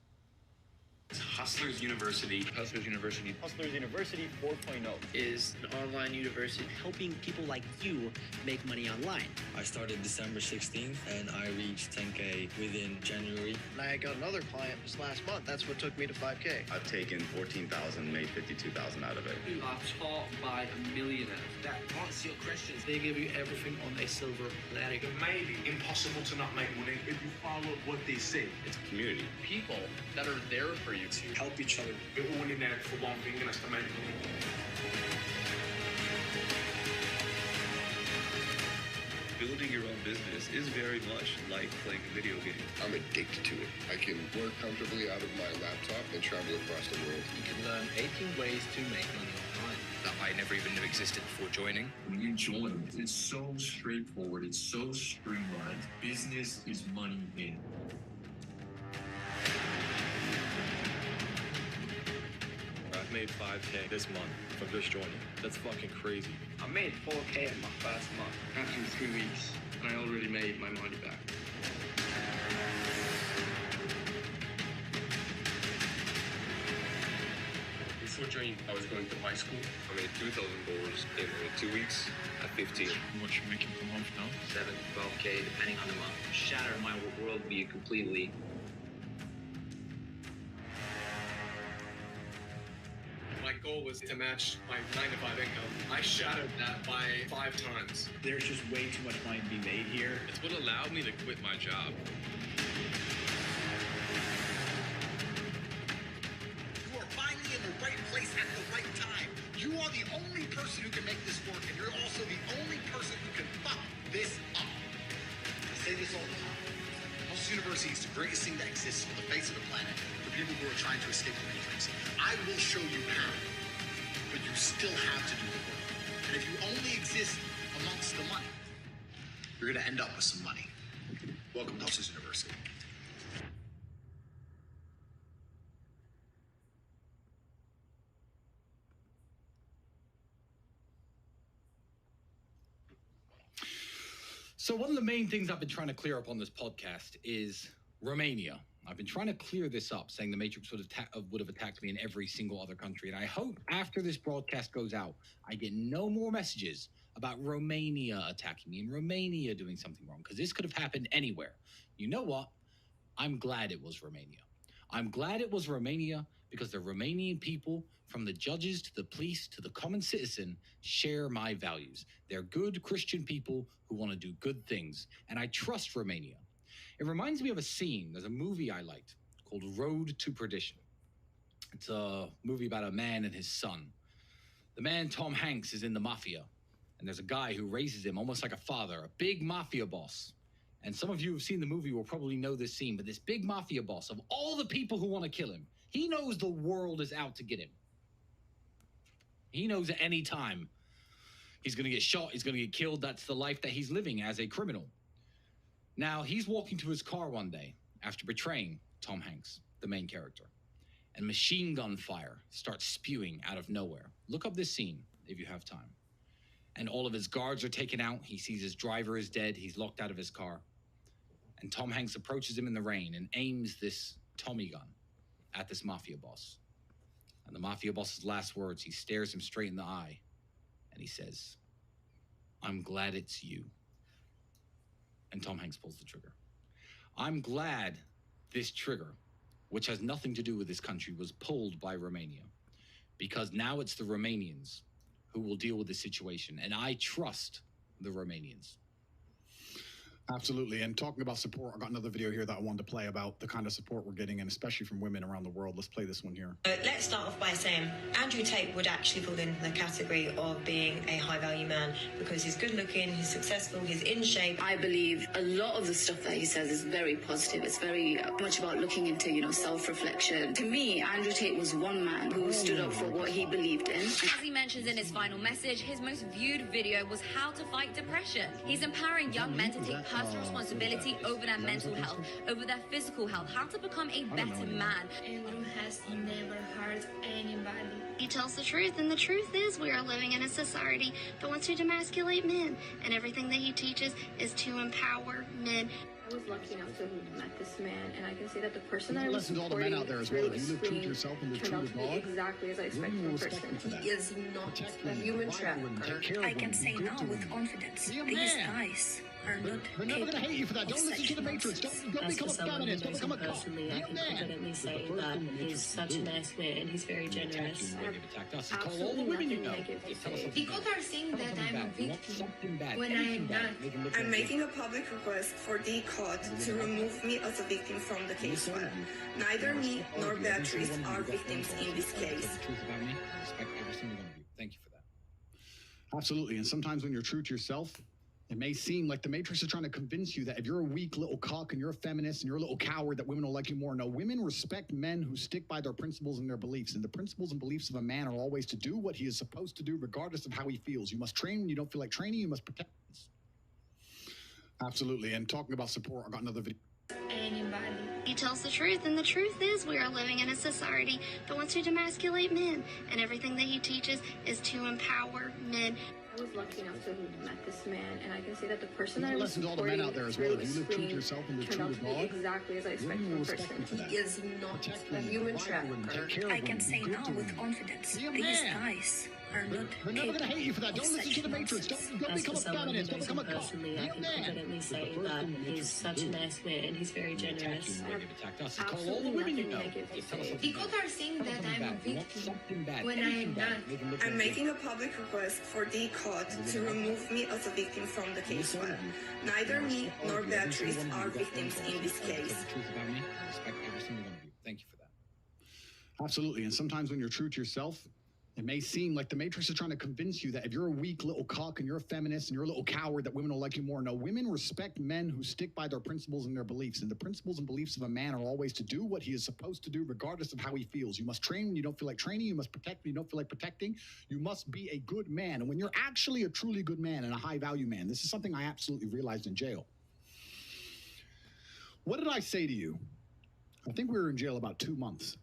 Hustlers University. Hustlers University. Hustlers University 4.0 is an online university helping people like you make money online. I started December 16th and I reached 10K within January. And I got another client just last month. That's what took me to 5K. I've taken 14,000, made 52,000 out of it. You are taught by millionaires that aren't still Christians. They give you everything on a silver platter. It may be impossible to not make money if you follow what they say. It's a community. People that are there for you to help each other. We're all in there for one thing, and that's to make money. Building your own business is very much like playing a video game. I'm addicted to it. I can work comfortably out of my laptop and travel across the world. You can learn 18 ways to make money online that I never even knew existed before joining. When you join, it's so straightforward. It's so streamlined. Business is money in. I've made 5K this month from just joining. That's fucking crazy. I made 4K in my first month after 3 weeks, and I already made my money back. Before joining, I was going to high school. I made $2,000 in 2 weeks at 15. What you making per month now? 7 to 12K, depending on the month. Shatter my worldview completely. My goal was to match my 9-to-5 income. I shattered that by 5 times. There's just way too much money to be made here. It's what allowed me to quit my job. You are finally in the right place at the right time. You are the only person who can make this work, and you're also the only person who can fuck this up. I say this all the time. Hustlers University is the greatest thing that exists on the face of the planet. For people who are trying to escape the matrix. I will show you how, but you still have to do the work. And if you only exist amongst the money, you're going to end up with some money. Welcome to Hustlers University. So one of the main things I've been trying to clear up on this podcast is Romania. I've been trying to clear this up, saying the Matrix would have attacked me in every single other country. And I hope after this broadcast goes out, I get no more messages about Romania attacking me and Romania doing something wrong, because this could have happened anywhere. You know what? I'm glad it was Romania. I'm glad it was Romania because the Romanian people, from the judges to the police to the common citizen, share my values. They're good Christian people who want to do good things, and I trust Romania. It reminds me of a scene. There's a movie I liked called Road to Perdition. It's a movie about a man and his son. The man, Tom Hanks, is in the mafia, and there's a guy who raises him almost like a father, a big mafia boss. And some of you who've seen the movie will probably know this scene, but this big mafia boss, of all the people who want to kill him, he knows the world is out to get him. He knows at any time he's going to get shot, he's going to get killed. That's the life that he's living as a criminal. Now, he's walking to his car one day after betraying Tom Hanks, the main character, and machine gun fire starts spewing out of nowhere. Look up this scene if you have time. And all of his guards are taken out. He sees his driver is dead. He's locked out of his car. And Tom Hanks approaches him in the rain and aims this Tommy gun at this mafia boss. And the mafia boss's last words, he stares him straight in the eye and he says, "I'm glad it's you." And Tom Hanks pulls the trigger. I'm glad this trigger, which has nothing to do with this country, was pulled by Romania, because now it's the Romanians who will deal with the situation. And I trust the Romanians. Absolutely. And talking about support, I got another video here that I wanted to play about the kind of support we're getting, and especially from women around the world. Let's play this one here. Let's start off by saying Andrew Tate would actually fall into the category of being a high-value man because he's good-looking, he's successful, he's in shape. I believe a lot of the stuff that he says is very positive. It's very much about looking into, self-reflection. To me, Andrew Tate was one man who stood up for what he believed in. As he mentions in his final message, his most viewed video was how to fight depression. He's empowering young men to take personal responsibility over their mental health, over their physical health, how to become a better man. Andrew has never hurt anybody. He tells the truth, and the truth is we are living in a society that wants to demasculate men, and everything that he teaches is to empower men. I was lucky enough to have met this man, and I can say that the person that I was listen to all the men out there as well. If you live true to yourself and live true to God, exactly as I expected from a person. He is not a human trafficker. I can say now with confidence. These guys are not. They're never going to hate you for that. Don't listen to the Matrix. Don't become a feminist. Don't become a cop. Personally, I can confidently say that he's such a nice man. He's very generous. Absolutely nothing negative to say. People are saying that I'm a victim when I am not. I'm making a public request for the court to remove me as a victim from the case file. Neither me nor Beatrice are victims in this case. Thank you for that. Absolutely. And sometimes when you're true to yourself, it may seem like the Matrix is trying to convince you that if you're a weak little cock and you're a feminist and you're a little coward, that women will like you more. No, women respect men who stick by their principles and their beliefs. And the principles and beliefs of a man are always to do what he is supposed to do, regardless of how he feels. You must train when you don't feel like training. You must protect. Absolutely. And talking about support, I got another video. Anybody. He tells the truth, and the truth is we are living in a society that wants to demasculate men, and everything that he teaches is to empower men. I was lucky enough to have met this man, and I can say that the person that I was listen to all the men out there as well. If you live true to yourself and live true to God, exactly as I expected from a person. He is not a human trafficker. I can say now with confidence. These guys are not. They're never going to hate you for that. Don't listen to the Matrix. Don't become a feminist. Don't become a cop. Personally, I can confidently say that he's such a nice man. He's very generous. Absolutely nothing negative to say. People are saying that I'm a victim when I am not. I'm making a public request for the court to remove me as a victim from the case file. Neither me nor Beatrice are victims in this case. Thank you for that. Absolutely. And sometimes when you're true to yourself, It may seem like the Matrix is trying to convince you that if you're a weak little cuck and you're a feminist and you're a little coward, that women will like you more. No, women respect men who stick by their principles and their beliefs. And the principles and beliefs of a man are always to do what he is supposed to do, regardless of how he feels. You must train when you don't feel like training. You must protect when you don't feel like protecting. You must be a good man. And when you're actually a truly good man and a high value man, this is something I absolutely realized in jail. What did I say to you? I think we were in jail about 2 months.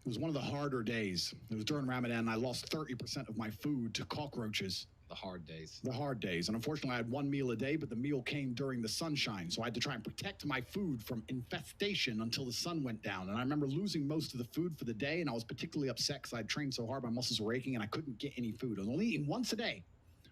It was one of the harder days. It was during Ramadan, and I lost 30% of my food to cockroaches. The hard days. The hard days. And unfortunately, I had 1 meal a day, but the meal came during the sunshine. So I had to try and protect my food from infestation until the sun went down. And I remember losing most of the food for the day, and I was particularly upset because I'd trained so hard, my muscles were aching, and I couldn't get any food. I was only eating once a day.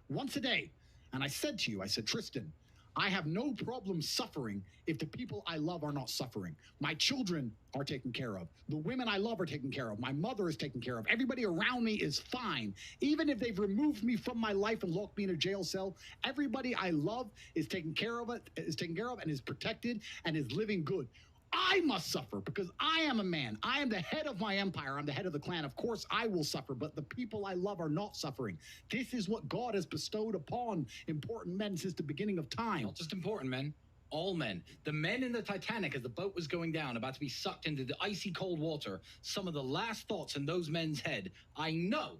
Once a day. And I said to you, I said, Tristan, I have no problem suffering if the people I love are not suffering. My children are taken care of. The women I love are taken care of. My mother is taken care of. Everybody around me is fine. Even if they've removed me from my life and locked me in a jail cell, everybody I love is taken care of, and is protected and is living good. I must suffer because I am a man. I am the head of my empire. I'm the head of the clan. Of course, I will suffer, but the people I love are not suffering. This is what God has bestowed upon important men since the beginning of time. Not just important men, all men. The men in the Titanic, as the boat was going down, about to be sucked into the icy cold water, some of the last thoughts in those men's head, I know,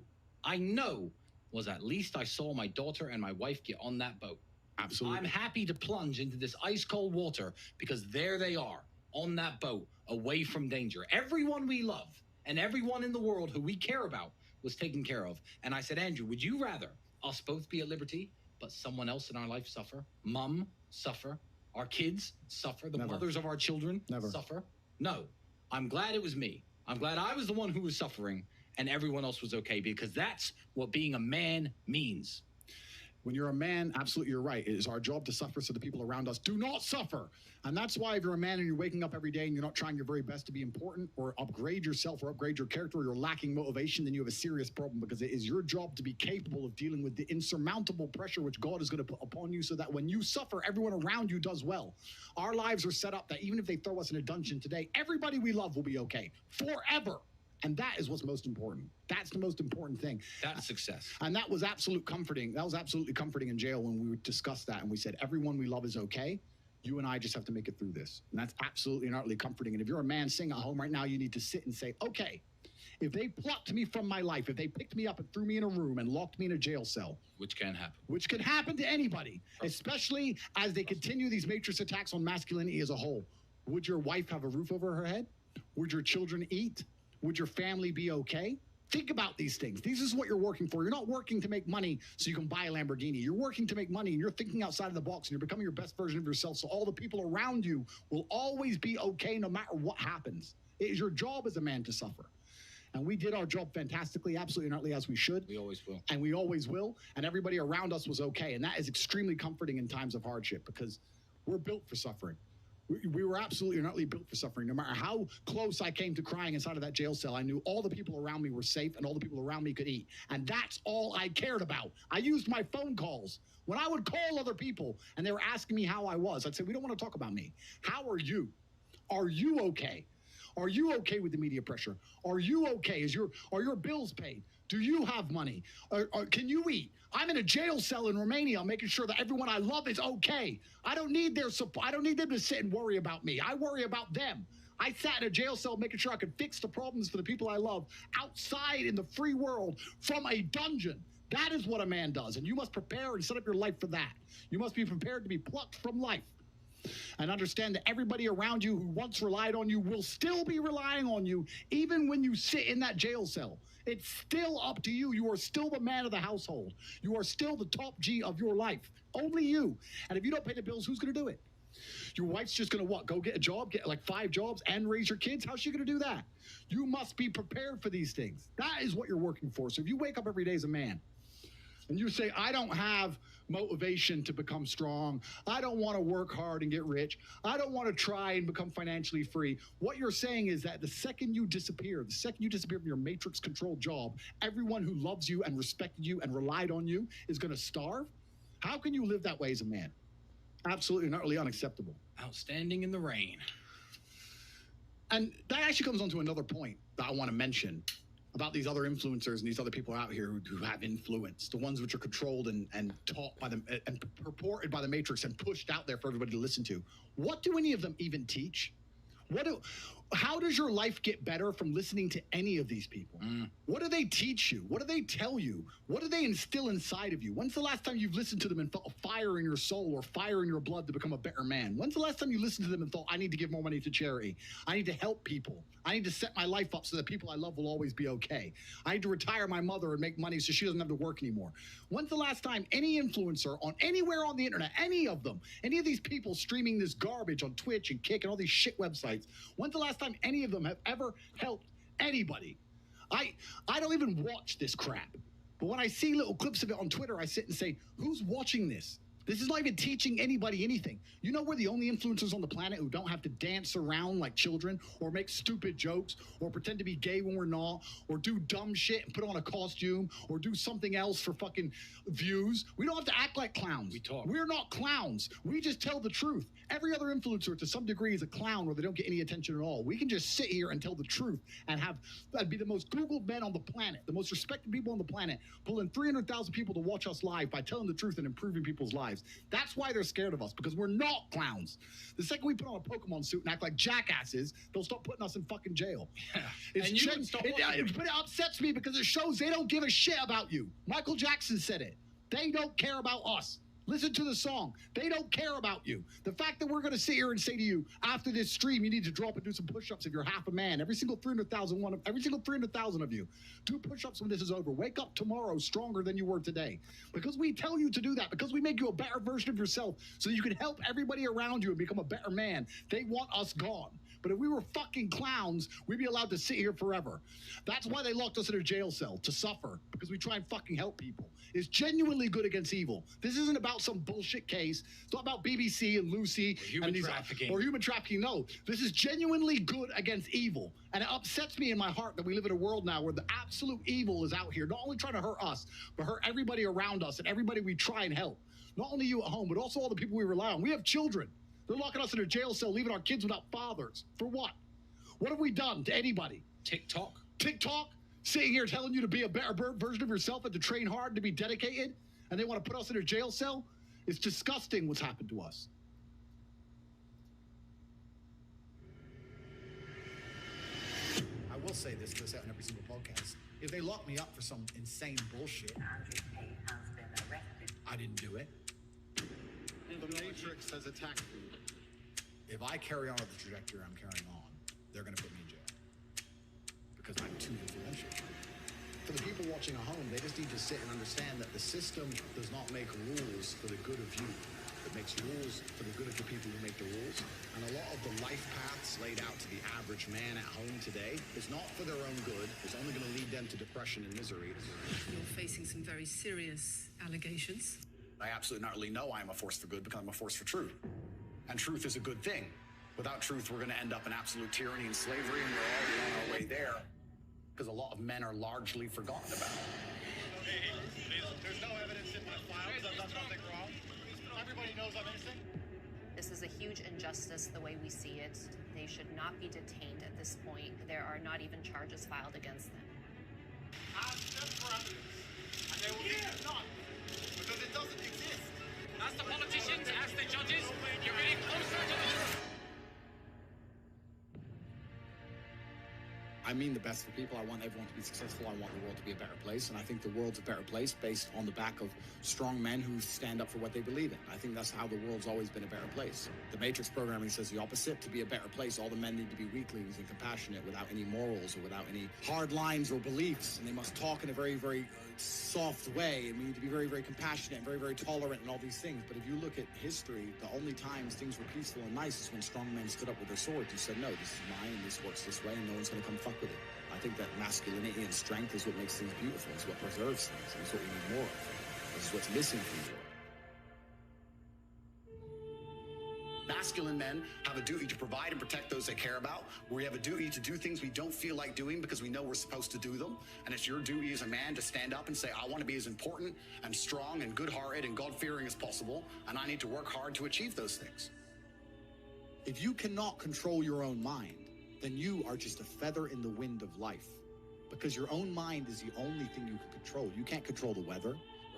was at least I saw my daughter and my wife get on that boat. Absolutely. I'm happy to plunge into this ice cold water because there they are. On that boat, away from danger. Everyone we love and everyone in the world who we care about was taken care of. And I said, Andrew, would you rather us both be at liberty, but someone else in our life suffer? Mom, suffer. Our kids suffer. The mothers of our children suffer. No, I'm glad it was me. I'm glad I was the one who was suffering and everyone else was okay, because that's what being a man means. When you're a man, absolutely, you're right. It is our job to suffer so the people around us do not suffer. And that's why if you're a man and you're waking up every day and you're not trying your very best to be important or upgrade yourself or upgrade your character, or you're lacking motivation, then you have a serious problem, because it is your job to be capable of dealing with the insurmountable pressure which God is going to put upon you, so that when you suffer, everyone around you does well. Our lives are set up that even if they throw us in a dungeon today, everybody we love will be okay forever. And that is what's most important. That's the most important thing. That's success. And that was absolutely comforting. That was absolutely comforting in jail when we discussed that. And we said, everyone we love is okay. You and I just have to make it through this. And that's absolutely and utterly comforting. And if you're a man sitting at home right now, you need to sit and say, okay, if they plucked me from my life, if they picked me up and threw me in a room and locked me in a jail cell. Which can happen. Which can happen to anybody, especially as they continue these matrix attacks on masculinity as a whole. Would your wife have a roof over her head? Would your children eat? Would your family be okay? Think about these things. This is what you're working for. You're not working to make money so you can buy a Lamborghini. You're working to make money, and you're thinking outside of the box, and you're becoming your best version of yourself, so all the people around you will always be okay no matter what happens. It is your job as a man to suffer. And we did our job fantastically, absolutely and utterly, as we should. We always will. And we always will. And everybody around us was okay. And that is extremely comforting in times of hardship, because we're built for suffering. We were absolutely and utterly built for suffering. No matter how close I came to crying inside of that jail cell, I knew all the people around me were safe and all the people around me could eat. And that's all I cared about. I used my phone calls. When I would call other people and they were asking me how I was, I'd say, we don't want to talk about me. How are you? Are you okay? Are you okay with the media pressure? Are you okay? Are your bills paid? Do you have money? Can you eat? I'm in a jail cell in Romania. I'm making sure that everyone I love is okay. I don't need their support. I don't need them to sit and worry about me. I worry about them. I sat in a jail cell making sure I could fix the problems for the people I love outside in the free world from a dungeon. That is what a man does. And you must prepare and set up your life for that. You must be prepared to be plucked from life. And understand that everybody around you who once relied on you will still be relying on you, even when you sit in that jail cell. It's still up to you. You are still the man of the household. You are still the top G of your life. Only you. And if you don't pay the bills, who's going to do it? Your wife's just going to what? Go get a job, get like 5 jobs and raise your kids? How's she going to do that? You must be prepared for these things. That is what you're working for. So if you wake up every day as a man and you say, I don't have motivation to become strong, I don't want to work hard and get rich, I don't want to try and become financially free, what you're saying is that the second you disappear from your matrix controlled job, everyone who loves you and respected you and relied on you is going to starve? How can you live that way as a man? Absolutely and utterly unacceptable. Outstanding in the rain. And that actually comes on to another point that I want to mention. about these other influencers and these other people out here who have influence, the ones which are controlled and taught by them and purported by the Matrix and pushed out there for everybody to listen to. What do any of them even teach? How does your life get better from listening to any of these people? What do they teach you? What do they tell you? What do they instill inside of you? When's the last time you've listened to them and felt a fire in your soul or fire in your blood to become a better man? When's the last time you listened to them and thought, I need to give more money to charity? I need to help people. I need to set my life up so that people I love will always be okay. I need to retire my mother and make money so she doesn't have to work anymore. When's the last time any influencer on anywhere on the internet, any of them, any of these people streaming this garbage on Twitch and Kick and all these shit websites, when's the last time any of them have ever helped anybody? I don't even watch this crap. But when I see little clips of it on Twitter, I sit and say, who's watching this? This is not even teaching anybody anything. You know, we're the only influencers on the planet who don't have to dance around like children or make stupid jokes or pretend to be gay when we're not or do dumb shit and put on a costume or do something else for fucking views. We don't have to act like clowns. We're not clowns. We just tell the truth. Every other influencer to some degree is a clown where they don't get any attention at all. We can just sit here and tell the truth and be the most Googled men on the planet, the most respected people on the planet, pulling 300,000 people to watch us live by telling the truth and improving people's lives. That's why they're scared of us, because we're not clowns. The second we put on a Pokemon suit and act like jackasses, they'll start putting us in fucking jail. And you wouldn't stop watching. But it upsets me because it shows they don't give a shit about you. Michael Jackson said it. They don't care about us. Listen to the song. They don't care about you. The fact that we're going to sit here and say to you, after this stream, you need to drop and do some push-ups if you're half a man. Every single 300,000 of you, do push-ups when this is over. Wake up tomorrow stronger than you were today. Because we tell you to do that. Because we make you a better version of yourself so that you can help everybody around you and become a better man. They want us gone. But if we were fucking clowns, we'd be allowed to sit here forever. That's why they locked us in a jail cell, to suffer, because we try and fucking help people. It's genuinely good against evil. This isn't about some bullshit case. It's not about BBC and Lucy human trafficking. Or human trafficking. No, this is genuinely good against evil. And it upsets me in my heart that we live in a world now where the absolute evil is out here, not only trying to hurt us, but hurt everybody around us and everybody we try and help. Not only you at home, but also all the people we rely on. We have children. They're locking us in a jail cell, leaving our kids without fathers. For what? What have we done to anybody? TikTok? Sitting here telling you to be a better version of yourself and to train hard, to be dedicated, and they want to put us in a jail cell? It's disgusting what's happened to us. I will say this, because I say it on every single podcast. If they lock me up for some insane bullshit, I didn't do it. The Matrix has attacked me. If I carry on with the trajectory I'm carrying on, they're going to put me in jail. Because I'm too influential. For the people watching at home, they just need to sit and understand that the system does not make rules for the good of you. It makes rules for the good of the people who make the rules. And a lot of the life paths laid out to the average man at home today is not for their own good. It's only going to lead them to depression and misery. You're facing some very serious allegations. I absolutely not really know I am a force for good because I'm a force for truth. And truth is a good thing. Without truth, we're going to end up in absolute tyranny and slavery, and we're already on our way there because a lot of men are largely forgotten about. There's no evidence in my files. I've done nothing wrong. Everybody knows I'm innocent. This is a huge injustice the way we see it. They should not be detained at this point. There are not even charges filed against them. Ask them for evidence, and they will give you none. Because it doesn't exist. Ask the politicians, ask the judges. You're getting closer to the truth. I mean the best for people. I want everyone to be successful. I want the world to be a better place. And I think the world's a better place based on the back of strong men who stand up for what they believe in. I think that's how the world's always been a better place. The Matrix programming says the opposite. To be a better place, all the men need to be weaklings and compassionate without any morals or without any hard lines or beliefs. And they must talk in a very, very soft way. And we need to be very, very compassionate and very, very tolerant and all these things. But if you look at history, the only times things were peaceful and nice is when strong men stood up with their swords and said, no, this is mine and this works this way and no one's going to come fuck with it. I think that masculinity and strength is what makes things beautiful. It's what preserves things. It's what we need more of. This is what's missing from the world. Masculine men have a duty to provide and protect those they care about. We have a duty to do things we don't feel like doing because we know we're supposed to do them. And it's your duty as a man to stand up and say, I want to be as important and strong and good-hearted and God-fearing as possible, and I need to work hard to achieve those things. If you cannot control your own mind, then you are just a feather in the wind of life. because your own mind is the only thing you can control. You can't control the weather.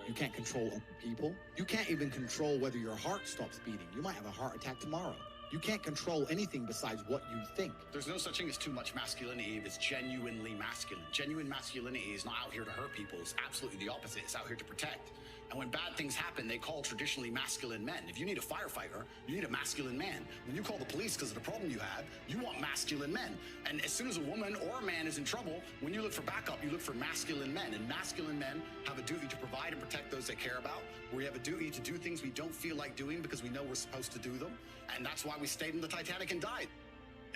You can't control other people. You can't even control whether your heart stops beating. You might have a heart attack tomorrow. You can't control anything besides what you think. There's no such thing as too much masculinity if it's genuinely masculine. Genuine masculinity is not out here to hurt people. It's absolutely the opposite. It's out here to protect. And when bad things happen, they call traditionally masculine men. If you need a firefighter, you need a masculine man. When you call the police because of the problem you have, you want masculine men. And as soon as a woman or a man is in trouble, when you look for backup, you look for masculine men. And masculine men have a duty to provide and protect those they care about. We have a duty to do things we don't feel like doing because we know we're supposed to do them. And that's why we stayed in the Titanic and died.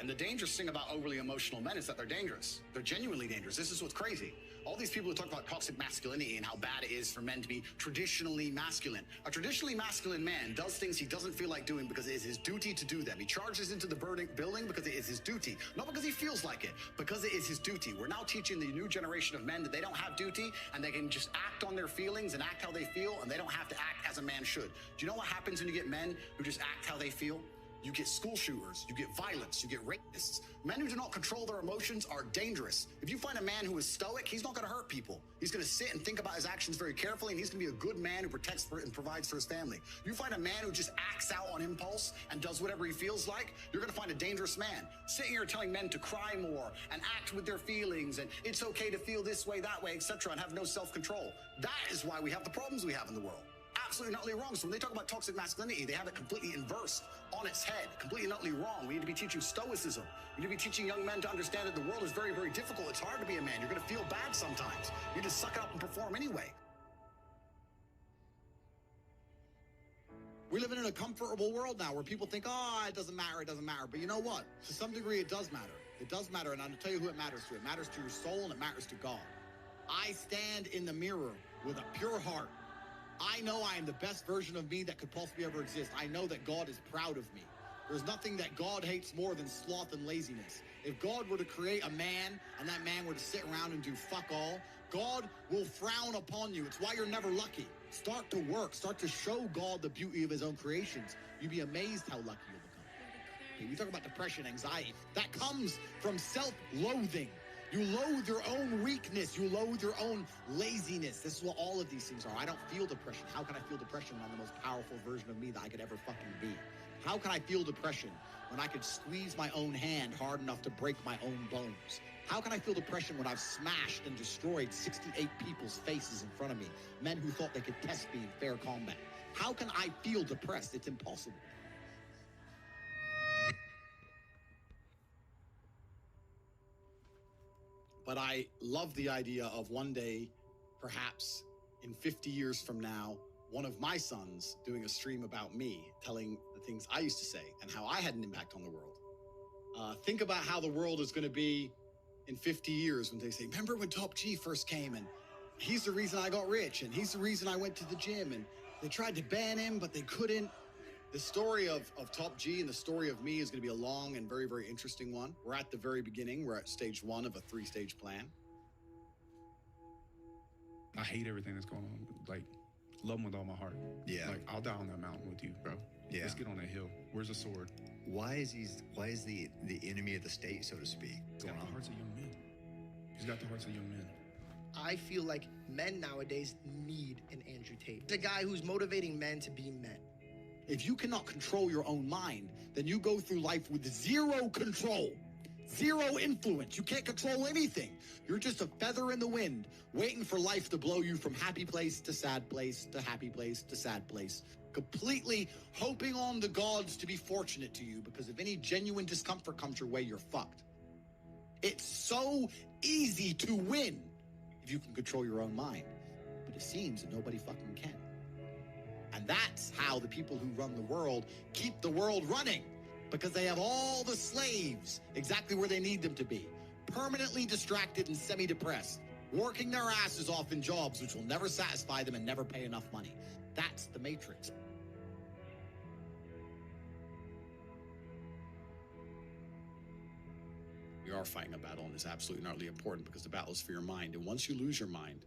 And the dangerous thing about overly emotional men is that they're dangerous. They're genuinely dangerous. This is what's crazy. All these people who talk about toxic masculinity and how bad it is for men to be traditionally masculine. A traditionally masculine man does things he doesn't feel like doing because it is his duty to do them. He charges into the building because it is his duty. Not because he feels like it, because it is his duty. We're now teaching the new generation of men that they don't have duty and they can just act on their feelings and act how they feel, and they don't have to act as a man should. Do you know what happens when you get men who just act how they feel? You get school shooters, you get violence, you get rapists. Men who do not control their emotions are dangerous. If you find a man who is stoic, he's not going to hurt people. He's going to sit and think about his actions very carefully, and he's going to be a good man who protects and provides for his family. You find a man who just acts out on impulse and does whatever he feels like, you're going to find a dangerous man. Sitting here telling men to cry more and act with their feelings, and it's okay to feel this way, that way, etc., and have no self-control. That is why we have the problems we have in the world. Absolutely and utterly wrong. So when they talk about toxic masculinity, they have it completely inversed on its head, completely and utterly wrong. We need to be teaching stoicism. We need to be teaching young men to understand that the world is very, very difficult. It's hard to be a man. You're going to feel bad sometimes. You just suck it up and perform anyway. We're living in a comfortable world now where people think, oh, it doesn't matter, it doesn't matter. But you know what? To some degree, it does matter. It does matter, and I'll tell you who it matters to. It matters to your soul, and it matters to God. I stand in the mirror with a pure heart. I know I am the best version of me that could possibly ever exist. I know that God is proud of me. There's nothing that God hates more than sloth and laziness. If God were to create a man and that man were to sit around and do fuck all, God will frown upon you. It's why you're never lucky. Start to work. Start to show God the beauty of his own creations. You'd be amazed how lucky you'll become. Okay, we talk about depression, anxiety. That comes from self-loathing. You loathe your own weakness. You loathe your own laziness. This is what all of these things are. I don't feel depression. How can I feel depression when I'm the most powerful version of me that I could ever fucking be? How can I feel depression when I could squeeze my own hand hard enough to break my own bones? How can I feel depression when I've smashed and destroyed 68 people's faces in front of me, men who thought they could test me in fair combat? How can I feel depressed? It's impossible. But I love the idea of one day, perhaps in 50 years from now, one of my sons doing a stream about me, telling the things I used to say and how I had an impact on the world. Think about how the world is going to be in 50 years when they say, remember when Top G first came and he's the reason I got rich and he's the reason I went to the gym, and they tried to ban him, but they couldn't. The story of Top G and the story of me is going to be a long and very, very interesting one. We're at the very beginning. We're at stage 1 of a 3-stage plan. I hate everything that's going on. Like, love him with all my heart. Yeah. Like, I'll die on that mountain with you, bro. Yeah. Let's get on that hill. Where's the sword? Why is the enemy of the state, so to speak, He's got the hearts of young men. He's got the hearts of young men. I feel like men nowadays need an Andrew Tate. The guy who's motivating men to be men. If you cannot control your own mind, then you go through life with zero control, zero influence. You can't control anything. You're just a feather in the wind, waiting for life to blow you from happy place to sad place to happy place to sad place, completely hoping on the gods to be fortunate to you, because if any genuine discomfort comes your way, you're fucked. It's so easy to win if you can control your own mind, but it seems that nobody fucking can. And that's how the people who run the world keep the world running, because they have all the slaves exactly where they need them to be, permanently distracted and semi-depressed, working their asses off in jobs which will never satisfy them and never pay enough money. That's the Matrix. We are fighting a battle, and it's absolutely and utterly important, because the battle is for your mind. And once you lose your mind,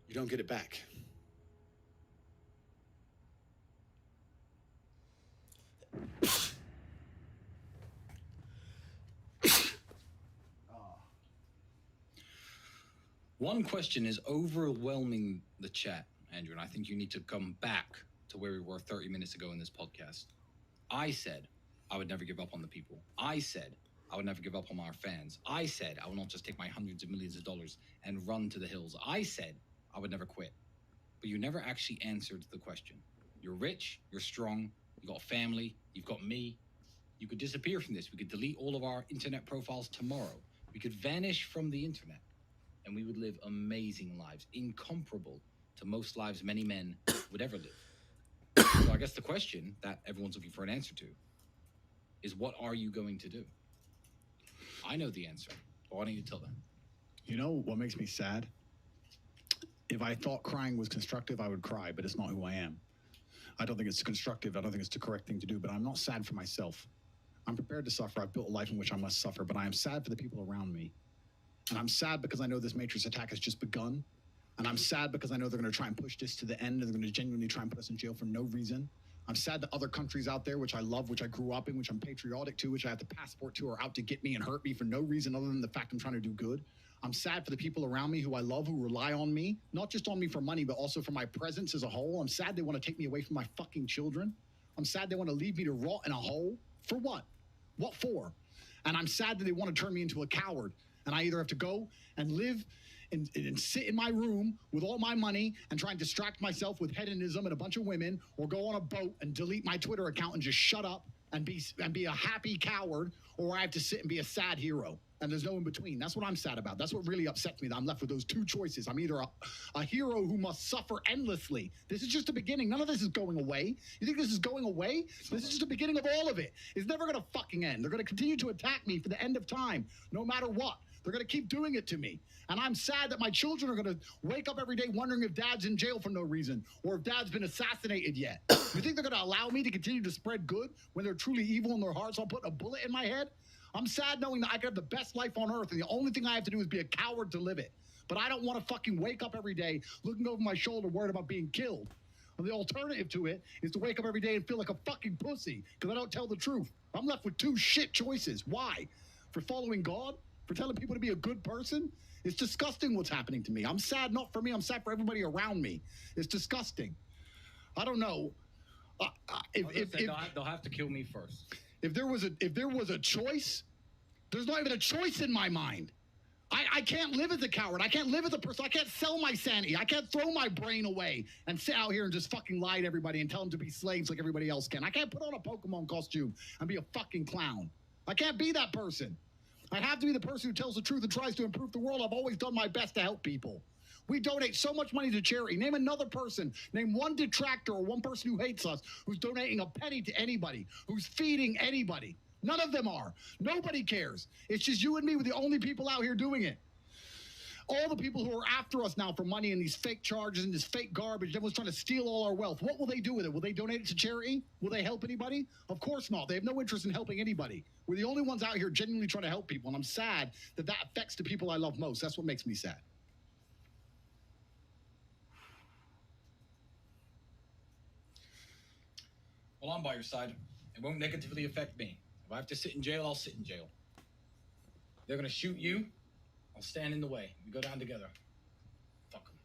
you don't get it back. One question is overwhelming the chat, Andrew, and I think you need to come back to where we were 30 minutes ago in this podcast. I said I would never give up on the people. I said I would never give up on our fans. I said I will not just take my hundreds of millions of dollars and run to the hills. I said I would never quit. But you never actually answered the question. You're rich, you're strong, you got a family, you've got me. You could disappear from this. We could delete all of our internet profiles tomorrow. We could vanish from the internet, and we would live amazing lives, incomparable to most lives many men would ever live. So I guess the question that everyone's looking for an answer to is, what are you going to do? I know the answer, but why don't you tell them? You know what makes me sad? If I thought crying was constructive, I would cry, but it's not who I am. I don't think it's constructive. I don't think it's the correct thing to do, but I'm not sad for myself. I'm prepared to suffer. I've built a life in which I must suffer, but I am sad for the people around me. And I'm sad because I know this Matrix attack has just begun. And I'm sad because I know they're going to try and push this to the end, and they're going to genuinely try and put us in jail for no reason. I'm sad that other countries out there, which I love, which I grew up in, which I'm patriotic to, which I have the passport to, are out to get me and hurt me for no reason other than the fact I'm trying to do good. I'm sad for the people around me who I love, who rely on me, not just on me for money, but also for my presence as a whole. I'm sad they want to take me away from my fucking children. I'm sad they want to leave me to rot in a hole. For what? What for? And I'm sad that they want to turn me into a coward. And I either have to go and live and sit in my room with all my money and try and distract myself with hedonism and a bunch of women, or go on a boat and delete my Twitter account and just shut up and be a happy coward, or I have to sit and be a sad hero. And there's no in between. That's what I'm sad about. That's what really upsets me, that I'm left with those two choices. I'm either a hero who must suffer endlessly. This is just the beginning. None of this is going away. You think this is going away? This is just the beginning of all of it. It's never going to fucking end. They're going to continue to attack me for the end of time, no matter what. They're going to keep doing it to me. And I'm sad that my children are going to wake up every day wondering if dad's in jail for no reason, or if dad's been assassinated yet. You think they're going to allow me to continue to spread good when they're truly evil in their hearts? I'll put a bullet in my head. I'm sad knowing that I could have the best life on earth, and the only thing I have to do is be a coward to live it. But I don't want to fucking wake up every day looking over my shoulder worried about being killed. And the alternative to it is to wake up every day and feel like a fucking pussy because I don't tell the truth. I'm left with two shit choices. Why? For following God? For telling people to be a good person? It's disgusting what's happening to me. I'm sad not for me. I'm sad for everybody around me. It's disgusting. I don't know. They'll have to kill me first. If there was a choice, there's not even a choice in my mind. I can't live as a coward. I can't live as a person. I can't sell my sanity. I can't throw my brain away and sit out here and just fucking lie to everybody and tell them to be slaves like everybody else can. I can't put on a Pokemon costume and be a fucking clown. I can't be that person. I have to be the person who tells the truth and tries to improve the world. I've always done my best to help people. We donate so much money to charity. Name another person. Name one detractor or one person who hates us, who's donating a penny to anybody, who's feeding anybody. None of them are. Nobody cares. It's just you and me. We're the only people out here doing it. All the people who are after us now for money and these fake charges and this fake garbage, everyone's trying to steal all our wealth. What will they do with it? Will they donate it to charity? Will they help anybody? Of course not. They have no interest in helping anybody. We're the only ones out here genuinely trying to help people, and I'm sad that that affects the people I love most. That's what makes me sad. Well, I'm by your side. It won't negatively affect me. If I have to sit in jail, I'll sit in jail. They're going to shoot you. I'll stand in the way. We go down together. Fuck them.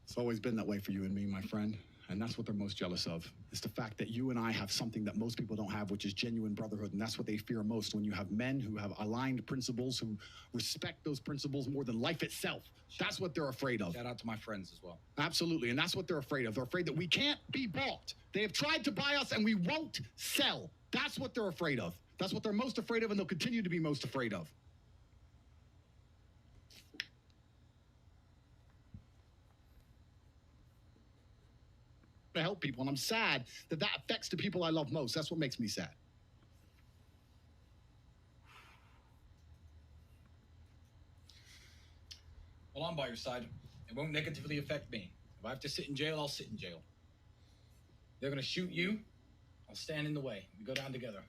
It's always been that way for you and me, my friend. And that's what they're most jealous of. It's the fact that you and I have something that most people don't have, which is genuine brotherhood. And that's what they fear most, when you have men who have aligned principles, who respect those principles more than life itself. That's what they're afraid of. Shout out to my friends as well. Absolutely. And that's what they're afraid of. They're afraid that we can't be bought. They have tried to buy us and we won't sell. That's what they're afraid of. That's what they're most afraid of, and they'll continue to be most afraid of. To help people, and I'm sad that that affects the people I love most. That's what makes me sad. Well, I'm by your side. It won't negatively affect me. If I have to sit in jail, I'll sit in jail. They're going to shoot you. I'll stand in the way. We go down together.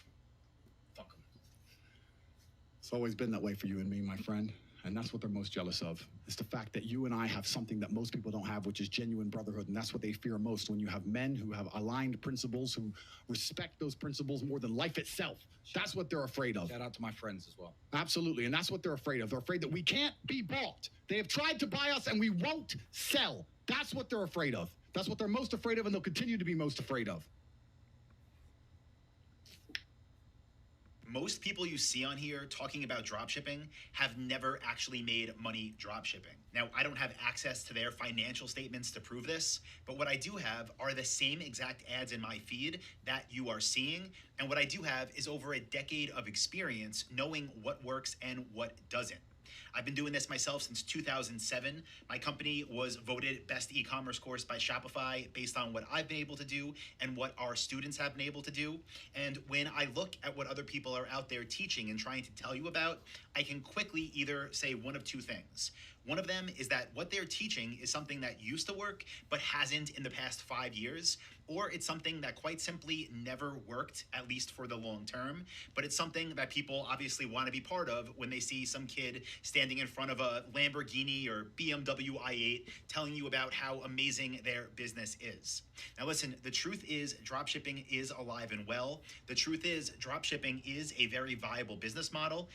Fuck them. It's always been that way for you and me, my friend. And that's what they're most jealous of. It's the fact that you and I have something that most people don't have, which is genuine brotherhood. And that's what they fear most, when you have men who have aligned principles, who respect those principles more than life itself. That's what they're afraid of. Shout out to my friends as well. Absolutely. And that's what they're afraid of. They're afraid that we can't be bought. They have tried to buy us and we won't sell. That's what they're afraid of. That's what they're most afraid of, and they'll continue to be most afraid of. Most people you see on here talking about dropshipping have never actually made money dropshipping. Now, I don't have access to their financial statements to prove this, but what I do have are the same exact ads in my feed that you are seeing. And what I do have is over a decade of experience knowing what works and what doesn't. I've been doing this myself since 2007. My company was voted best e-commerce course by Shopify based on what I've been able to do and what our students have been able to do. And when I look at what other people are out there teaching and trying to tell you about, I can quickly either say one of two things. One of them is that what they're teaching is something that used to work but hasn't in the past 5 years, or it's something that quite simply never worked, at least for the long term, but it's something that people obviously want to be part of when they see some kid standing in front of a Lamborghini or BMW i8 telling you about how amazing their business is. Now listen, the truth is dropshipping is alive and well. The truth is dropshipping is a very viable business model.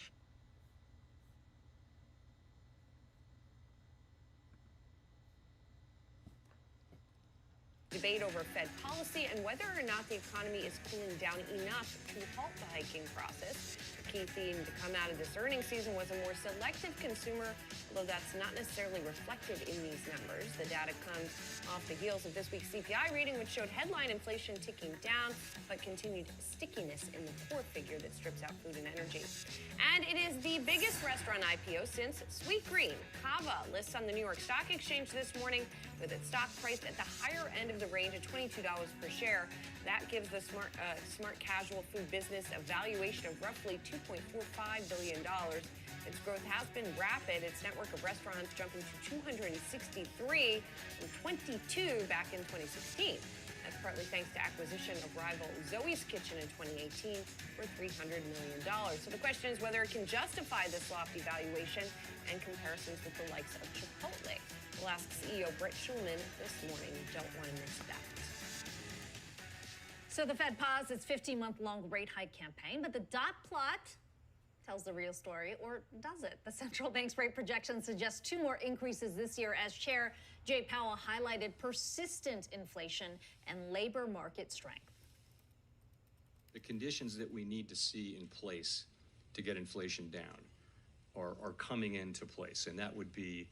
Debate over Fed policy and whether or not the economy is cooling down enough to halt the hiking process. The key theme to come out of this earnings season was a more selective consumer, although that's not necessarily reflected in these numbers. The data comes off the heels of this week's CPI reading, which showed headline inflation ticking down, but continued stickiness in the core figure that strips out food and energy. And it is the biggest restaurant IPO since Sweetgreen. Cava lists on the New York Stock Exchange this morning with its stock priced at the higher end of the range at $22 per share. That gives the smart casual food business a valuation of roughly $2.45 billion. Its growth has been rapid, its network of restaurants jumping to 263 from 22 back in 2016. That's partly thanks to acquisition of rival Zoe's Kitchen in 2018 for $300 million. So the question is whether it can justify this lofty valuation and comparisons with the likes of Chipotle. We'll ask CEO Brett Schulman this morning. You don't want to miss that. So the Fed paused its 15-month-long rate hike campaign, but the dot plot tells the real story, or does it? The central bank's rate projection suggests 2 more increases this year, as Chair Jay Powell highlighted persistent inflation and labor market strength. The conditions that we need to see in place to get inflation down are coming into place, and that would be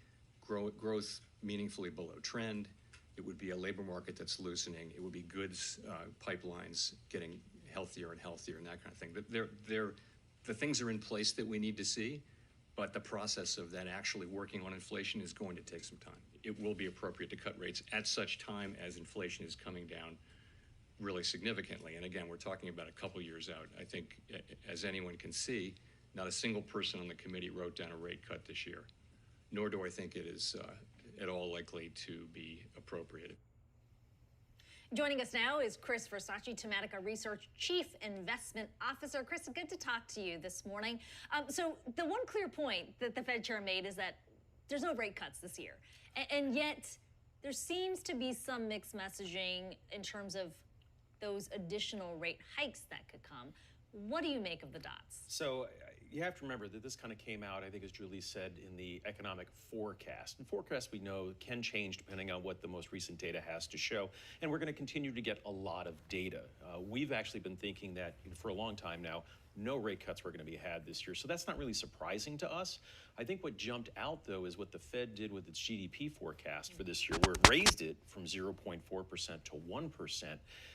growth meaningfully below trend. It would be a labor market that's loosening. It would be goods pipelines getting healthier and healthier and that kind of thing. The things are in place that we need to see, but the process of that actually working on inflation is going to take some time. It will be appropriate to cut rates at such time as inflation is coming down really significantly. And again, we're talking about a couple years out. I think, as anyone can see, not a single person on the committee wrote down a rate cut this year, nor do I think it is at all likely to be appropriate. Joining us now is Chris Versace, Tematica Research Chief Investment Officer. Chris, good to talk to you this morning. So the one clear point that the Fed chair made is that there's no rate cuts this year. And yet there seems to be some mixed messaging in terms of those additional rate hikes that could come. What do you make of the dots? So you have to remember that this kind of came out, I think, as Julie said, in the economic forecast. And forecasts, we know, can change depending on what the most recent data has to show. And we're going to continue to get a lot of data. We've actually been thinking that for a long time now, no rate cuts were going to be had this year. So that's not really surprising to us. I think what jumped out, though, is what the Fed did with its GDP forecast for this year, where it raised it from 0.4% to 1%.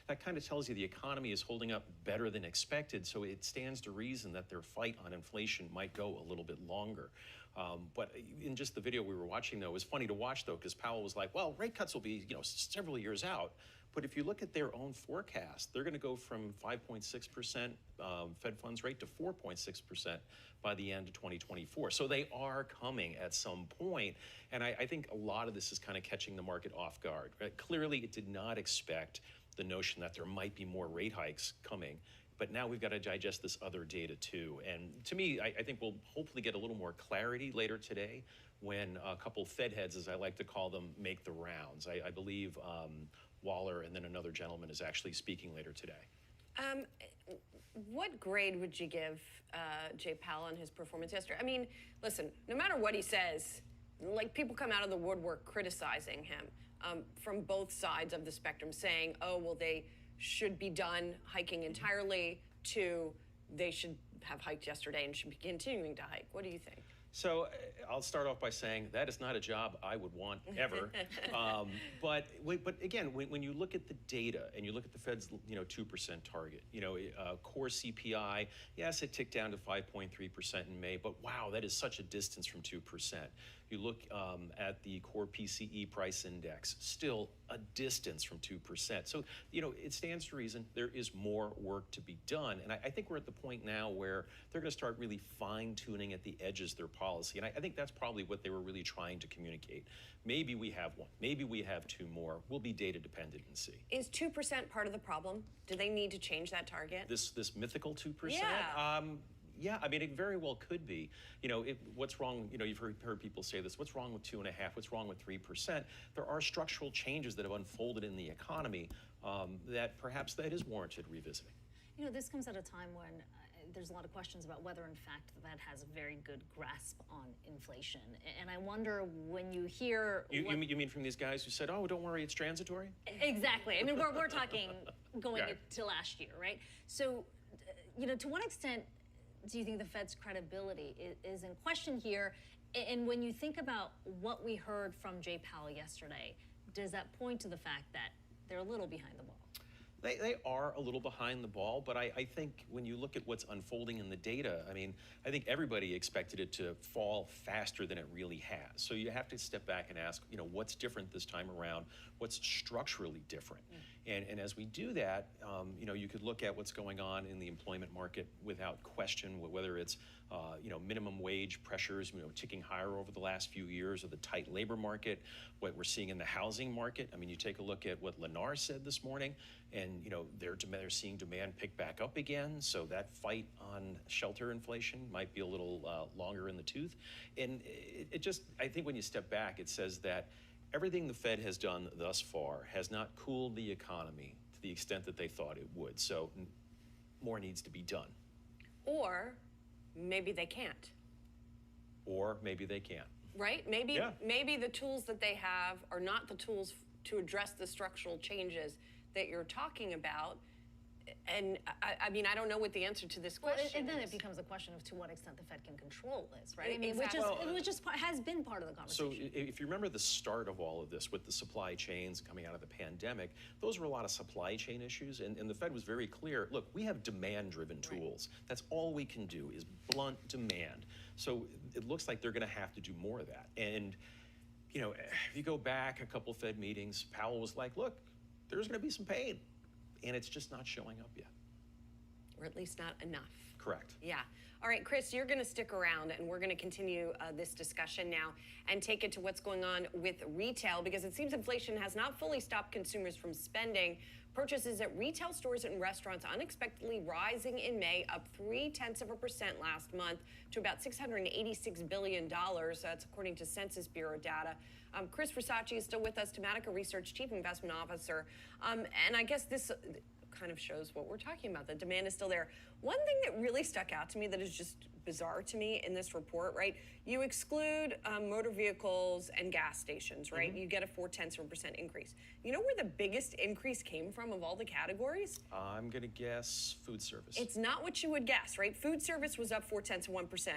That kind of tells you the economy is holding up better than expected, so it stands to reason that their fight on inflation might go a little bit longer. But in just the video we were watching, though, it was funny to watch, though, because Powell was like, well, rate cuts will be, several years out. But if you look at their own forecast, they're going to go from 5.6% Fed funds rate to 4.6% by the end of 2024. So they are coming at some point. And I think a lot of this is kind of catching the market off guard. Right? Clearly, it did not expect the notion that there might be more rate hikes coming. But now we've got to digest this other data too. And to me, I think we'll hopefully get a little more clarity later today when a couple Fed heads, as I like to call them, make the rounds. I believe Waller and then another gentleman is actually speaking later today. What grade would you give Jay Powell on his performance yesterday? I mean, listen, no matter what he says, like people come out of the woodwork criticizing him from both sides of the spectrum, saying, oh, well, they should be done hiking entirely, to they should have hiked yesterday and should be continuing to hike. What do you think? So I'll start off by saying that is not a job I would want ever. But again, when you look at the data and you look at the Fed's 2% target, core CPI, yes, it ticked down to 5.3% in May, but wow, that is such a distance from 2%. You look at the core PCE price index, still a distance from 2%. So, it stands to reason there is more work to be done. And I think we're at the point now where they're going to start really fine-tuning at the edges their policy. And I think that's probably what they were really trying to communicate. Maybe we have one. Maybe we have two more. We'll be data dependent and see. Is 2% part of the problem? Do they need to change that target? This mythical 2%? Yeah. Yeah, I mean, it very well could be. What's wrong? You've heard people say this. What's wrong with 2.5%? What's wrong with 3%? There are structural changes that have unfolded in the economy that perhaps that is warranted revisiting. This comes at a time when there's a lot of questions about whether, in fact, the Fed has a very good grasp on inflation. And I wonder when you hear... You mean from these guys who said, oh, don't worry, it's transitory? Exactly. I mean, we're talking going to last year, right? So, to what extent do you think the Fed's credibility is in question here? And when you think about what we heard from Jay Powell yesterday, does that point to the fact that they're a little behind the ball? They are a little behind the ball, but I think when you look at what's unfolding in the data, I think everybody expected it to fall faster than it really has. So you have to step back and ask, what's different this time around? What's structurally different? And as we do that, you could look at what's going on in the employment market without question, whether it's minimum wage pressures, ticking higher over the last few years, or the tight labor market, what we're seeing in the housing market. You take a look at what Lennar said this morning, and they're seeing demand pick back up again. So that fight on shelter inflation might be a little longer in the tooth. And I think when you step back, it says that everything the Fed has done thus far has not cooled the economy to the extent that they thought it would. So more needs to be done. Or maybe they can't. Or maybe they can't. Right? Maybe the tools that they have are not the tools to address the structural changes that you're talking about. And I don't know what the answer to this question and then is. it becomes a question of to what extent the Fed can control this, right? Exactly. Which has been part of the conversation. So if you remember the start of all of this with the supply chains coming out of the pandemic, those were a lot of supply chain issues. And the Fed was very clear, look, we have demand-driven tools. Right. That's all we can do is blunt demand. So it looks like they're going to have to do more of that. And, if you go back a couple Fed meetings, Powell was like, look, there's going to be some pain. And it's just not showing up yet. Or at least not enough. Correct. Yeah. All right, Chris, you're going to stick around, and we're going to continue this discussion now and take it to what's going on with retail, because it seems inflation has not fully stopped consumers from spending. Purchases at retail stores and restaurants unexpectedly rising in May, up 0.3% last month to about $686 billion. That's according to Census Bureau data. Chris Versace is still with us, Tematica Research Chief Investment Officer. And I guess this kind of shows what we're talking about. The demand is still there. One thing that really stuck out to me that is just bizarre to me in this report, right? You exclude motor vehicles and gas stations, right? Mm-hmm. You get a 0.4% increase. You know where the biggest increase came from of all the categories? I'm going to guess food service. It's not what you would guess, right? Food service was up 0.4%.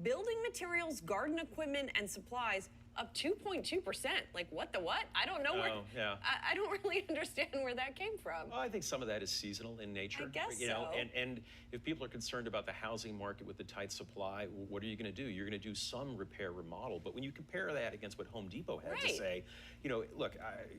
Building materials, garden equipment, and supplies up 2.2%. Like, what the what? I don't know where. Yeah. I don't really understand where that came from. Well, I think some of that is seasonal in nature. I guess so. And if people are concerned about the housing market with the tight supply, what are you going to do? You're going to do some repair remodel. But when you compare that against what Home Depot had to say, look,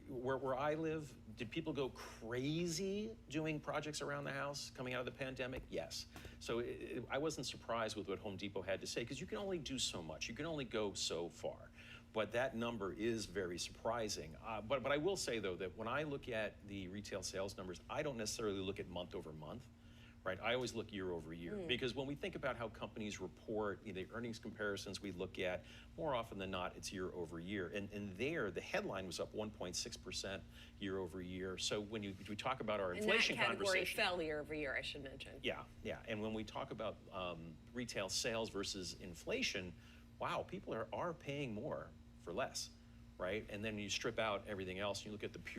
where I live, did people go crazy doing projects around the house coming out of the pandemic? Yes. So I wasn't surprised with what Home Depot had to say, because you can only do so much. You can only go so far. But that number is very surprising. But I will say, though, that when I look at the retail sales numbers, I don't necessarily look at month over month, right? I always look year over year because when we think about how companies report, the earnings comparisons we look at, more often than not, it's year over year. And there, the headline was up 1.6% year over year. So when we talk about our inflation and that category conversation, fell year over year, I should mention. Yeah. And when we talk about retail sales versus inflation, wow, people are paying more for less, right? And then you strip out everything else, and you look at the pure